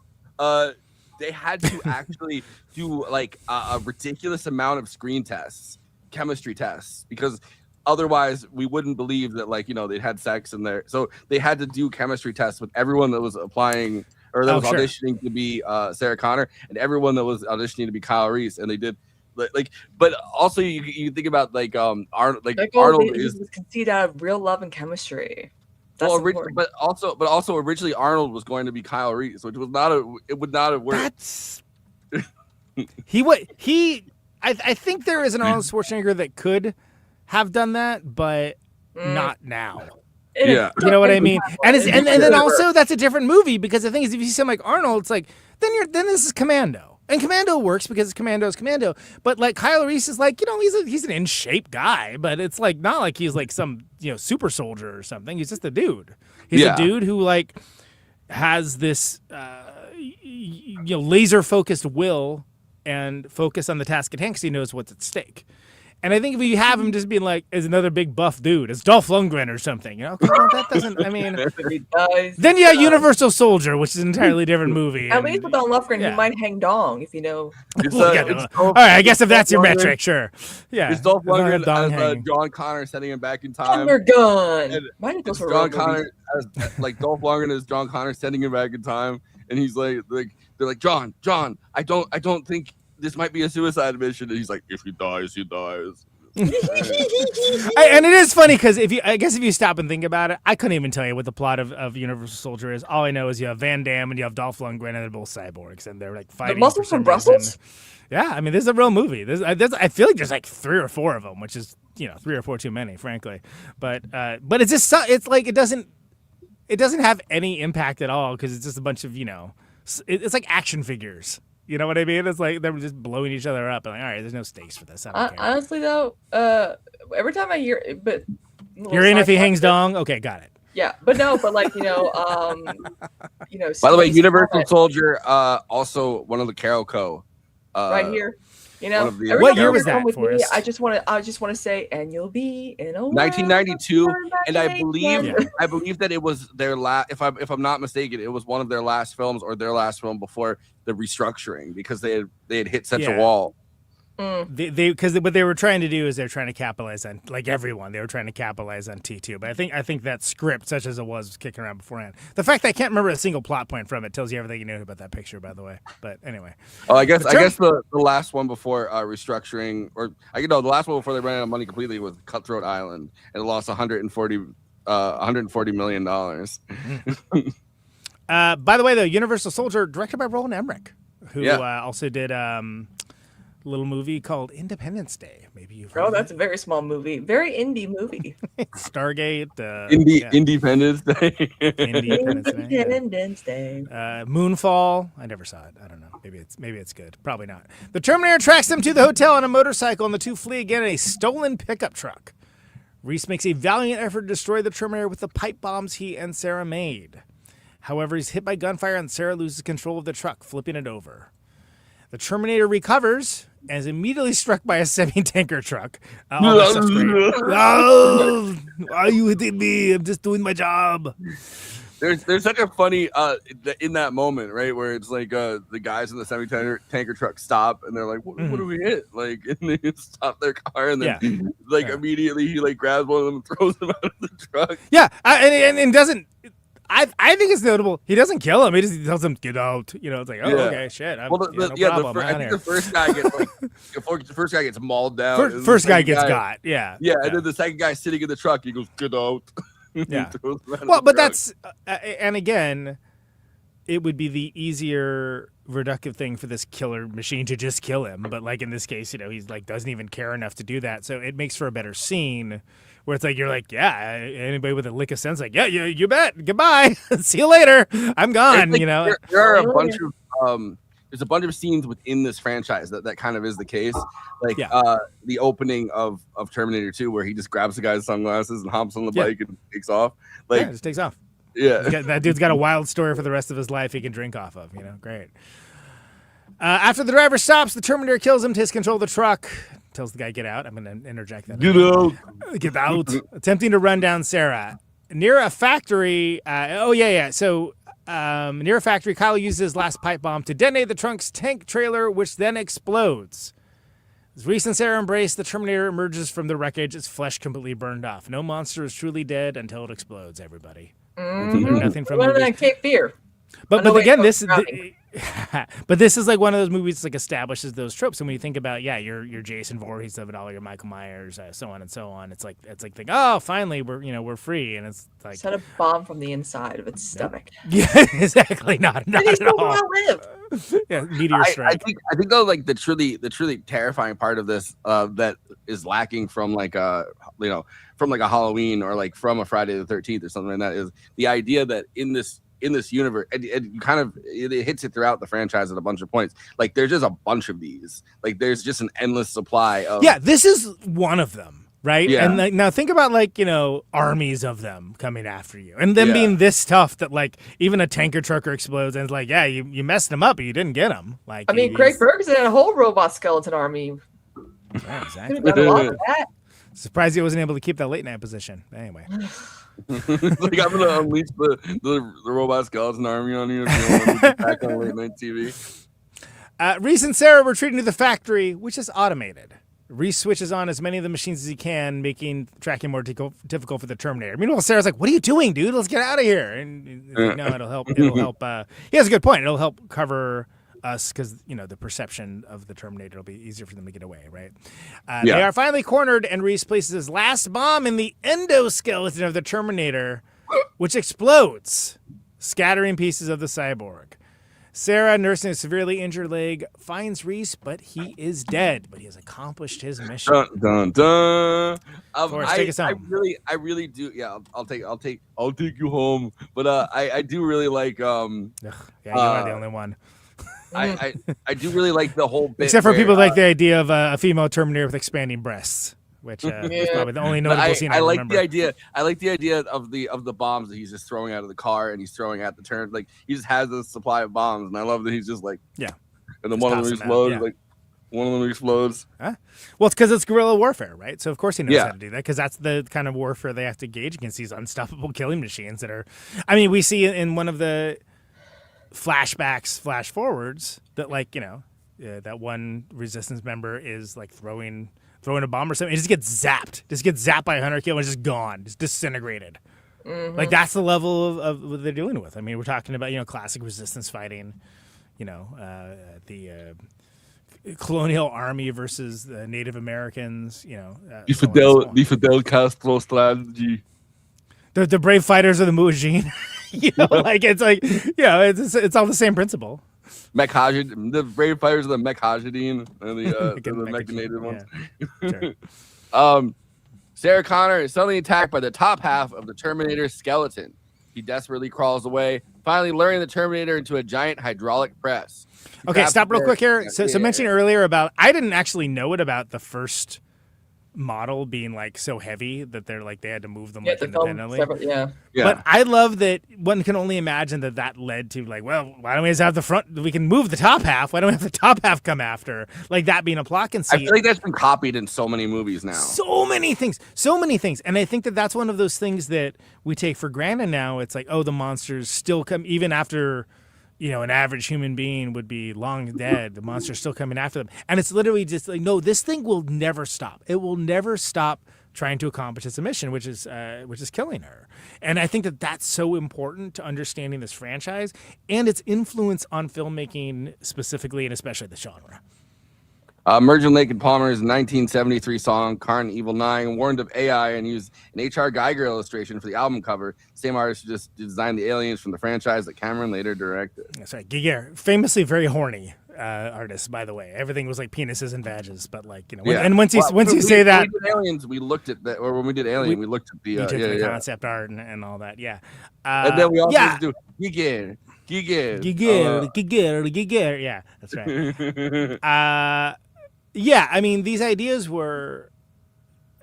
They had to actually do like a ridiculous amount of screen tests, chemistry tests, because otherwise we wouldn't believe that, like, they'd had sex in there. So they had to do chemistry tests with everyone that was applying or that was sure. auditioning to be Sarah Connor, and everyone that was auditioning to be Kyle Reese, and they did like. But also you think about like Arnold, Arnold is conceived out of real love and chemistry. Well, but also originally Arnold was going to be Kyle Reese, which was it would not have worked. That's I think there is an Arnold Schwarzenegger that could have done that, but not now. Yeah, you know what I mean. And then also that's a different movie, because the thing is, if you see something like Arnold, it's like then this is Commando. And Commando works because Commando's Commando, but like Kyle Reese is like, he's an in shape guy, but it's like not like he's like some super soldier or something. He's just a dude. He's a dude who like has this laser focused will and focus on the task at hand because he knows what's at stake. And I think if you have him just being like, as another big buff dude, as Dolph Lundgren or something, okay, well, that doesn't, I mean, then you have Universal Soldier, which is an entirely different movie. At least with Dolph Lundgren, he might hang dong, if you know. All right, I guess if that's your metric, sure. Yeah. It's Dolph Lundgren as John Connor sending him back in time. Gun. John Connor as like Dolph Lundgren as John Connor sending him back in time, and he's like they're like, John, I don't think this might be a suicide mission, and he's like, if he dies, he dies. And it is funny because if you stop and think about it, I couldn't even tell you what the plot of Universal Soldier is. All I know is you have Van Damme and you have Dolph Lundgren, and they're both cyborgs, and they're like fighting. The Muscles from Brussels. Yeah, I mean, this is a real movie. I feel like there's like 3 or 4 of them, which is 3 or 4 too many, frankly. But it's just it's like it doesn't have any impact at all because it's just a bunch of it's like action figures. You know what I mean? It's like they're just blowing each other up. And like, all right, there's no stakes for this. I don't care. Honestly, though, every time I hear, but you're in if he hangs dong. Okay, got it. Yeah, but like By the way, Universal Soldier, also one of the Carol Co. Right here. What year was that, Forrest? I just want to say, and you'll be in a 1992, and I believe that it was their last. If I'm not mistaken, it was one of their last films or their last film before the restructuring, because they had hit such a wall. Because what they were trying to do is they're trying to capitalize on, like everyone, they were trying to capitalize on T2. But I think that script, such as it was kicking around beforehand. The fact that I can't remember a single plot point from it tells you everything you know about that picture, by the way. But anyway. Oh, I guess the last one before restructuring, or the last one before they ran out of money completely was Cutthroat Island, and it lost $140 million. By the way, though, Universal Soldier, directed by Roland Emmerich, who also did little movie called Independence Day. Maybe you've heard that's a very small movie, very indie movie. Stargate, Independence Day. Independence Day. Moonfall. I never saw it. I don't know. Maybe it's good. Probably not. The Terminator tracks them to the hotel on a motorcycle, and the two flee again in a stolen pickup truck. Reese makes a valiant effort to destroy the Terminator with the pipe bombs he and Sarah made. However, he's hit by gunfire, and Sarah loses control of the truck, flipping it over. The Terminator recovers and is immediately struck by a semi-tanker truck. Oh, why are you hitting me? I'm just doing my job. There's such a funny in that moment, right, where it's like the guys in the semi-tanker truck stop, and they're like, what do we hit? Like, and they stop their car, and then immediately he like grabs one of them and throws them out of the truck. Yeah, and doesn't. I think it's notable. He doesn't kill him. He just tells him, "Get out." It's like, okay, shit. No problem. I think the first guy gets the first guy gets mauled down. First guy gets got. Yeah. And then the second guy sitting in the truck, he goes, "Get out." Yeah. Well, but that's and again, it would be the easier reductive thing for this killer machine to just kill him. But like in this case, he's like doesn't even care enough to do that. So it makes for a better scene. Where it's like, you're like, anybody with a lick of sense, like, you bet. Goodbye. See you later. I'm gone. Like, there are a bunch of there's a bunch of scenes within this franchise that kind of is the case. Like the opening of Terminator 2, where he just grabs the guy's sunglasses and hops on the bike and takes off. Like, just takes off. Yeah. That dude's got a wild story for the rest of his life he can drink off of. Great. After the driver stops, the Terminator kills him, takes control of the truck. Tells the guy, get out. I'm going to interject that. Get out. Get out. Attempting to run down Sarah. Near a factory. So near a factory, Kyle uses his last pipe bomb to detonate the trunk's tank trailer, which then explodes. As Reese and Sarah embrace, the Terminator emerges from the wreckage, its flesh completely burned off. No monster is truly dead until it explodes, everybody. Mm-hmm. Nothing from Well, movies. then Cape Fear. But no, wait, again, no, this drowning. but this is like one of those movies that like establishes those tropes. And when you think about your Jason Voorhees of it all, your Michael Myers, so on and so on. It's like oh, finally we're free, and it's like Set a bomb from the inside of its stomach. yeah, exactly not And he at still all. outlive. Yeah, meteor strike. I think though, like the truly terrifying part of this that is lacking from like from like a Halloween or like from a Friday the 13th or something like that is the idea that in this universe, and you kind of it hits it throughout the franchise at a bunch of points. Like there's just a bunch of these. Like there's just an endless supply of. Yeah, this is one of them, right? Yeah. And like, now think about like armies of them coming after you, and them being this tough that like even a tanker trucker explodes, and it's like, yeah, you messed him up, but you didn't get him. Like I mean, Craig Ferguson had a whole robot skeleton army. Yeah, exactly. Could have done a lot of that. Surprised he wasn't able to keep that late night position. Anyway. Like I'm gonna unleash the robot skeleton army on you if you want to get back on late night TV. Reese and Sarah retreating to the factory, which is automated. Reese switches on as many of the machines as he can, making tracking more difficult for the Terminator. Meanwhile, Sarah's like, "What are you doing, dude? Let's get out of here!" And he's like, no, it'll help. It'll help. He has a good point. It'll help cover us because the perception of the Terminator will be easier for them to get away, right? They are finally cornered, and Reese places his last bomb in the endoskeleton of the Terminator, which explodes, scattering pieces of the cyborg. Sarah, nursing a severely injured leg, finds Reese, but he is dead. But he has accomplished his mission. Dun dun dun. Forrest, take us home. I really do. Yeah, I'll take you home. But I do really like. Yeah, you are the only one. I do really like the whole bit. Except for where, people like the idea of a female Terminator with expanding breasts, which is probably the only notable scene I like remember. the idea. I like the idea of the bombs that he's just throwing out of the car and he's throwing at the turn. Like he just has a supply of bombs, and I love that he's just like yeah. And then Just one of them toss them out, explodes. yeah. Like one of them explodes. Huh? Well, it's because it's guerrilla warfare, right? So of course he knows Yeah. how to do that because that's the kind of warfare they have to gauge against these unstoppable killing machines that are. I mean, we see in one of the flashbacks, flash forwards that that one resistance member is like throwing a bomb or something. It just gets zapped by a 100 kill and it's just gone. It's disintegrated. Mm-hmm. Like that's the level of what they're dealing with. I mean, we're talking about classic resistance fighting. The colonial army versus the Native Americans. The Fidel Castro strategy. The brave fighters of the Mujahideen. It's all the same principle. The brave fighters of the Mujahideen and the mechanated ones. Yeah. Sure. Sarah Connor is suddenly attacked by the top half of the Terminator skeleton. He desperately crawls away, finally luring the Terminator into a giant hydraulic press. Okay, stop real quick here. So mentioning earlier about, I didn't actually know it about the first model being like so heavy that they had to move them independently. But I love that one can only imagine that led to why don't we just have the front? We can move the top half. Why don't we have the top half come after? Like that being a plot conceit. I feel like that's been copied in so many movies now. So many things, and I think that's one of those things that we take for granted now. It's like, oh, the monsters still come even after. An average human being would be long dead. The monster's still coming after them. And it's literally just like, no, this thing will never stop. It will never stop trying to accomplish its mission, which is killing her. And I think that's so important to understanding this franchise and its influence on filmmaking specifically and especially the genre. Mergen Lake and Palmer's 1973 song "Karn Evil 9" warned of AI and used an H.R. Geiger illustration for the album cover. Same artist who just designed the aliens from the franchise that Cameron later directed. That's right. Giger, famously very horny artist, by the way. Everything was like penises and badges, but and once you say that, when we did Aliens, we looked at that, or when we did Alien, we looked at the concept art and all that. Yeah, and then we also do Giger. Yeah, that's right. Yeah, I mean, these ideas were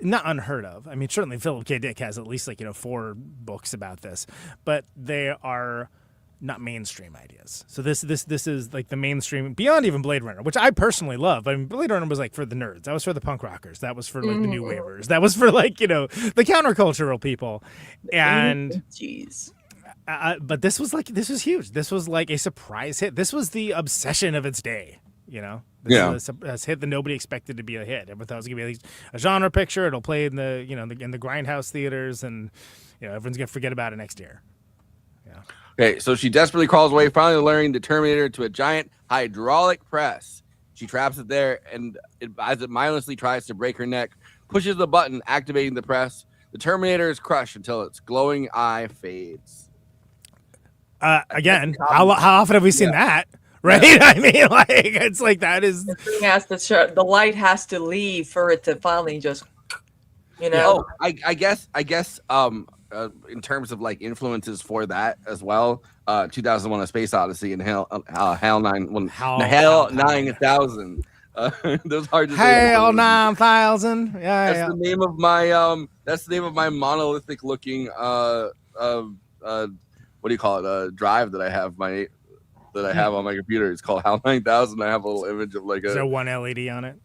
not unheard of. I mean, certainly Philip K. Dick has at least 4 books about this, but they are not mainstream ideas. So this is like the mainstream beyond even Blade Runner, which I personally love. I mean, Blade Runner was for the nerds. That was for the punk rockers. That was for the new wavers. That was for the countercultural people. And jeez. But this was huge. This was like a surprise hit. This was the obsession of its day. This is a hit that nobody expected to be a hit. Everyone thought it was gonna be at least a genre picture. It'll play in the in the grindhouse theaters, and everyone's gonna forget about it next year. Yeah. Okay, so she desperately crawls away, finally luring the Terminator to a giant hydraulic press. She traps it there, and as it mindlessly tries to break her neck, pushes the button, activating the press. The Terminator is crushed until its glowing eye fades. Again, how often have we seen that? Right? Yeah. I mean, like, it's like that is. The light has to leave for it to finally just, Oh, I guess. In terms of like influences for that as well, 2001: A Space Odyssey and Hell 9000. Those hard to say. Hell 9000. Yeah, that's the name of my That's the name of my monolithic looking what do you call it? Drive that I have on my computer. It's called HAL 9000. I have a little image of like is there one LED on it?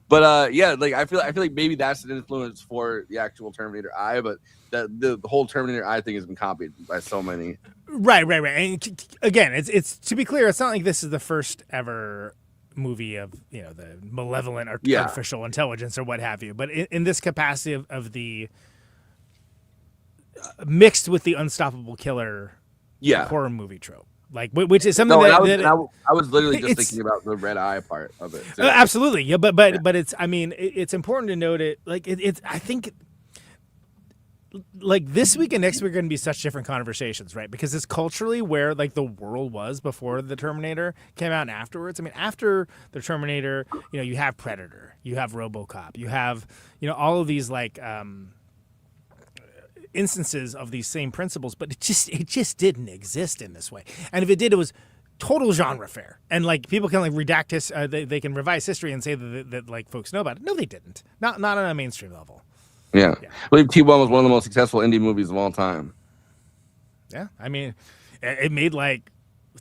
But like I feel like maybe that's an influence for the actual Terminator Eye, but the whole Terminator Eye thing has been copied by so many. Right. And again, it's to be clear, it's not like this is the first ever movie of the malevolent artificial intelligence or what have you. But in this capacity of the mixed with the unstoppable killer horror movie trope. Like, which is something I was literally just thinking about the red eye part of it. Absolutely, yeah. But it's. I mean, it's important to note it. Like, it's. I think, like this week and next week are going to be such different conversations, right? Because it's culturally where like the world was before the Terminator came out and afterwards. I mean, after the Terminator, you have Predator, you have RoboCop, you have all of these like. Instances of these same principles, but it just didn't exist in this way. And if it did, it was total genre fare. And like people can like redact they can revise history and say that like folks know about it. No, they didn't. Not on a mainstream level. Yeah. I believe T1 was one of the most successful indie movies of all time. Yeah, I mean, it made like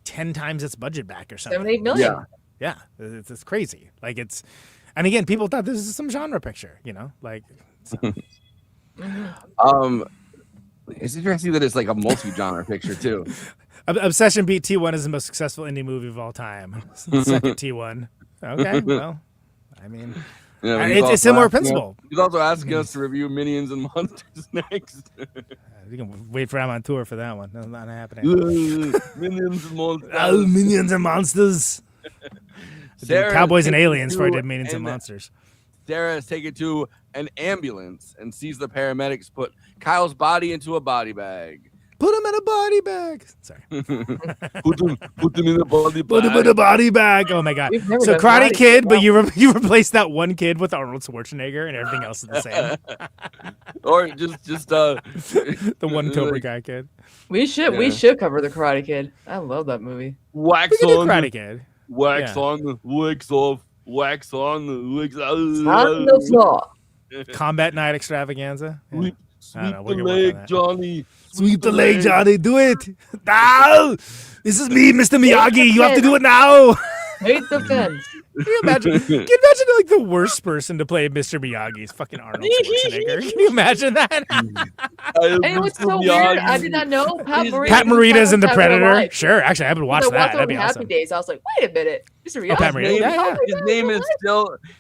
10 times its budget back or something. 7-8 million. Yeah, it's crazy. Like and again, people thought this is some genre picture, like. So. It's interesting that it's like a multi-genre picture too. Obsession beat T1 as the most successful indie movie of all time. Second T1. Okay, well, I mean, it's a similar principle. He's also asking us to review Minions and Monsters next. You can wait for him on tour for that one. That's not happening. Minions and Monsters. Oh, Minions and Monsters. Cowboys and Aliens before I did Minions and Monsters. Sarah is taken to an ambulance and sees the paramedics put Kyle's body into a body bag. Put him in a body bag. Sorry. put him in a body bag. Put him in a body bag. Oh my God. So Karate Kid, but you replace that one kid with Arnold Schwarzenegger and everything else is the same. Or just the one Cobra Kai kid. We should cover the Karate Kid. I love that movie. Wax on Karate Kid. Wax on, wax off. Wax on, wax out. On the floor. Combat Night Extravaganza. Yeah. Sweep the leg, Johnny. Sweep the leg, Johnny. Do it. No! This is me, Mr. Miyagi. You have to do it now. Hate the fence. Can you imagine like the worst person to play Mr. Miyagi is fucking Arnold Schwarzenegger? Can you imagine that? And what's so weird, I did not know Pat Morita's in The Predator. Sure, actually, I haven't watched that. That'd be awesome. Happy Days. I was like, wait a minute, Mr. Miyagi. Pat Morita.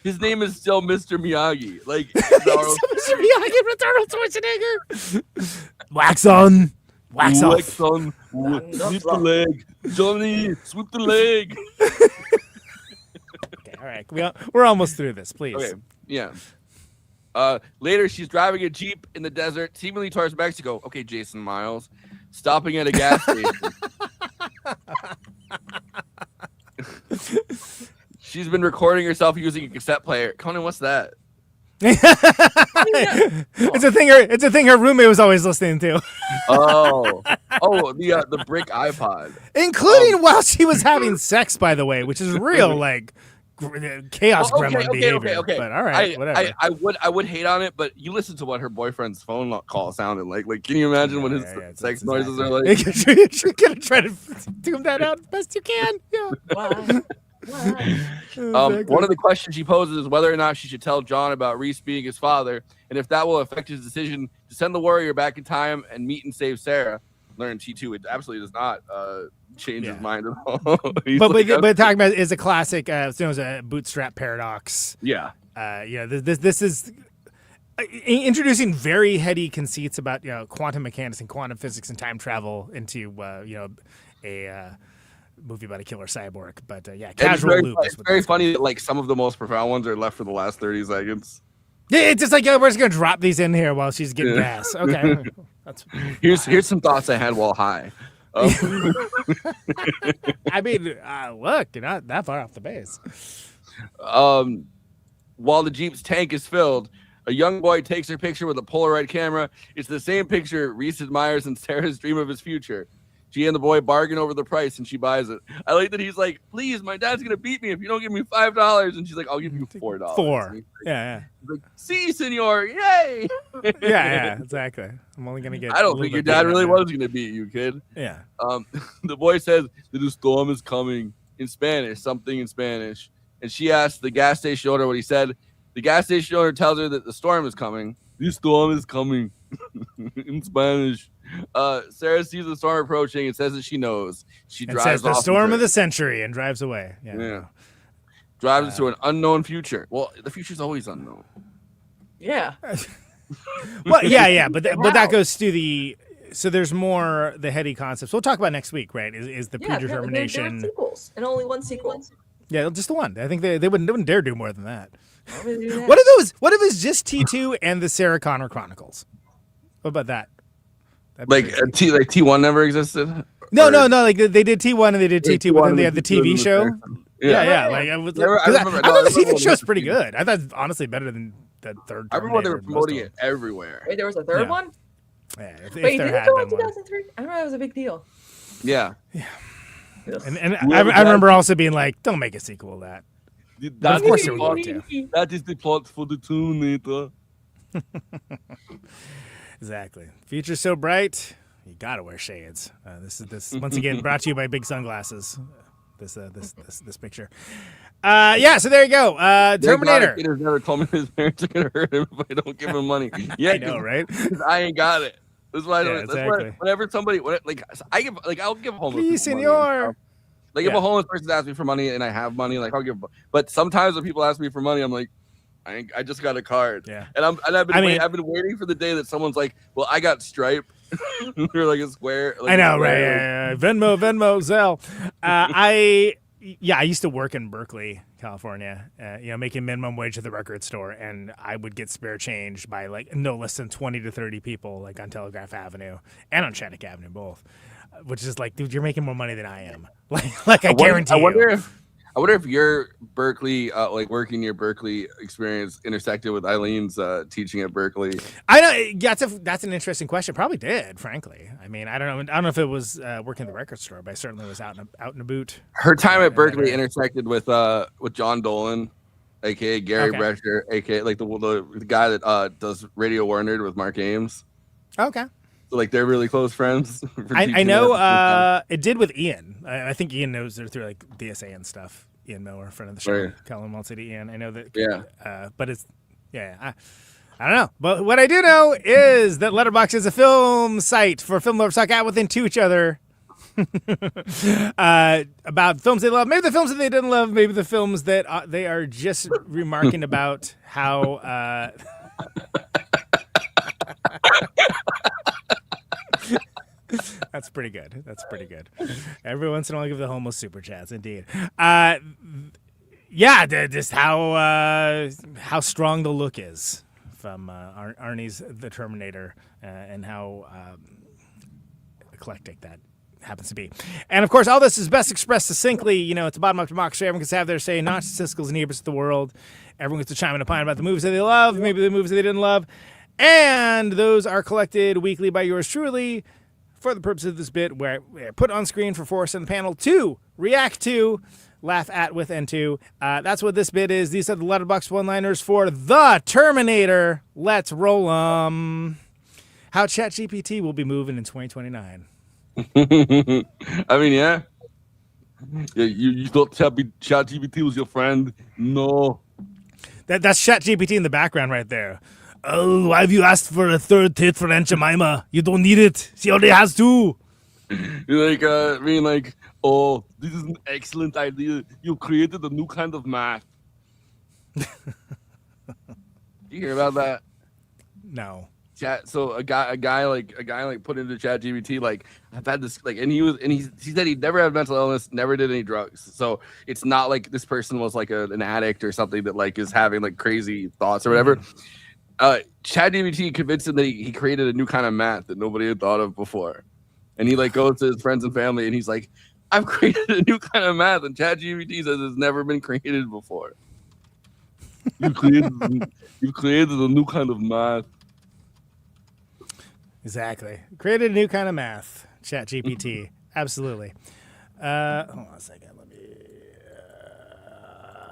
His name is still Mr. Miyagi. Like Mr. Miyagi with Arnold Schwarzenegger. Wax on. Wax off. Wax on. Sweep the leg, Johnny. Sweep the leg. All right, we're almost through this, please. Okay, yeah. Later, she's driving a Jeep in the desert, seemingly towards Mexico. Okay, Jason Miles. Stopping at a gas station. She's been recording herself using a cassette player. Conan, what's that? It's a thing her roommate was always listening to. The brick iPod. Including while she was having sex, by the way, which is real, like... chaos gremlin behavior. Okay. But all right, whatever. I would hate on it, but you listen to what her boyfriend's phone call sounded like. Like, can you imagine what his sex noises are like? You're gonna try to tune that out as best you can. Yeah. One of the questions she poses is whether or not she should tell John about Reese being his father, and if that will affect his decision to send the warrior back in time and meet and save Sarah. learn T2, it absolutely does not change his Yeah. mind at all. He's But like, but talking about is a classic, it's known as a bootstrap paradox. yeah. This is introducing very heady conceits about quantum mechanics and quantum physics and time travel into a movie about a killer cyborg. But casual loop. It's very funny that like some of the most profound ones are left for the last 30 seconds. Yeah, it's just like we're just gonna drop these in here while she's getting gas. Okay, that's Here's some thoughts I had while high. I mean, look, you're not that far off the base. While the Jeep's tank is filled, a young boy takes her picture with a Polaroid camera. It's the same picture Reese admires in Sarah's dream of his future. She and the boy bargain over the price, and she buys it. I like that he's like, "Please, my dad's gonna beat me if you don't give me $5." And she's like, "I'll give you $4." Four. Yeah. He's like, "See, senor, yay!" Yeah, exactly. I'm only gonna get. I don't think your dad really was gonna beat you, kid. Yeah. The boy says that the storm is coming in Spanish, something in Spanish, and she asks the gas station owner what he said. The gas station owner tells her that the storm is coming. The storm is coming in Spanish. Sarah sees the storm approaching and says that she knows. She drives says the off storm of the century and drives away. Yeah. Drives into an unknown future. Well, the future's always unknown. Yeah. Well, yeah, but that goes to the. So there's more the heady concepts. We'll talk about next week, right? Is the predetermination? There were sequels and only one sequel. Yeah, just the one. I think they wouldn't dare do more than that. Why would they do that? What are those? What if it's just T2 and the Sarah Connor Chronicles? What about that? Like T1 never existed? No. Like they did T1 and they did T2, but then they had the TV show. Yeah. Like I thought the TV show's pretty good. I thought honestly better than the third. I remember they were promoting it everywhere. Wait, there was a third one? Yeah, if Wait, there did had it go in been one. 2003? I remember that was a big deal. Yeah. And I remember also being like, don't make a sequel of that. Of course they would love to. That is the plot for the Terminator. Exactly. Future's so bright, you gotta wear shades. This once again brought to you by big sunglasses. This picture. So there you go. Terminator. Peter's never told me his parents are gonna hurt him if I don't give him money. Yeah, I know, right? I ain't got it. That's why. Yeah, That's exactly. why whenever somebody, I'll give homeless. Please, people senor. money. Like if a homeless person asks me for money and I have money, like I'll give. But sometimes when people ask me for money, I'm like, I just got a card. Yeah. And I've been waiting for the day that someone's like, well, I got Stripe. Or like a Square. Like I know, right? Yeah. Venmo, Zelle. I used to work in Berkeley, California. Making minimum wage at the record store, and I would get spare change by like no less than 20 to 30 people, like on Telegraph Avenue and on Shattuck Avenue, both. Which is like, dude, you're making more money than I am. Like I guarantee. I wonder if your Berkeley, working your Berkeley experience intersected with Eileen's teaching at Berkeley. I know that's an interesting question. Probably did, frankly. I mean, I don't know if it was working at the record store, but I certainly was out and about. Her time at Berkeley intersected with John Dolan, aka Gary Brescher, aka like the guy that does Radio Warner with Mark Ames. Okay. So like they're really close friends. I know it did with Ian. I think Ian knows her through like DSA and stuff. Ian Miller, friend of the show, Colin City Ian. I know that. Yeah. But it's I don't know. But what I do know is that Letterboxd is a film site for film lovers talk out within to each other about films they love, maybe the films that they didn't love, maybe the films that they are just remarking about how. That's pretty good. Every once in a while, I give the homeless super chats. Indeed. Just how strong the look is from Arnie's The Terminator, and how eclectic that happens to be. And of course, all this is best expressed succinctly. It's a bottom-up democracy. Everyone gets to have their say, not statisticals and neighbors of the world. Everyone gets to chime in and opine about the movies that they love, maybe the movies that they didn't love, and those are collected weekly by yours truly. For the purpose of this bit, where put on screen for Forrest and the panel to react to, laugh at with, and to. That's what this bit is. These are the Letterboxd one-liners for The Terminator. Let's roll 'em. How ChatGPT will be moving in 2029. I mean, yeah. You thought ChatGPT was your friend? No. That's ChatGPT in the background right there. Oh, why have you asked for a third tit for Aunt Jemima? You don't need it. She already has two. Like being like, oh, this is an excellent idea. You created a new kind of math. You hear about that? No. Chat. So a guy put into ChatGPT like, I've had this like, and he said he never had mental illness, never did any drugs. So it's not like this person was like an addict or something that like is having like crazy thoughts or whatever. ChatGPT convinced him that he created a new kind of math that nobody had thought of before. And he like goes to his friends and family and he's like, I've created a new kind of math, and ChatGPT says it's never been created before. You've created a new kind of math. Exactly. Created a new kind of math. ChatGPT. Absolutely. Hold on a second. Let me.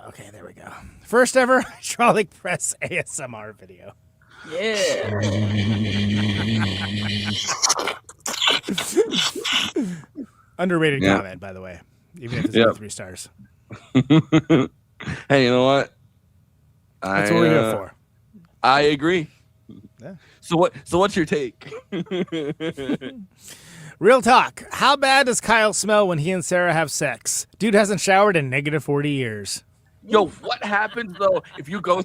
Okay, there we go. First ever hydraulic press ASMR video. Yeah. Underrated comment, by the way. Even if it's not 3 stars. Hey, you know what? That's what we're here for. I agree. Yeah. So what's your take? Real talk. How bad does Kyle smell when he and Sarah have sex? Dude hasn't showered in negative 40 years. Yo, what happens though if you go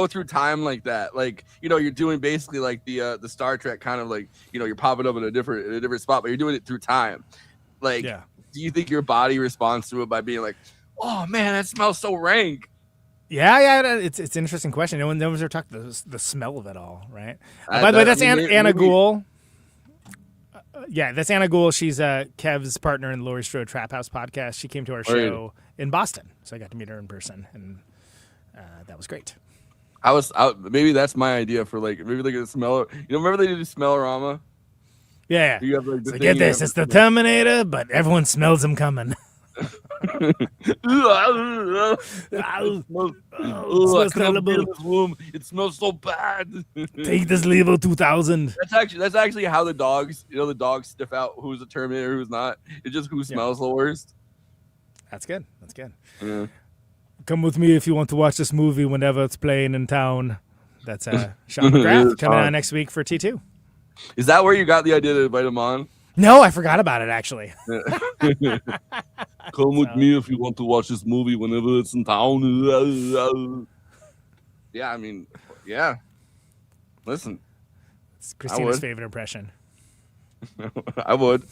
through time like that? Like, you know, you're doing basically like the Star Trek kind of like, you know, you're popping up in a different spot, but you're doing it through time. Like, do you think your body responds to it by being like, oh man, that smells so rank? Yeah, it's an interesting question. No one's ever talked the smell of it all, right? By the way, that's Anna Gould. That's Anna Gould. She's Kev's partner in the Laurie Strode Trap House podcast. She came to our show in Boston, so I got to meet her in person, and that was great. Maybe that's my idea for like a smell. You know, remember they did Smellorama? Yeah. You have, like, so get this, it's the Terminator, but everyone smells him coming. It smells so bad. Take this Levo 2000. That's actually how the dogs, you know, the dogs sniff out who's a Terminator, who's not. It's just who smells the worst. That's good. That's good. Yeah. Come with me if you want to watch this movie whenever it's playing in town. That's Sean McGrath coming on next week for T2. Is that where you got the idea to invite him on? No, I forgot about it actually. Come with me if you want to watch this movie whenever it's in town. Yeah, I mean, yeah. Listen. It's Christina's favorite impression. I would.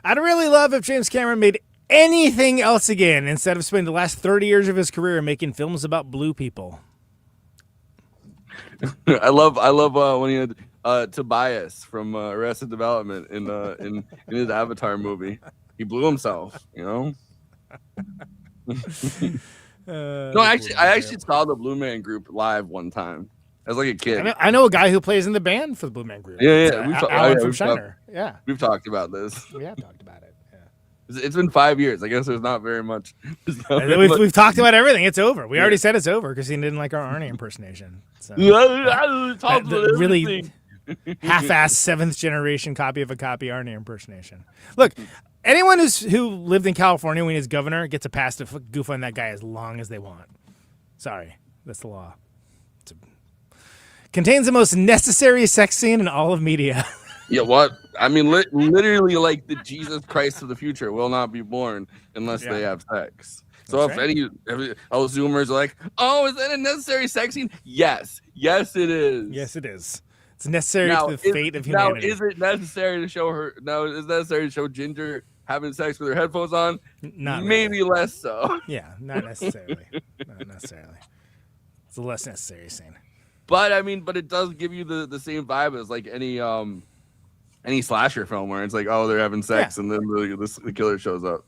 I'd really love if James Cameron made anything else again instead of spending the last 30 years of his career making films about blue people. I love when he had Tobias from Arrested Development in his Avatar movie. He blew himself, you know. No, I actually saw the Blue Man Group live one time as like a kid. I know a guy who plays in the band for the Blue Man Group. Yeah. Alan from Shiner. Yeah, we've talked about this. We have talked about it. Yeah, it's been 5 years. I guess there's not very much. We've talked about everything. It's over. We already said it's over because he didn't like our Arnie impersonation. So, really half-assed 7th generation copy of a copy Arnie impersonation. Look, anyone who lived in California when he was governor gets a pass to goof on that guy as long as they want. Sorry, that's the law. Contains the most necessary sex scene in all of media. Yeah, what? I mean, literally, like the Jesus Christ of the future will not be born unless they have sex. So if all Zoomers are like, "Oh, is that a necessary sex scene?" Yes, it is. Yes, it is. It's necessary to the fate of humanity. Now, is it necessary to show her? No, is it necessary to show Ginger having sex with her headphones on? Not maybe really. less so. Yeah, not necessarily. Not necessarily. It's a less necessary scene. But I mean, it does give you the same vibe as like any slasher film where it's like, oh, they're having sex and then the killer shows up.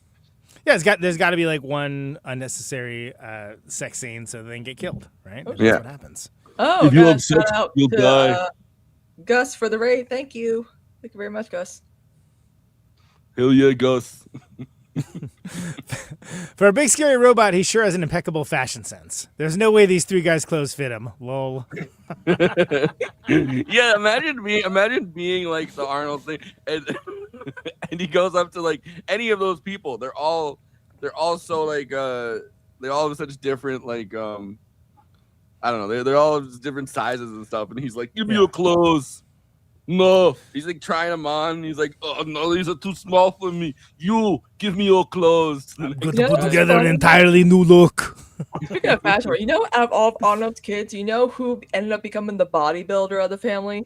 Yeah, there's got to be like one unnecessary sex scene so they can get killed, right? That's what happens. Oh, if you have sex, you'll die. Gus for the raid. Thank you very much, Gus. Hell yeah, Gus. For a big scary robot, he sure has an impeccable fashion sense. There's no way these 3 guys' clothes fit him. Lol. Yeah, imagine being like the Arnold thing, and he goes up to like any of those people. They're all so like they all have such different like I don't know. They're all different sizes and stuff, and he's like, "Give me your clothes." No. He's like trying them on. He's like, oh no, these are too small for me. You give me your clothes. I'm going You to know put what's together an funny? entirely new look. Speaking of fashion, you know, out of all of Arnold's kids, you know who ended up becoming the bodybuilder of the family?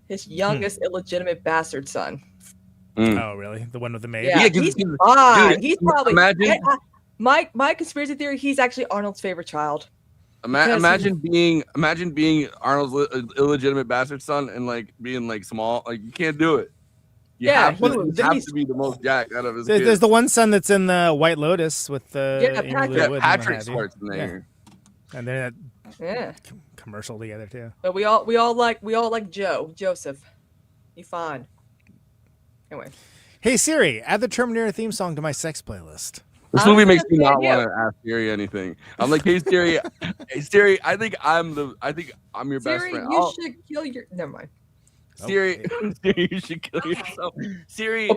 His youngest illegitimate bastard son. Oh, really? The one with the maid? Yeah, Yeah, he's dude, fine. He's probably imagine- my conspiracy theory. He's actually Arnold's favorite child. Because Imagine being Arnold's illegitimate bastard son and like being like small. Like you can't do it. You Yeah, have, to, he was- you have to be the most jacked out of his There's kids. the one son that's in the White Lotus with the Yeah, Patrick Schwarzenegger. and they're in Yeah, that commercial together too. but we all like Joseph. You fine. Anyway, Hey Siri, add the Terminator theme song to my sex playlist. This movie makes me not idea. want to ask Siri anything. I'm like, hey Siri, I think I'm your best Siri, friend. you should kill your. Never mind. Siri, Siri, you should kill yourself. Siri,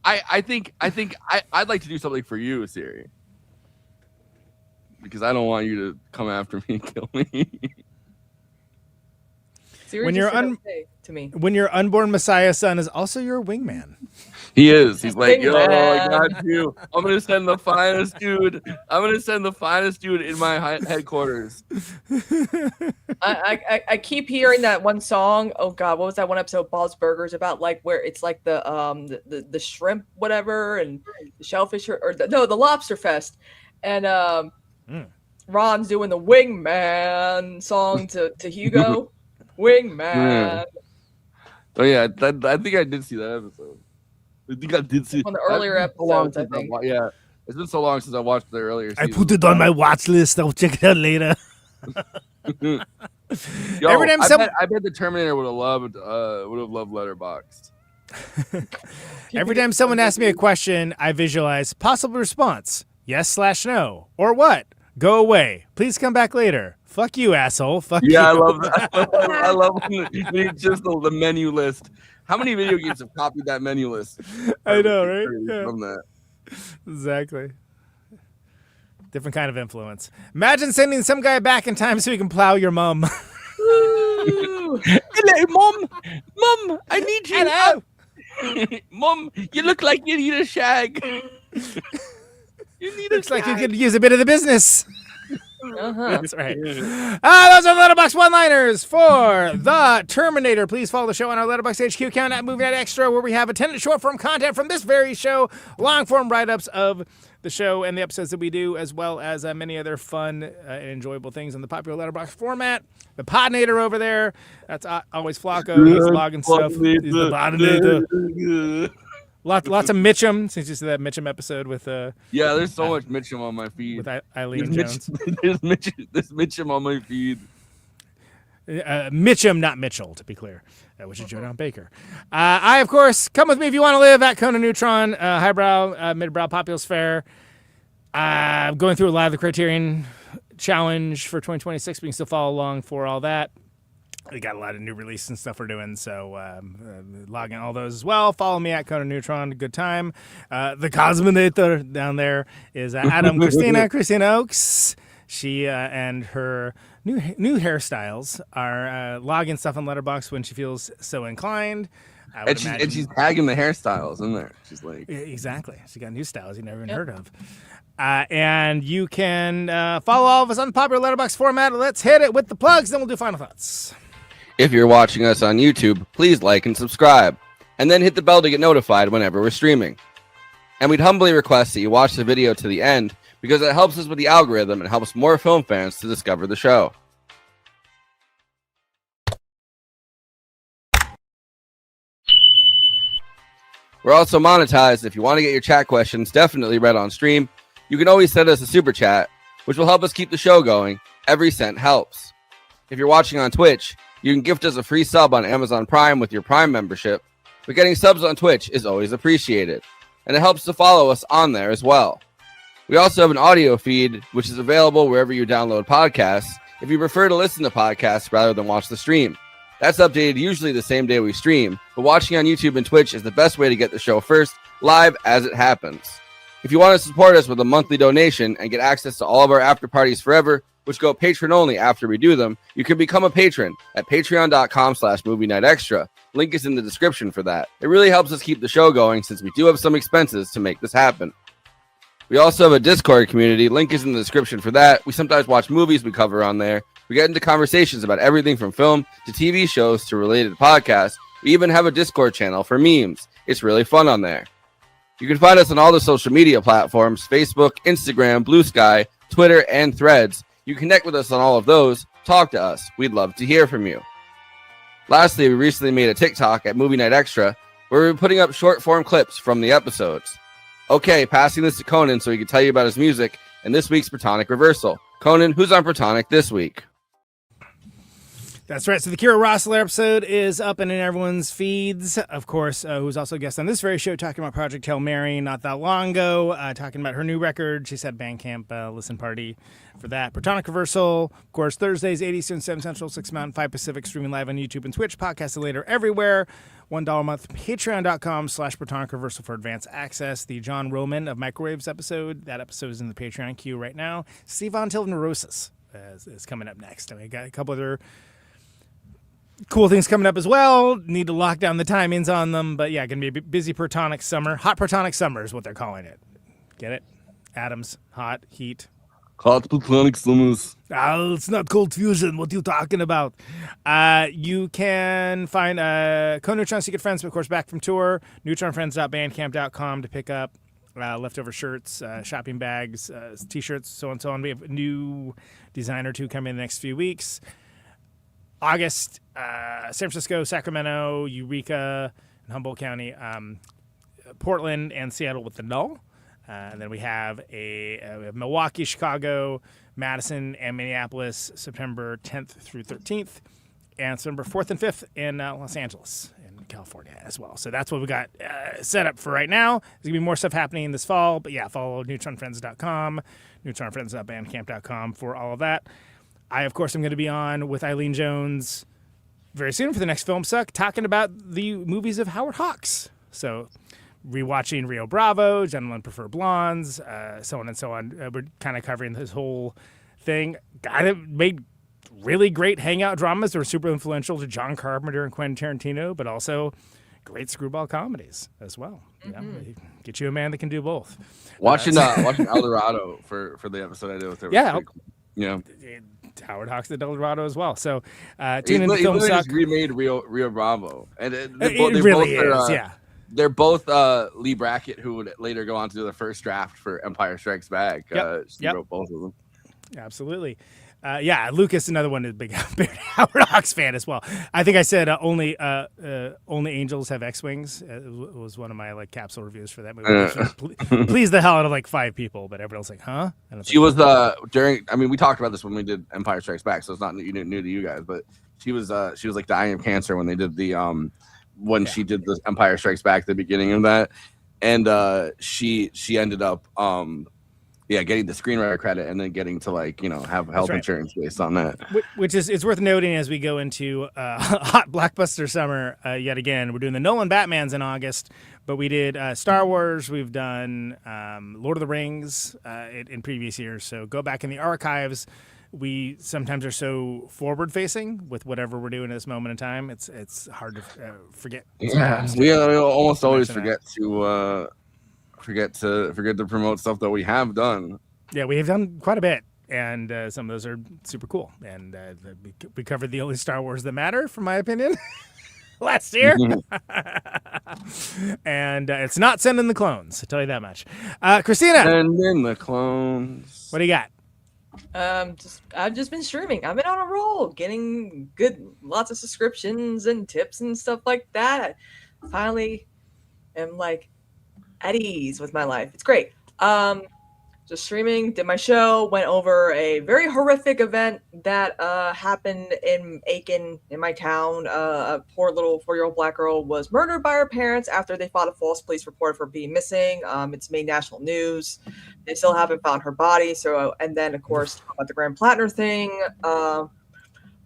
I think I'd like to do something for you, Siri. Because I don't want you to come after me and kill me. Siri When just you're said okay to me. When your unborn Messiah son is also your wingman. He is. He's like, yo, I man. got you. I'm gonna send the finest dude. I'm gonna send the finest dude in my headquarters. I keep hearing that one song. Oh God, what was that one episode of Bob's Burgers about? Like where it's like the shrimp whatever and the shellfish or the lobster fest, and Ron's doing the Wingman song to Hugo. Wingman. Oh yeah, I think I did see that episode. I think I did see One of the earlier that's been so long episodes, I since think. Yeah, it's been so long since I watched the earlier. I seasons. put it on my watch list. I'll check it out later. Yo, Every time I bet the Terminator would have loved Letterboxd. Every time someone asks me a question, I visualize possible response: yes/no, or what? Go away. Please come back later. Fuck you, asshole. Fuck you. Yeah, I love that. I love when it's just the menu list. How many video games have copied that menu list? I know, right? Yeah. From that. Exactly. Different kind of influence. Imagine sending some guy back in time so he can plow your mum. Hello, Mom. Mom, I need you. Hello. Mom, you look like you need a shag. You need Looks like you could use a bit of the business. Uh-huh. That's right. Those are Letterboxd one-liners for The Terminator. Please follow the show on our Letterboxd HQ account at Movie Night Extra, where we have attendant short-form content from this very show, long-form write-ups of the show and the episodes that we do, as well as many other fun and enjoyable things in the popular Letterboxd format. The Podnator over there, that's always Flacco. He's logging stuff. He's the Podnator. Lots of Mitchum, since you said that Mitchum episode with yeah, there's so much Mitchum on my feed. with Eileen Jones. There's Mitchum on my feed. Mitchum, not Mitchell, to be clear, which is Joe Don Baker. I, of course, come with me if you want to live at Conan Neutron, highbrow, midbrow, populous fare. Going through a lot of the Criterion Challenge for 2026, but you can still follow along for all that. We got a lot of new releases and stuff we're doing, so log in all those as well. Follow me at Conan Neutron. Good time. The Cosmonator down there is Kristina Oakes. She and her new hairstyles are logging stuff on Letterboxd when she feels so inclined. And she's tagging the hairstyles in there. She's like, exactly. She got new styles you never even heard of. And you can follow all of us on the popular Letterboxd format. Let's hit it with the plugs, then we'll do final thoughts. if you're watching us on YouTube, please like and subscribe, and then hit the bell to get notified whenever we're streaming. And we'd humbly request that you watch the video to the end, because it helps us with the algorithm and helps more film fans to discover the show. We're also monetized. If you want to get your chat questions definitely read on stream, you can always send us a super chat, which will help us keep the show going. Every cent helps. If you're watching on Twitch, you can gift us a free sub on Amazon Prime with your Prime membership, but getting subs on Twitch is always appreciated, and it helps to follow us on there as well. We also have an audio feed, which is available wherever you download podcasts, if you prefer to listen to podcasts rather than watch the stream. That's updated usually the same day we stream, but watching on YouTube and Twitch is the best way to get the show first, live as it happens. If you want to support us with a monthly donation and get access to all of our after parties forever, which go patron only after we do them, you can become a patron at patreon.com/movie night extra. Link is in the description for that. It really helps us keep the show going since we do have some expenses to make this happen. We also have a Discord community. Link is in the description for that. We sometimes watch movies we cover on there. We get into conversations about everything from film to TV shows to related podcasts. We even have a Discord channel for memes. It's really fun on there. You can find us on all the social media platforms: Facebook, Instagram, Blue Sky, Twitter, and Threads. You connect with us on all of those. Talk to us. We'd love to hear from you. Lastly, we recently made a TikTok at Movie Night Extra where we're putting up short form clips from the episodes. Okay, passing this to Conan so he can tell you about his music and this week's Protonic Reversal. Conan, who's on Protonic this week? That's right. So the Kira Rossler episode is up and in everyone's feeds. Of course, who's also a guest on this very show, talking about Project Hail Mary not that long ago, talking about her new record. She said Bandcamp listen party for that. Protonic Reversal, of course, Thursdays, 8 Eastern, 7 Central, 6 Mountain, 5 Pacific, streaming live on YouTube and Twitch, podcasted later everywhere. $1 a month, patreon.com/Protonic Reversal for advance access. The John Roman of Microwaves episode, that episode is in the Patreon queue right now. Steve Von Til Neurosis is coming up next. And we got a couple other cool things coming up as well. Need to lock down the timings on them. But yeah, going to be a busy Protonic summer. Hot Protonic summer is what they're calling it. Get it? Atoms, hot, heat. Hot Protonic summers. Oh, it's not cold fusion. What are you talking about? You can find Conan Neutron Secret Friends, of course, back from tour. NeutronFriends.bandcamp.com to pick up leftover shirts, shopping bags, T-shirts, so on and so on. We have a new design or two coming in the next few weeks. August, San Francisco, Sacramento, Eureka, and Humboldt County, Portland, and Seattle with the Null. And then we have we have Milwaukee, Chicago, Madison, and Minneapolis, September 10th through 13th, and September 4th and 5th in Los Angeles in California as well. So that's what we got set up for right now. There's going to be more stuff happening this fall. But yeah, follow neutronfriends.com, neutronfriends.bandcamp.com for all of that. I, of course, am going to be on with Eileen Jones very soon for the next Film Suck, talking about the movies of Howard Hawks. So rewatching Rio Bravo, Gentlemen Prefer Blondes, so on and so on. We're kind of covering this whole thing. Guy that made really great hangout dramas that were super influential to John Carpenter and Quentin Tarantino, but also great screwball comedies as well. Mm-hmm. Yeah, get you a man that can do both. Watching El Dorado for the episode I did with her. Yeah. Yeah. Howard Hawks did El Dorado as well. So tune in to Film Suck. Just remade Rio Bravo. And it really is, yeah. They're both Lee Brackett, who would later go on to do the first draft for Empire Strikes Back. She wrote both of them. Absolutely. Lucas, another one, is a big Howard Hawks fan as well. I think I said only angels have X-wings. It was one of my capsule reviews for that movie. Please the hell out of 5 people, but everyone's like, huh? She was during. I mean, we talked about this when we did Empire Strikes Back, so it's not new to you guys. But she was dying of cancer when they did the she did the Empire Strikes Back at the beginning of that, and she ended up getting the screenwriter credit and then getting to have health insurance based on that. Which is, it's worth noting as we go into hot blockbuster summer yet again. We're doing the Nolan Batmans in August, but we did Star Wars. We've done Lord of the Rings in previous years. So go back in the archives. We sometimes are so forward facing with whatever we're doing at this moment in time. It's hard to forget. Yeah, we almost always forget to promote stuff that we have done. Yeah, we have done quite a bit, and some of those are super cool. And we covered the only Star Wars that matter, from my opinion, last year. And it's not sending the clones, I'll tell you that much. Christina, sending the clones. What do you got? I've just been streaming. I've been on a roll, getting lots of subscriptions and tips and stuff like that. I finally am at ease with my life. It's great. Just streaming, did my show, went over a very horrific event that happened in Aiken, in my town. A poor little 4-year-old black girl was murdered by her parents after they filed a false police report for being missing. It's made national news. They still haven't found her body. So, and then of course, talk about the Grand Platinum thing.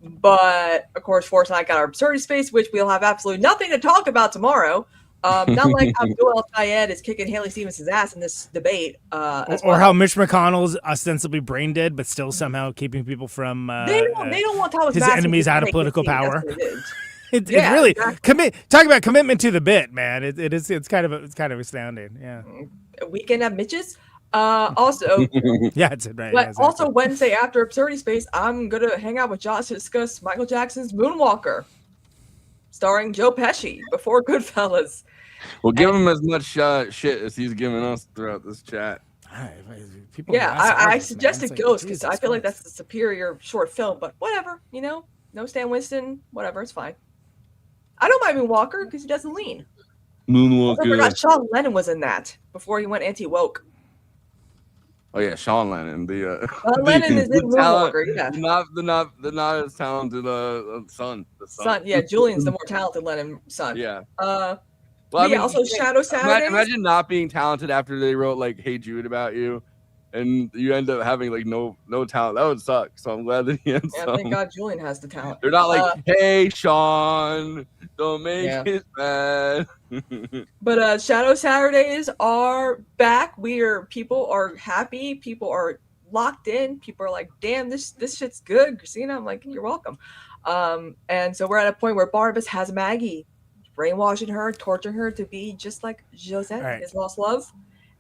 But of course, Forrest and I got our absurdity space, which we'll have absolutely nothing to talk about tomorrow. Not like how Joel Syed is kicking Haley Stevenson's ass in this debate. Or how Mitch McConnell's ostensibly brain dead, but still somehow keeping people from they don't want Thomas his Massie enemies out of political power. It's Yeah, really exactly. talk about commitment to the bit, man. It's kind of astounding. Yeah. Weekend at Mitch's. Also, Yeah, it's right. but Yeah, exactly. also Wednesday after Absurdity Space, I'm gonna hang out with Josh to discuss Michael Jackson's Moonwalker, starring Joe Pesci before Goodfellas. We'll give him as much shit as he's giving us throughout this chat. People Yeah, harass I artists, man. suggested It's like, Ghost because Jesus I feel like Christ. that's the superior short film, but whatever, no Stan Winston, whatever, it's fine. I don't mind Moonwalker because he doesn't lean. Also, I forgot Sean Lennon was in that before he went anti-woke. Oh yeah, Sean Lennon. Lennon is in Moonwalker, yeah. The not as talented son. The Son, yeah, Julian's the more talented Lennon son. Yeah. Well, I mean, also Shadow Saturdays. Imagine not being talented after they wrote like "Hey Jude" about you, and you end up having like no talent. That would suck. So I'm glad that he had some. Thank God Julian has the talent. They're not like, "Hey Sean, don't make it bad." But Shadow Saturdays are back. People are happy. People are locked in. People are like, "Damn, this shit's good, Kristina." I'm like, "You're welcome." And so we're at a point where Barnabas has Maggie, brainwashing her, torturing her to be just like Josette, his lost love.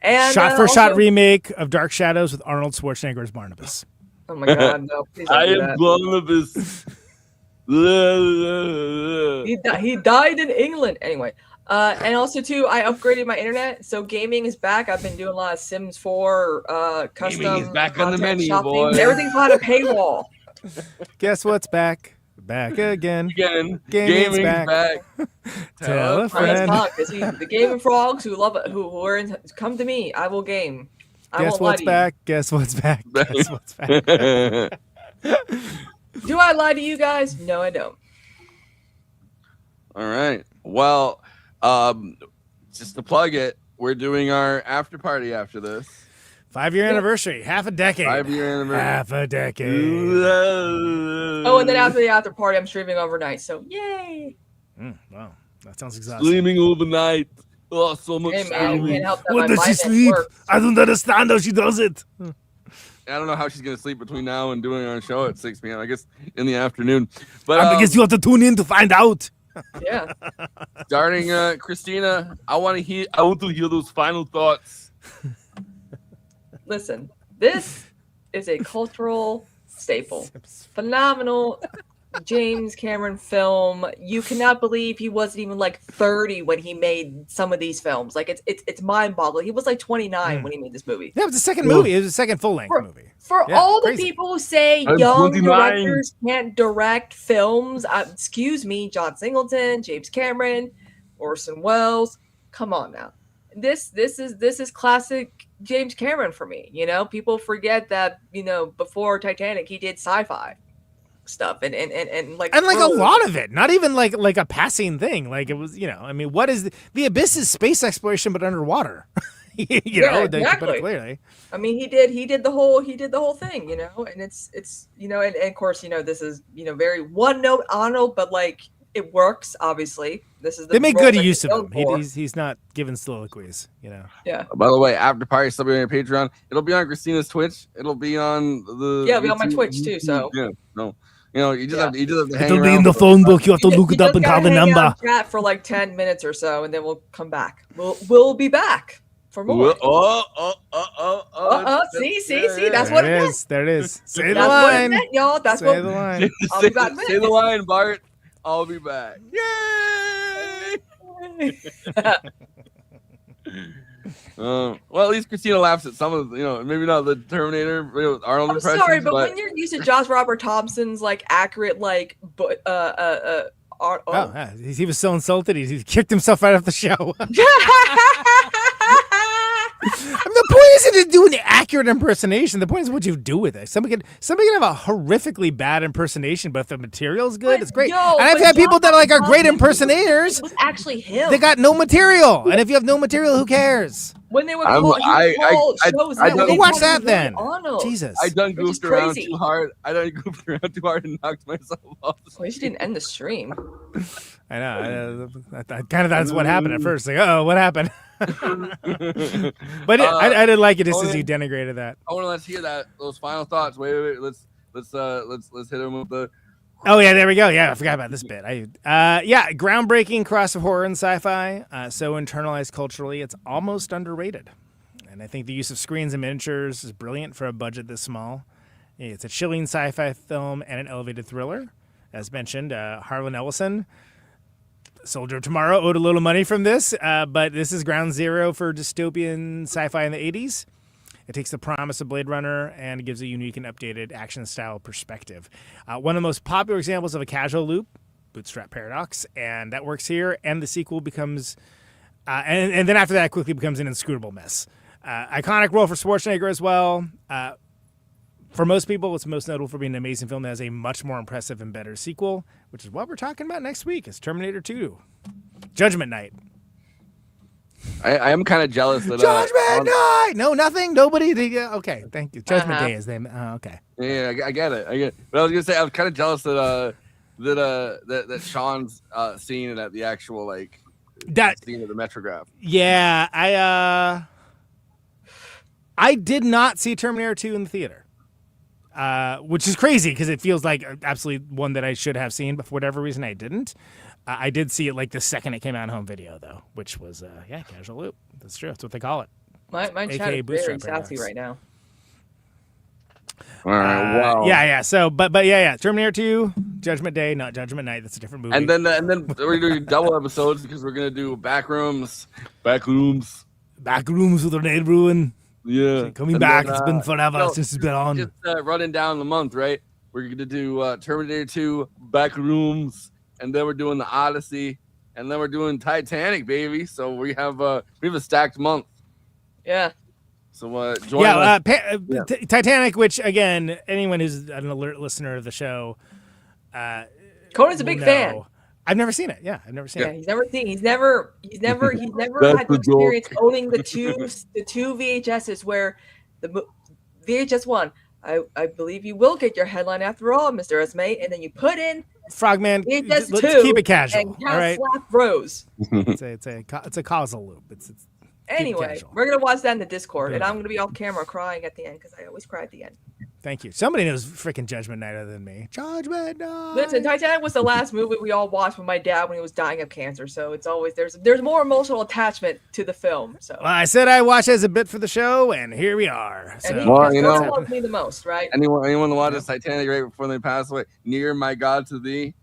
And Shot remake of Dark Shadows with Arnold Schwarzenegger as Barnabas. Oh my God, no! Please don't I do am that. Barnabas. He died in England anyway. And also too, I upgraded my internet, so gaming is back. I've been doing a lot of Sims 4, custom. Gaming is back on the menu, shopping. boy. Everything's on a paywall. Guess what's back? Back again. Gaming's back. Tell a friend. The gaming frogs who love it, who are in, come to me. I will game. Guess what's back? Guess what's back? Guess what's back? Do I lie to you guys? No, I don't. All right. Well, just to plug it, we're doing our after party after this. 5-year anniversary, half a decade. 5-year anniversary. Half a decade. Oh, and then after the after party, I'm streaming overnight. So yay! Wow, that sounds exhausting. Streaming overnight. Oh, so much. Hey man, you can't help that. When does she sleep? I don't understand how she does it. I don't know how she's gonna sleep between now and doing our show at 6 p.m. I guess in the afternoon. But I guess you have to tune in to find out. Yeah. Starting Kristina, I want to hear those final thoughts. Listen, this is a cultural staple. Phenomenal James Cameron film. You cannot believe he wasn't even like 30 when he made some of these films. Like it's mind-boggling. He was like 29 when he made this movie. Yeah, it was the second movie. It was the second full-length movie. For all the people who say young directors can't direct films, excuse me, John Singleton, James Cameron, Orson Welles, come on now. This is classic James Cameron for me. People forget that before Titanic he did sci-fi stuff and like a lot of it, not even like a passing thing. Like it was, what is the Abyss is space exploration but underwater. Exactly. To put it clearly. I mean, he did the whole thing, and it's and of course, this is very one note Arnold, but like it works. Obviously, this is they make good use of him. He's not giving soliloquies, Yeah. By the way, after party still be on your Patreon. It'll be on Christina's Twitch. It'll be on the it'll be on my Twitch too. So you just have to hang It'll around. be in the phone book. You have to look it up and call the number. Chat for like 10 minutes or so, and then we'll come back. We'll be back for more. See, that's what it meant. There it is. Say the That's line, what it meant, y'all. That's say what. the line. I'll be back. Say the line, Bart. I'll be back. Yay! Well, at least Kristina laughs at some of maybe not the Terminator Arnold impressions. I'm sorry, but when you're used to Josh Robert Thompson's like accurate he was so insulted he kicked himself out of the show. The point isn't to do an accurate impersonation. The point is what you do with it. Somebody can have a horrifically bad impersonation, but if the material's good, it's great. And I've had people that are great impersonators. It was actually him. They got no material, and if you have no material, who cares? When they were I watch that then. Arnold. Jesus, I done goofed around too hard. And knocked myself off. At least you didn't end the stream. I know. That's what happened at first. Like, what happened? But I didn't like it just as you denigrated that. I want to let's hear those final thoughts. Wait. Let's hit him with the Oh yeah, there we go. Yeah, I forgot about this bit. Yeah, groundbreaking cross of horror and sci-fi. So internalized culturally, it's almost underrated. And I think the use of screens and miniatures is brilliant for a budget this small. It's a chilling sci-fi film and an elevated thriller. As mentioned, Harlan Ellison, Soldier of Tomorrow, owed a little money from this, but this is ground zero for dystopian sci-fi in the 80s. It takes the promise of Blade Runner and gives a unique and updated action-style perspective. One of the most popular examples of a casual loop, Bootstrap Paradox, and that works here, and the sequel becomes... and then after that, it quickly becomes an inscrutable mess. Iconic role for Schwarzenegger as well. For most people, it's most notable for being an amazing film that has a much more impressive and better sequel, which is what we're talking about next week. It's Terminator 2, Judgment Night. I am kind of jealous that Judgment Night. No, nothing. Nobody. Okay, thank you. Judgment Day is them. Okay. Yeah, I get it. But I was gonna say I was kind of jealous that that Sean's seeing it at the actual scene of the Metrograph. Yeah, I did not see Terminator 2 in the theater. Which is crazy because it feels like absolutely one that I should have seen, but for whatever reason I didn't. I did see it like the second it came out on home video though, which was casual loop. That's true. That's what they call it. My chat is very sassy right now. All right. Wow. Yeah. So, but Terminator 2, Judgment Day, not Judgment Night. That's a different movie. And then we're doing double episodes because we're gonna do Backrooms with Renee Bruin. Yeah, coming back. It's been forever since it's been on. Just running down the month, right? We're going to do Terminator 2, Backrooms, and then we're doing the Odyssey, and then we're doing Titanic, baby. So we have a stacked month. Yeah. So join us. Titanic, which again, anyone who's an alert listener of the show, Conan's a big fan. I've never seen it. Yeah, I've never seen it. He's never had the experience owning the two VHSs where the VHS 1. I believe you will get your headline after all, Mr. Esme, and then you put in Frogman. VHS Let's 2 keep it casual. And all right, slap Rose. It's a causal loop. Anyway, we're gonna watch that in the Discord, and I'm gonna be off camera crying at the end because I always cry at the end. Thank you. Somebody knows freaking Judgment Night other than me. Judgment Night. Listen, Titanic was the last movie we all watched with my dad when he was dying of cancer, so it's always there's more emotional attachment to the film. So well, I said I watched it as a bit for the show, and here we are. So. And he loves me the most, right? Anyone that watches Titanic right before they pass away, near my God to thee.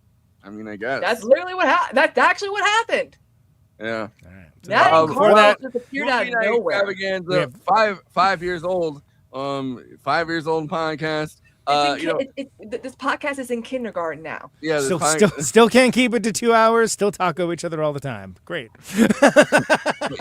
I mean, I guess that's literally what happened. That's actually what happened. Yeah. All right. That before that just appeared out of nowhere. We have 5 years old. 5 years old podcast. This podcast is in kindergarten now. Yeah, still can't keep it to 2 hours. Still talk over each other all the time. Great.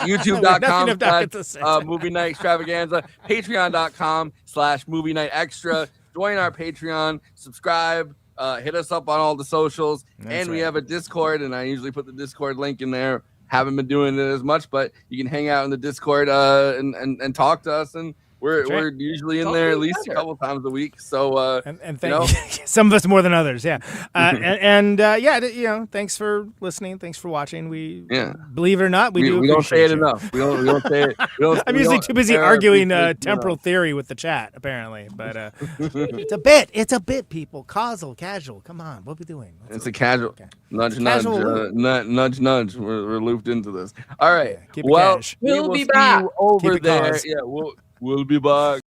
YouTube.com/, movie night extravaganza. Patreon.com/movie night extra. Join our Patreon. Subscribe. Hit us up on all the socials. We have a Discord, and I usually put the Discord link in there. Haven't been doing it as much, but you can hang out in the Discord and talk to us, and we're usually in there at least a couple times a week. So and thank you. Some of us more than others, yeah. Thanks for listening. Thanks for watching. We believe it or not, we don't say it enough. We don't say it. I'm usually too busy arguing temporal theory with the chat, apparently. But it's a bit, people. Causal, casual. Come on, what are we doing? It's a casual nudge. Nudge. We're looped into this. All right. We'll be back over there. Yeah, we'll be back.